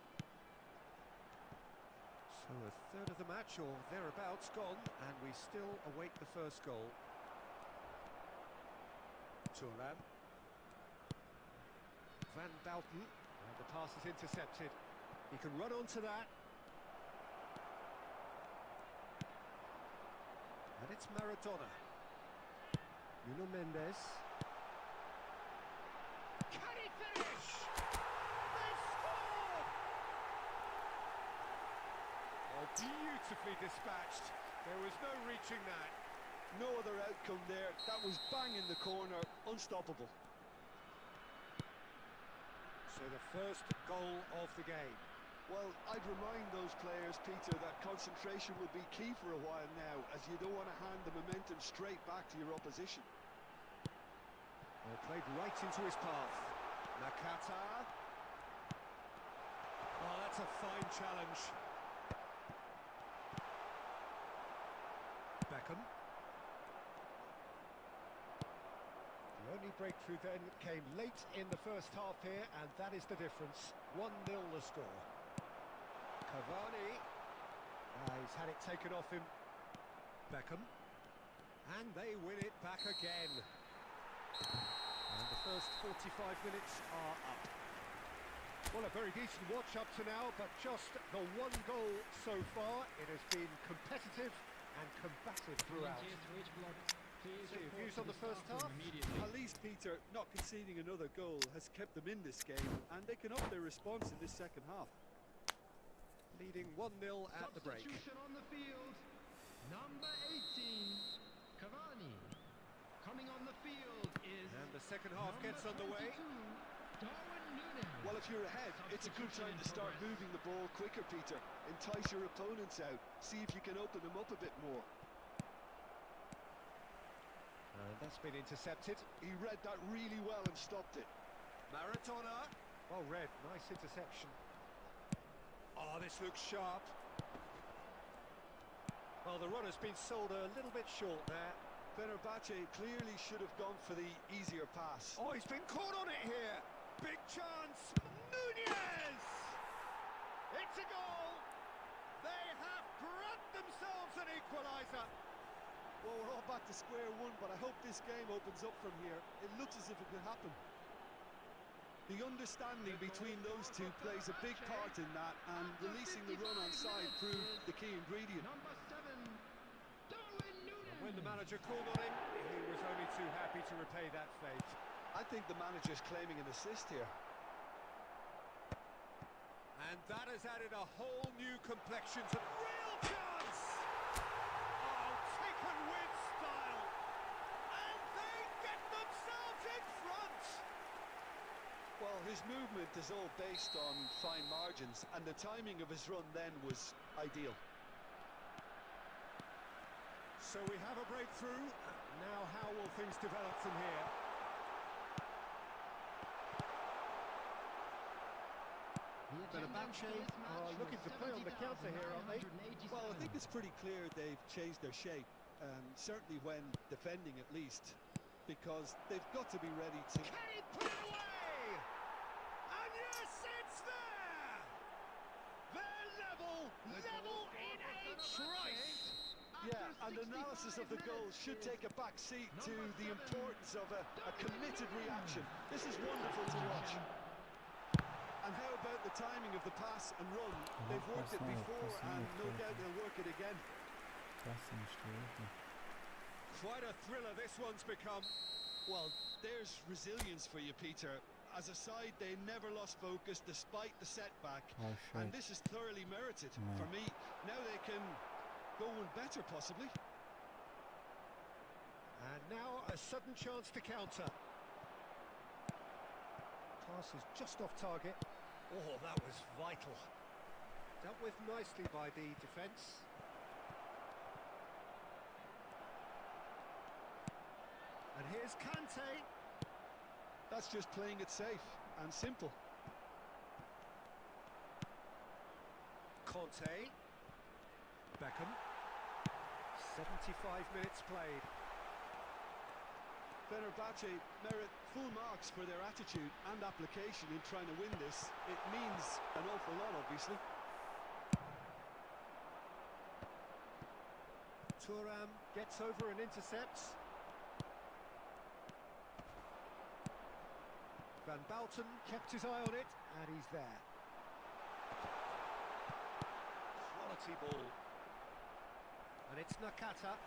So a third of the match, or thereabouts, gone, and we still await the first goal. Thuram. Van Bouten, and the pass is intercepted. He can run onto that. And it's Maradona. Nuno Mendes. Can he finish? They've scored! Oh, beautifully dispatched. There was no reaching that.
No other outcome there. That was bang in the corner, unstoppable.
So the first goal of the game.
Well, I'd remind those players, Peter, that concentration will be key for a while now, as you don't want to hand the momentum straight back to your opposition.
Well, played right into his path. Nakata. Oh, that's a fine challenge. Beckham. The only breakthrough then came late in the first half here, and that is the difference. 1-0 the score. Cavani. He's had it taken off him. Beckham. And they win it back again. And the first 45 minutes are up. Well, a very decent watch up to now, but just the one goal so far. It has been competitive and combative throughout. So your views on the first half?
At least, Peter, not conceding another goal has kept them in this game, and they can up their response in this second half.
Leading 1-0 at the break.
Substitution on the field. Number 18, Cavani. Coming on the field is
And the second half gets underway.
Well, if you're ahead, it's a good time to start moving the ball quicker, Peter. Entice your opponents out. See if you can open them up a bit more.
And that's been intercepted.
He read that really well and stopped it.
Maradona. Well read, nice interception. Oh, this looks sharp. Well, the runner's been sold a little bit short there.
Fenerbahce clearly should have gone for the easier pass.
Oh, he's been caught on it here. Big chance. Nunez! It's a goal. They have brought themselves an equaliser.
Well, we're all back to square one, but I hope this game opens up from here. It looks as if it could happen. The understanding between those two plays a big part in that, and releasing the run on side proved the key ingredient.
number 7,
And when the manager called on him, he was only too happy to repay that fate.
I think the manager's claiming an assist here.
And that has added a whole new complexion to real chance! Oh, taken with style! And they get themselves in front!
Well, his movement is all based on fine margins, and the timing of his run then was ideal.
So we have a breakthrough. Now how will things develop from here? Fenerbahce are looking to play on the counter here, aren't they?
Well, I think it's pretty clear they've changed their shape, certainly when defending at least, because they've got to be ready to...
Can he put it away? And yes, it's there! They're level in H. Rice!
Yeah, and analysis of the goal should take a back seat to the importance of a committed reaction. This is wonderful to watch. And how about the timing of the pass and run? They've worked it before, and no doubt they'll work it again.
Quite a thriller this one's become.
Well, there's resilience for you, Peter. As a side, they never lost focus despite the setback. And this is thoroughly merited. For me, now they can go one better, possibly.
And now a sudden chance to counter. Pass is just off target. Oh, that was vital. Dealt with nicely by the defence. And here's Kante.
That's just playing it safe and simple.
Conte. Beckham. 75 minutes played.
Fenerbahce merit full marks for their attitude and application in trying to win this. It means an awful lot, obviously.
Thuram gets over and intercepts. Van Balten kept his eye on it, and he's there. Quality ball. And it's Nakata.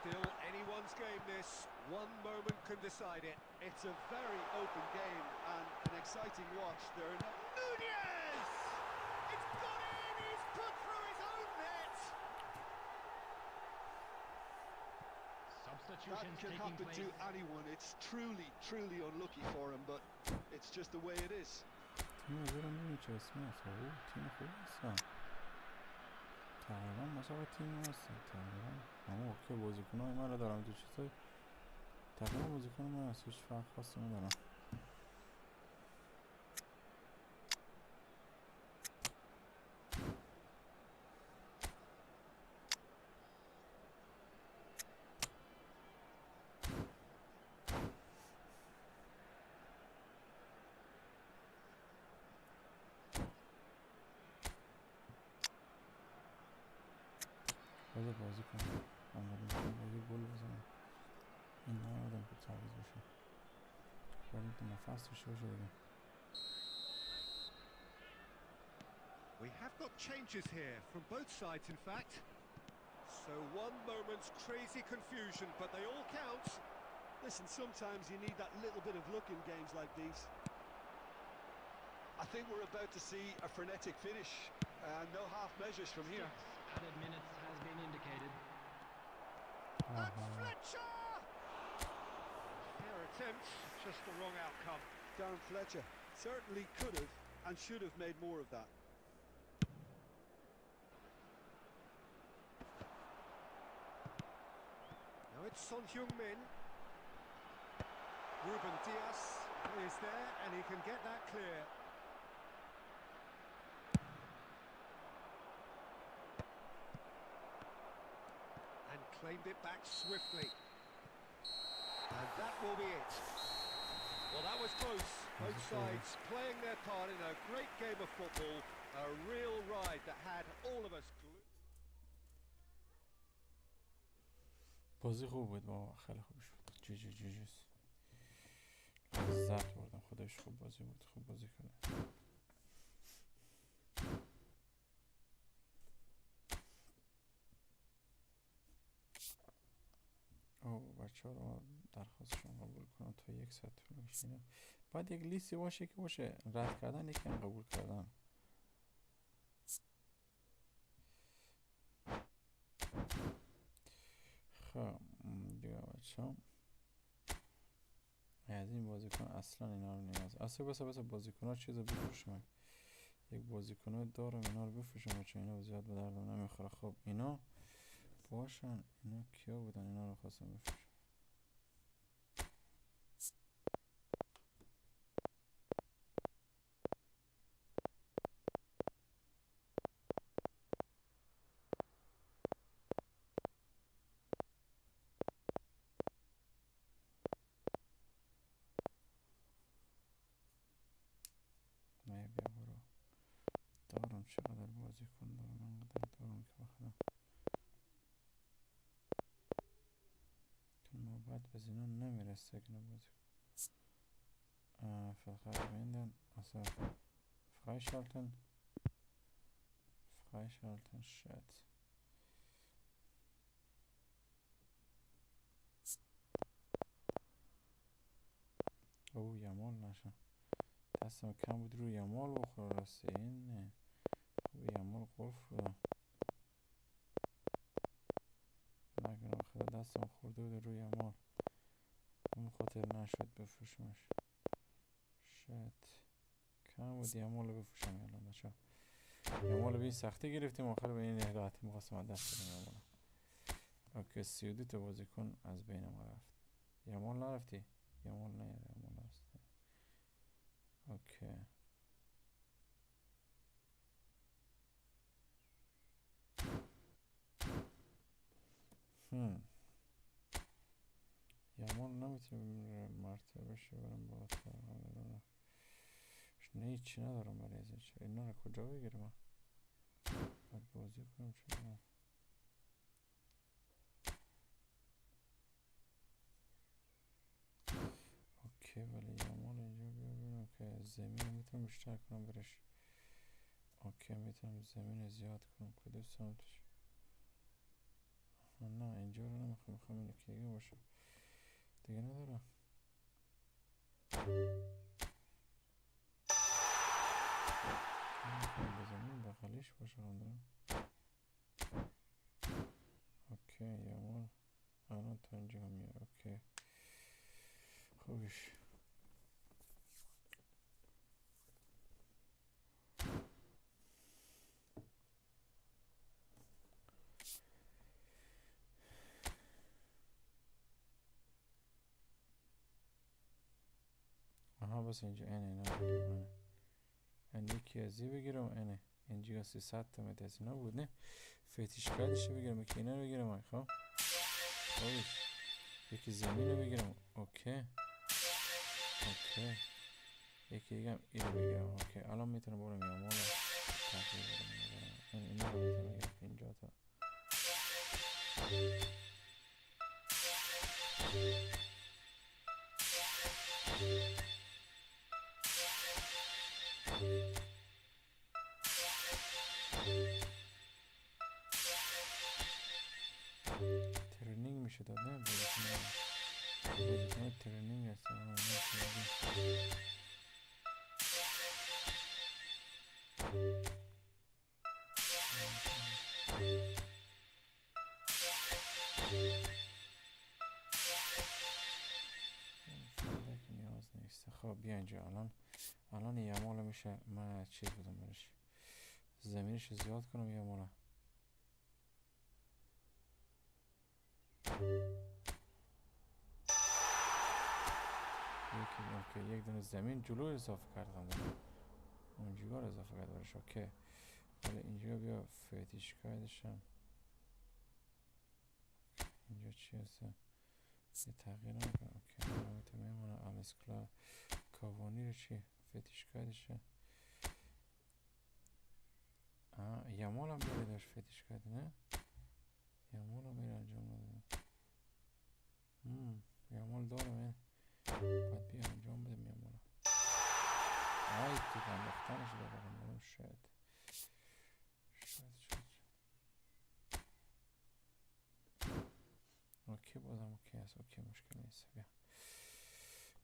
Still anyone's game this. One moment can decide it.
It's a very open game and an exciting watch. There are
Nunez! It's gone in! He's put through his own net!
substitutions
can
taking
happen
place.
to anyone. It's truly unlucky for him, but it's just the way it is.
تیم زیرا میبینی چه اسمی هست تیم خوب هستن تقریبا مسابقه تیم هستن تقریبا اما اوکی بازیکن های من رو دارم تو چیزای تقریبا بازیکن من هست هیچ فرق خاصی ندارم بازی کنم یه گل بزنم این نمیدم که تعویض بشه باید نفس داشته باشه دیگه
We have got changes here from both sides, in fact. So one moment's crazy confusion, but they all count.
Listen, sometimes you need that little bit of luck in games like these. I think we're about to see a frenetic finish. No half measures from here.
Added minutes has been indicated.
And Fletcher! Fair attempt, just the wrong outcome.
Darren Fletcher certainly could have and should have made more of that.
Now it's Son Heung-min. Ruben Dias is there and he can get that clear. And claimed it back swiftly. And that will be it. Well, that was close. Both sides playing their part in a great game of football. A real ride that had all of us glued.
بازی خوب بود بابا خیلی خوب شد جوجوس لذت بردم خودش خوب بازی بود خوب بازی کرده او بچه ها رو درخواستشون قبول کنم تا 1 ساعت طول بشینه باید یک لیستی باشه که باشه رد کردن یکی هم قبول کردن خب دیگه بچه ها از این بازیکن اصلا اینا رو نیاز اصلا بس بازیکن ها چیز بفروشم یک بازیکن ها دارم اینا رو بفروشم چون اینا زیاد به دردم نمیخوره خب اینا باشن اینا کیا بودن اینا رو خواستم بفروشم نه بیا برو دارم چقدر بازیکن دارم انقدر دارم که بخدم که نوبت به زینا نمیرسه که نبازی vergelijkingen also freischalten shit او یمال نشم دستم کم بود روی یمال بخور راسته این نه خوب یمال قرف بودم نکنم خیلی دستم خورده بود روی یمال اون خاطر نشد بفروشمش شت کم بود یمال بفروشم یالان بچه یمال به این سختی گرفتیم آخر به این راحتی میخواستم دست بدیم یمال اوکی 32 تا بازیکن از بین ما رفت یمال نرفتی؟ یمال نه یمال هست اوکی یمال نمیتونیم مرتبهش برم با نه هیچی ندارم برای ازش اینا رو کجا بگیرم باید بازی کنم چرا اوکی ولی یمال اینجا ببینم که زمین میتونم بیشتر کنم برش اوکی میتونم زمین زیاد کنم کدوم سمتش نه اینجا رو نمیخوام اینو که دیگه باشه دیگه ندارم زمین بغلیش باشه هم اوکی یمال الان تا اینجا هم خوبش. آها بس اینجا اینه بگیرم، این یکی ازی بگیرم، اینه اینجا 300 تا متر از اینا بود نه، فتیش کردش بگیرم، یکی اینا رو بگیرم. خب خوبش. یکی زمین رو بگیرم. اوکی اوکی. یکی دیگه هم این رو بگیرم. اوکی الان میتونم برم یا مولا تغییر بدم. اینا رو میتونم بگیرم 50 تا. ترنینگ میشه داد نه بازیکن ترنینگ هست. نیاز نیست. خب بیا اینجا الان یه مالا میشه من چیز بدم برش، زمینش زیاد کنم یه مالا. اوکی یک دونه زمین جلو اضافه کردم، اونجا رو اضافه کرد برش. اوکی حالا اینجا بیا فتیش کردشم. اینجا چی هست؟ یه تغییر نمیکنم. اوکی رابطه میمونه. الاسکلا کاوانی رو چی فتیش کردشه. یه مال هم بیاره داشت فتیش کرده نه؟ یه مال هم بیاره انجام نده. یه مال دارم باید بیا انجام بدم یه مال. آی تو بندختنش رو بگم شاید اوکی بازم اوکی هست. اوکی مشکل نیست. بیا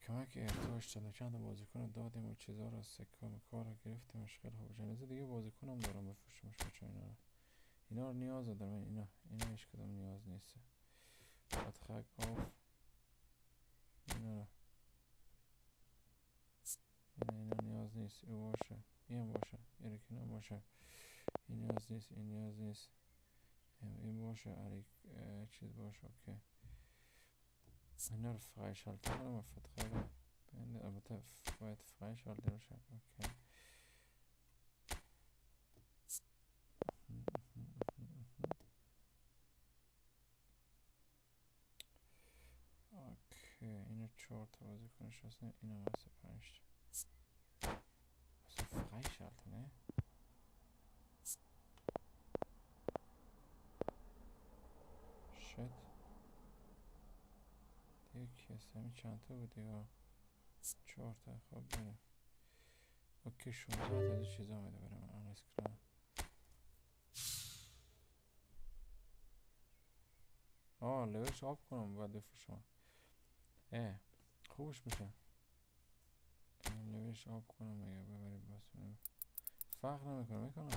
کمک ارتاش چند چند بازیکن دادیم و چیزا رو سکه مکار رو گرفتیم. خیلی خوب. جنازه دیگه بازیکنم دارم بفروشمش بچه. اینا رو نیاز دارم. اینا هیچ کدام نیاز نیست. فتخک آف اینا نیاز نیست. این باشه این باشه این کنم باشه. این نیاز نیست این نیاز نیست. این باشه چیز باشه. اوکی اینا رو فreischalten کنم و فتخک البته باید freischalten روشن. اوکی اوکی اینو 4 تا بازیکنش هستن. اینو واسه 5 تا واسه freischalten نه. شت یکی هست. همین چند تا بود دیگه 4 تا. خب بره. اوکی 16 تا از چیزا میده برم الاسکلا. لولش آب کنم باید بفروشم. خوبش میشه لولش آب کنم میگه ببری بس فرق نمیکنم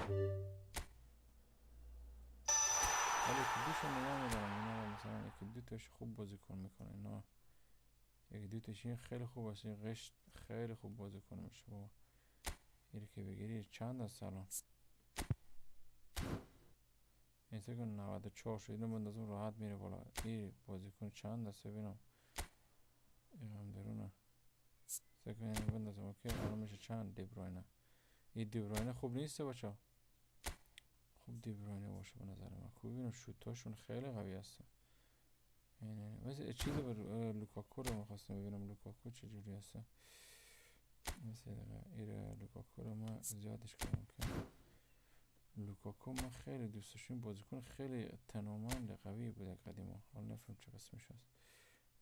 ولی که دوشو نگاه میدارم. اینا مثلا یکی دو تاش خوب بازی کن میکنه. اینا یکی دو تاش این خیلی خوب است. این قشت خیلی خوب بازی کن میشه بابا. اینو که بگیری چند است الان؟ این سکن 94 شد. اینو بندازم راحت میره بالا. این بازی کن چند است ببینم. این هم درونه سکن اینو بندازم. اوکی الان میشه چند؟ دیبراینه. این دیبراینه خوب نیسته بچه. خوب دیبراینه باشه به نظر من. خوب ببینم شوتاشون خیلی قوی هستن. این مثل چیزی بر لوکاکو رو میخواستم ببینم لوکاکو چجوری هسته. مثل این لوکاکو رو من زیادش کنم که لوکاکو من خیلی دوست داشتم. بازیکن خیلی تنومند قوی بوده قدیما. حالا نفهم چه قسمش هست.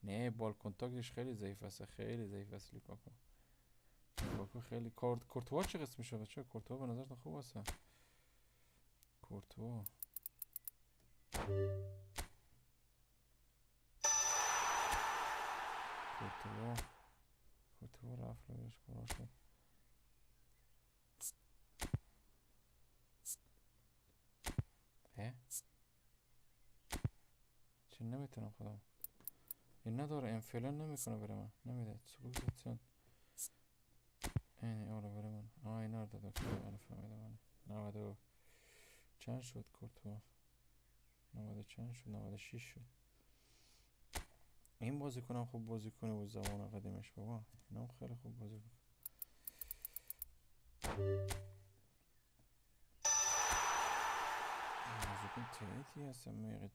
نه بال کنتاکتش خیلی ضعیف است. خیلی ضعیف است لوکاکو خیلی. کورتوا چه قسمش شده؟ چه کورتوا به نظرتون خوب است؟ کورتوا رفت لبش برا شد. چه نمیتونم خودم این نداره انفلان نمیکنه برای من نمیده سکوت این آره برای من این رو داد اوکی آره فهمیدم من 90 چند شد کورتوا 90 چند شد 96 شد این بازی کنم خوب بازی کنه و زمان قدیمش بابا اینم خیلی خوب بازی کنه بازیکن تیتی هستم من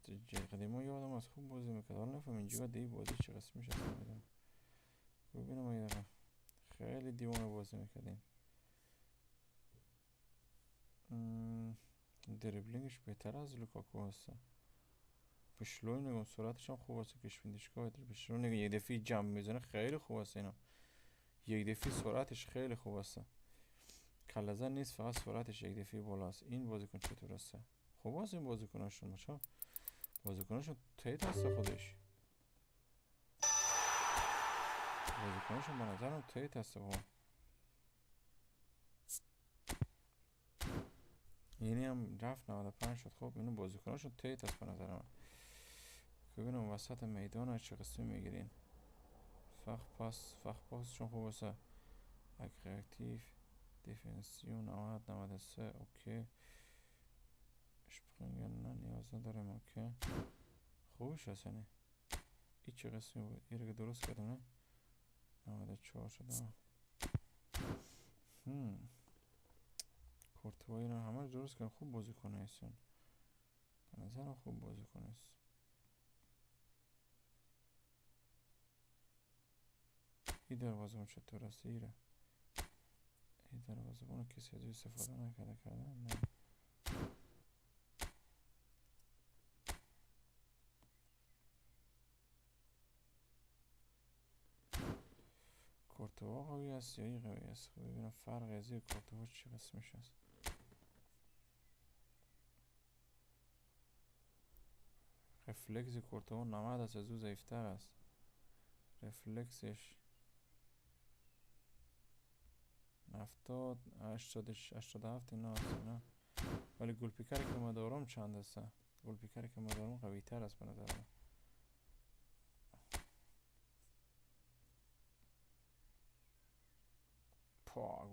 قدیما یادم از خوب بازی میکرد حالا نفهم اینجا دیگه بازی چه قسمیش هست نمیدونم ببینم این دقیقه خیلی دیوانه بازی میکردین دریبلینگش بهتر از لوکاکو هست پشلوی نگم سرعتش هم خوب هست کشوندشگاه پشلوی نگم یک دفعه جمع میزنه خیلی خوب هست اینا یک دفعه سرعتش خیلی خوب هست کلزن نیست فقط سرعتش یک دفعه بالاست این بازیکن چطور هست خوب هست این بازیکناشون بچه بازیکناشون تایت هست خودش بازیکناشون به نظرم تایت هست با یعنی هم رفت 95 شد خب اینو بازیکناشون تایت هست به نظر من ببینم وسط میدان چه قسمی میگیرین فخ پاس چون خوب هست اکریتیف دیفنسیون 93 اوکی شپرینگن نه نیاز ندارم اوکی خوبش هست یعنی این چه قسمی بود این رو درست کردم نه 94 شدم کورتوایی رو همه رو درست کردم خوب بازی کنه ایسون به نظرم خوب بازی کنه ایست این دروازه چطور هست ایره این دروازه اونو کسی ازوی استفاده نکرده نه کورتوا قوی است یا این قوی است خب ببینم فرق از این کورتوا چه قسمش هست رفلکس کورتوا 90 است از او ضعیفتر است رفلکسش 70 87 اینا هست نه ولی گل پیکری که ما دارم چند هست گل پیکری که ما دارم قوی تر است به نظر من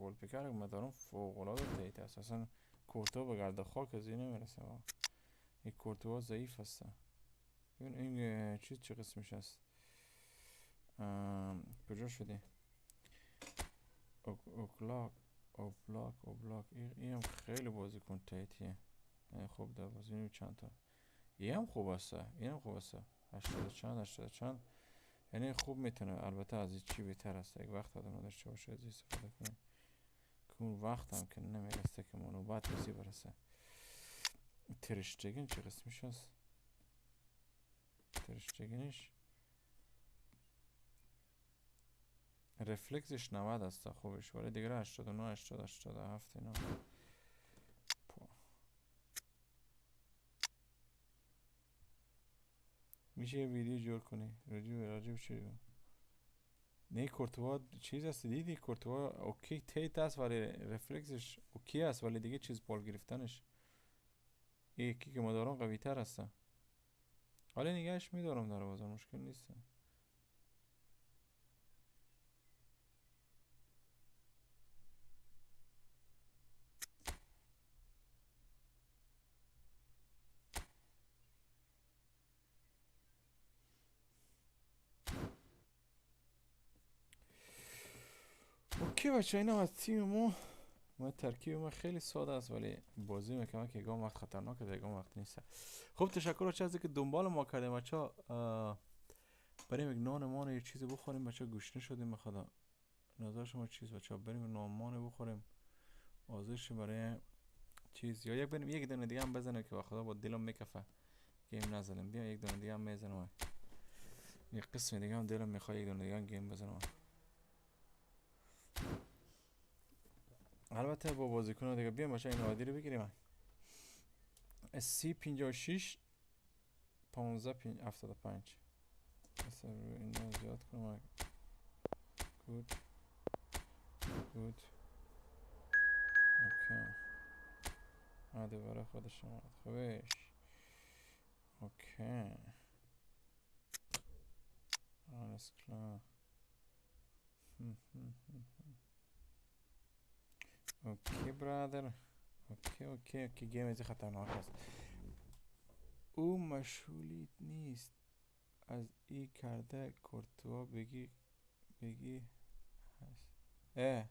گل پیکر که ما دارم فوق العاده تایت است اصلا کورتوا به گرد خاک از این نمیرسه این کورتوا ضعیف هست ببین این چیز چه قسمش هست کجا شدی اوبلاک این هم خیلی بازیکن تایتیه خوب در بازی چند تا این هم خوب هست 80 چند یعنی خوب میتونه البته از چی بهتر است یک وقت آدم داشته باشه از استفاده کنه که اون وقت هم که نمیرسه که منوبت بزی برسه ترشتگن چه قسمش هست ترشتگنش رفلکسش 90 است خوبش ولی دیگه 89 87 اینا میشه یه ویدیو جور کنی راجب چی نه کورتوا چیز هست دیدی کورتوا اوکی تیت است ولی رفلکسش اوکی است ولی دیگه چیز بال گرفتنش یکی که ما دارم قوی تر هست حالا نگهش میدارم در بازار مشکل نیست اوکی بچه اینا از تیم ما ترکیب ما خیلی ساده است ولی بازی میکنم که یکم وقت خطرناکه یکم وقت نیست خب تشکر بچه از اینکه دنبال ما کردیم بچه بریم یک نان یه چیزی بخوریم بچه گوشنه شدیم بخدا نظر شما چیز بچه بریم نان بخوریم آزش برای چیز یا یک بریم یک دونه دیگه هم بزنیم که بخدا با دلم میکفه گیم نزنیم بیا یک دونه دیگه هم میزنم یک قسم دیگه هم دلم میخواد یک دونه دیگه هم گیم بزنم البته با بازیکن دیگه بیام بچه این عادی رو بگیریم C56 1575 مثلا این رو زیاد کنم گود اوکی دوباره خودش آمد خوبش اوکی Alles klar. اوکی برادر. اوکی گیم از خطرناک است. او مشغولیت نیست از ای کرده کورتوا بگی هست.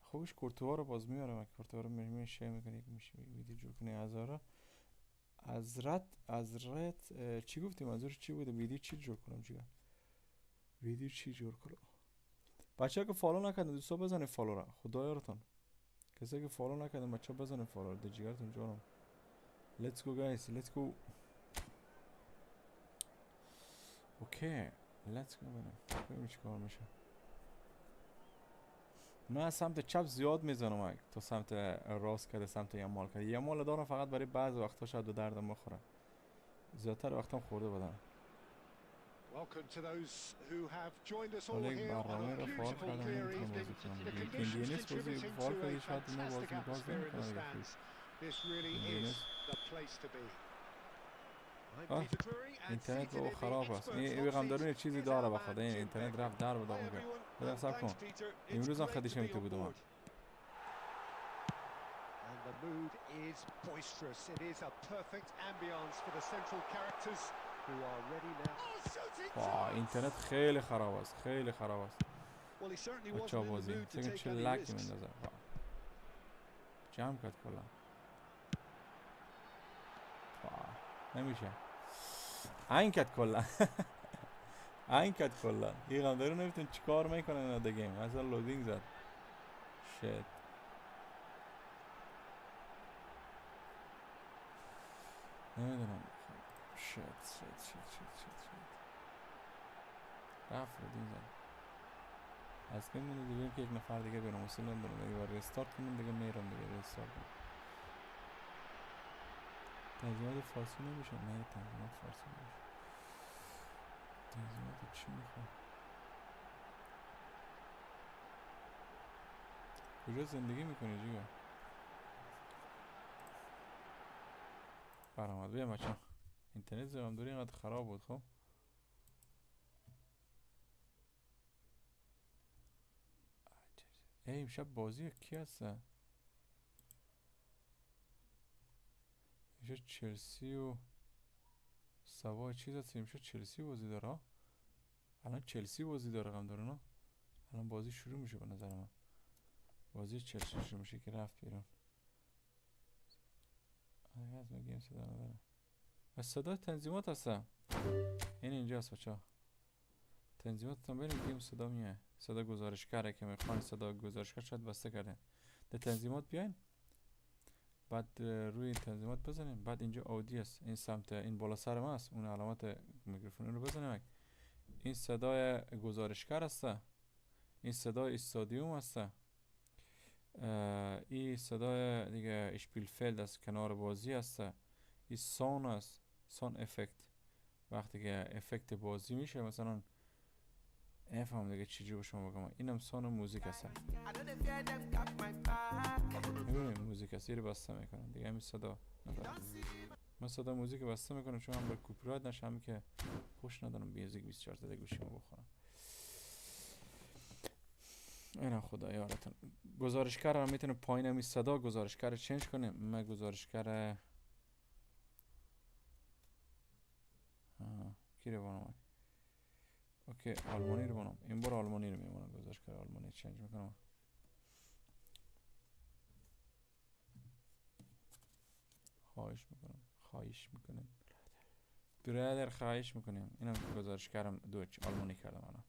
خوبش کورتوا رو باز میارم. کورتوا رو میشه میکنه میشه ویدیو جور کنه. ازرت چی گفتیم؟ منظورش چی بوده؟ ویدیو چی جور کنم جیگر؟ ویدیو چی جور کنم؟ بچه که فالو نکردن دوستا بزنه فالو را. خدایارتان کسی که فالو نکردن بچه بزنه فالو را. جیگرتون جانم. Let's go guys. Let's go. اوکی. Let's go بریم چی کار میشه. من از سمت چپ زیاد میزنم تا سمت راست کرده سمت یمال کرده. یمال دارم فقط برای بعض وقتا شاید به دردم بخوره. زیادتر وقتام خورده بدن. ولی برنامه رو فعال کردم نمیتونم بازی کنم. دیگه نیست بازی فعال کردی شاید اینو بازی نمیکنم دیگه خوش. اینترنت با خراب است. این بغمدارون چیزی داره بخدا. این اینترنت رفت در به داغون کرد. بذار صبر کن. امروز هم خدیش میتو بودم.
The mood is boisterous. It is a perfect ambience for the central characters who are ready now.
اینترنت خیلی خراب است. خیلی خراب است. بچه بازی چه چه لکی میندازه. جمع کرد کلا. نمیشه. این کت کلا. این کت کلا. این غمدارو نمیتون چیکار میکنن این در گیم. اصلا لودینگ زد. شت. نمیدونم. شت. رفت لودینگ زد. از که میدونم دیگه که یک نفر دیگه برم اصلا ندارم. دیگه بار ریستارت کنم دیگه میرم دیگه ریستارت کنم. تنظیمات فارسی نمیشه. نه تنظیمات فارسی نمیشه. تنظیمات چی میخواد؟ کجا زندگی میکنی جیگا؟ برامد بیا بچه. اینترنت زمامداری اینقدر خراب بود. خب امشب بازی کی هسته؟ اینجا چلسی و سوا چیز هست. اینجا چلسی بازی داره. الان چلسی بازی داره غم داره نه. الان بازی شروع میشه به نظر من. بازی چلسی شروع میشه که رفت بیرون. از من گیم صدا نداره. از صدا تنظیمات هسته. این اینجا هست بچه. تنظیمات هم بریم گیم صدا میه. صدا گزارشگره که میخوان صدا گزارشگر شاید بسته کرده. در تنظیمات بیاین. بعد روی این تنظیمات بزنیم. بعد اینجا اودی است. این سمت این بالا سر ما است. اون علامت میکروفون رو بزنیم. این صدای گزارشگر است. این صدای استادیوم است. این صدای دیگه اشپیلفلد است. کنار بازی است. این سون است. سون افکت. وقتی که افکت بازی میشه مثلا نفهم دیگه چی جو شما بگم. اینم سون موزیک است. میبینیم موزیک است. رو بسته میکنم دیگه. همین صدا ندارم. من صدا موزیک بسته میکنم چون هم بر کپی رایت نشه. هم که خوش ندارم میوزیک 24 تا گوشیمو بخورم. اینا خدا یارتون. گزارشگر هم میتونه پایین همین صدا گزارشگر چنج کنیم. من گزارشگر کی رو بانم؟ اوکی آلمانی رو بانم. این بار آلمانی رو میمونم. گزارشگر آلمانی چنج میکنم. خواهش میکنم برادر خواهش میکنیم. اینم گزارشگرم دوچ آلمانی کردم الان.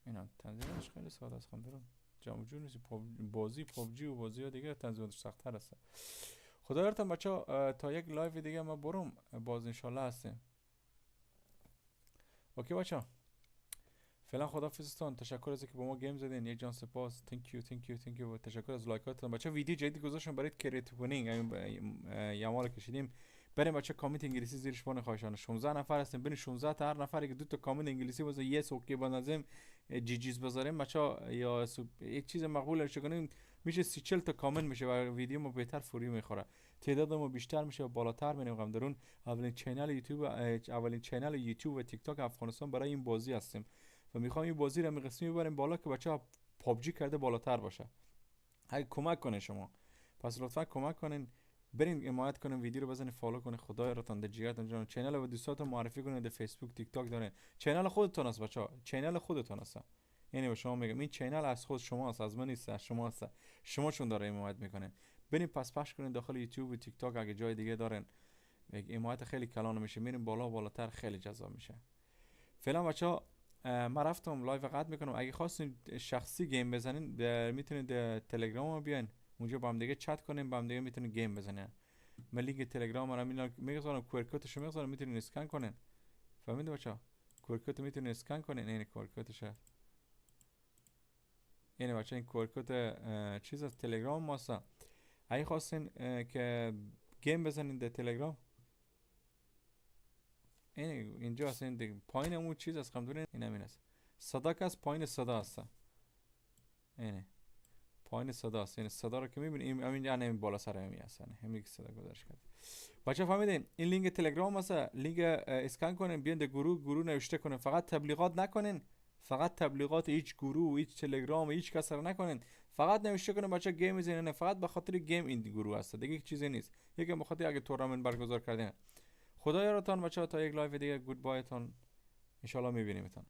اینم تنظیمش خیلی ساده است. خندرون جمع جور نیست. بازی پابجی و بازی ها دیگه تنظیمش سخت‌تر است. خدا یارتون بچه تا یک لایو دیگه ما برم باز انشالله هستیم. اوکی بچه فعلا خداحافظتون. تشکر از اینکه با ما گیم زدین. یک جان سپاس. thank you. تشکر از لایکاتون بچه. ویدیو جدید گذاشتم برای کریتیو کنینگ. یمال کشیدیم. بریم بچه کامنت انگلیسی زیرش بانه خواهشانه. 16 نفر هستیم. بین 16 تا هر نفری که 2 تا کامنت انگلیسی بذاره یس اوکی بنظم جیجیز بذاریم بچه یا یک چیز مقبول ارشه کنیم میشه 30 تا کامنت میشه و ویدیو ما بهتر فوری میخوره. تعداد ما بیشتر میشه و بالاتر میریم. قم درون اولین چینل یوتیوب و تیک تاک افغانستان برای این بازی هستیم. و میخوام این بازی رو قسمی ببریم بالا که بچه‌ها پابجی کرده بالاتر باشه. اگه کمک کنه شما، پس لطفا کمک کنین، برین حمایت کنین، ویدیو رو بزنین، فالو کنین، خدای راتون ده جیگرتون جان. چینل و دوستاتون معرفی کنین، در فیسبوک، تیک تاک دارین. چینل خودتون است بچه‌ها، چینل خودتون است. یعنی به شما میگم این چینل از خود شماست، از من نیست، از شما است. شما چون داره حمایت میکنین، برین پس پخش کنین داخل یوتیوب و تیک تاک. اگه جای دیگه دارین حمایت خیلی کلان میشه، میریم بالا بالاتر، خیلی جذاب میشه. فعلا بچه‌ها من رفتم لایو قطع میکنم. اگه خواستین شخصی گیم بزنین میتونید تلگرام بیاین اونجا با هم دیگه چت کنیم، با هم دیگه میتونید گیم بزنین. من لینک تلگرام رو میذارم، QR کدش رو میذارم، میتونید اسکن کنین. فهمیدید بچه‌ها؟ QR کد میتونید اسکن کنین. این QR کدش، این بچه‌ها این QR کد چیز از تلگرام ماست. اگه خواستین که گیم بزنین در تلگرام، اینجا هست، این دیگه پایین اون چیز از خمدونین، این همین است. صدا که از پایین صدا هست، اینه پایین صدا هست. این صدا رو که میبینید این بالا سر همی هست، همین صدا گذاشت کرد. بچه فهمیدین؟ این لینک تلگرام هست، لینک اسکن کنین، بیاین در گروه نوشته کنین. فقط تبلیغات نکنین، فقط تبلیغات هیچ گروه، هیچ تلگرام، هیچ کس رو نکنین. فقط نوشته کنین بچه گیم میزنین، فقط به خاطر گیم این گروه هست، دیگه هیچ چیزی نیست. یکی به خاطر اگه تورنمنت برگزار کردین. خدا یارتان بچه‌ها، تا یک لایو دیگه گود بایتون ان شاء الله میبینیمتون.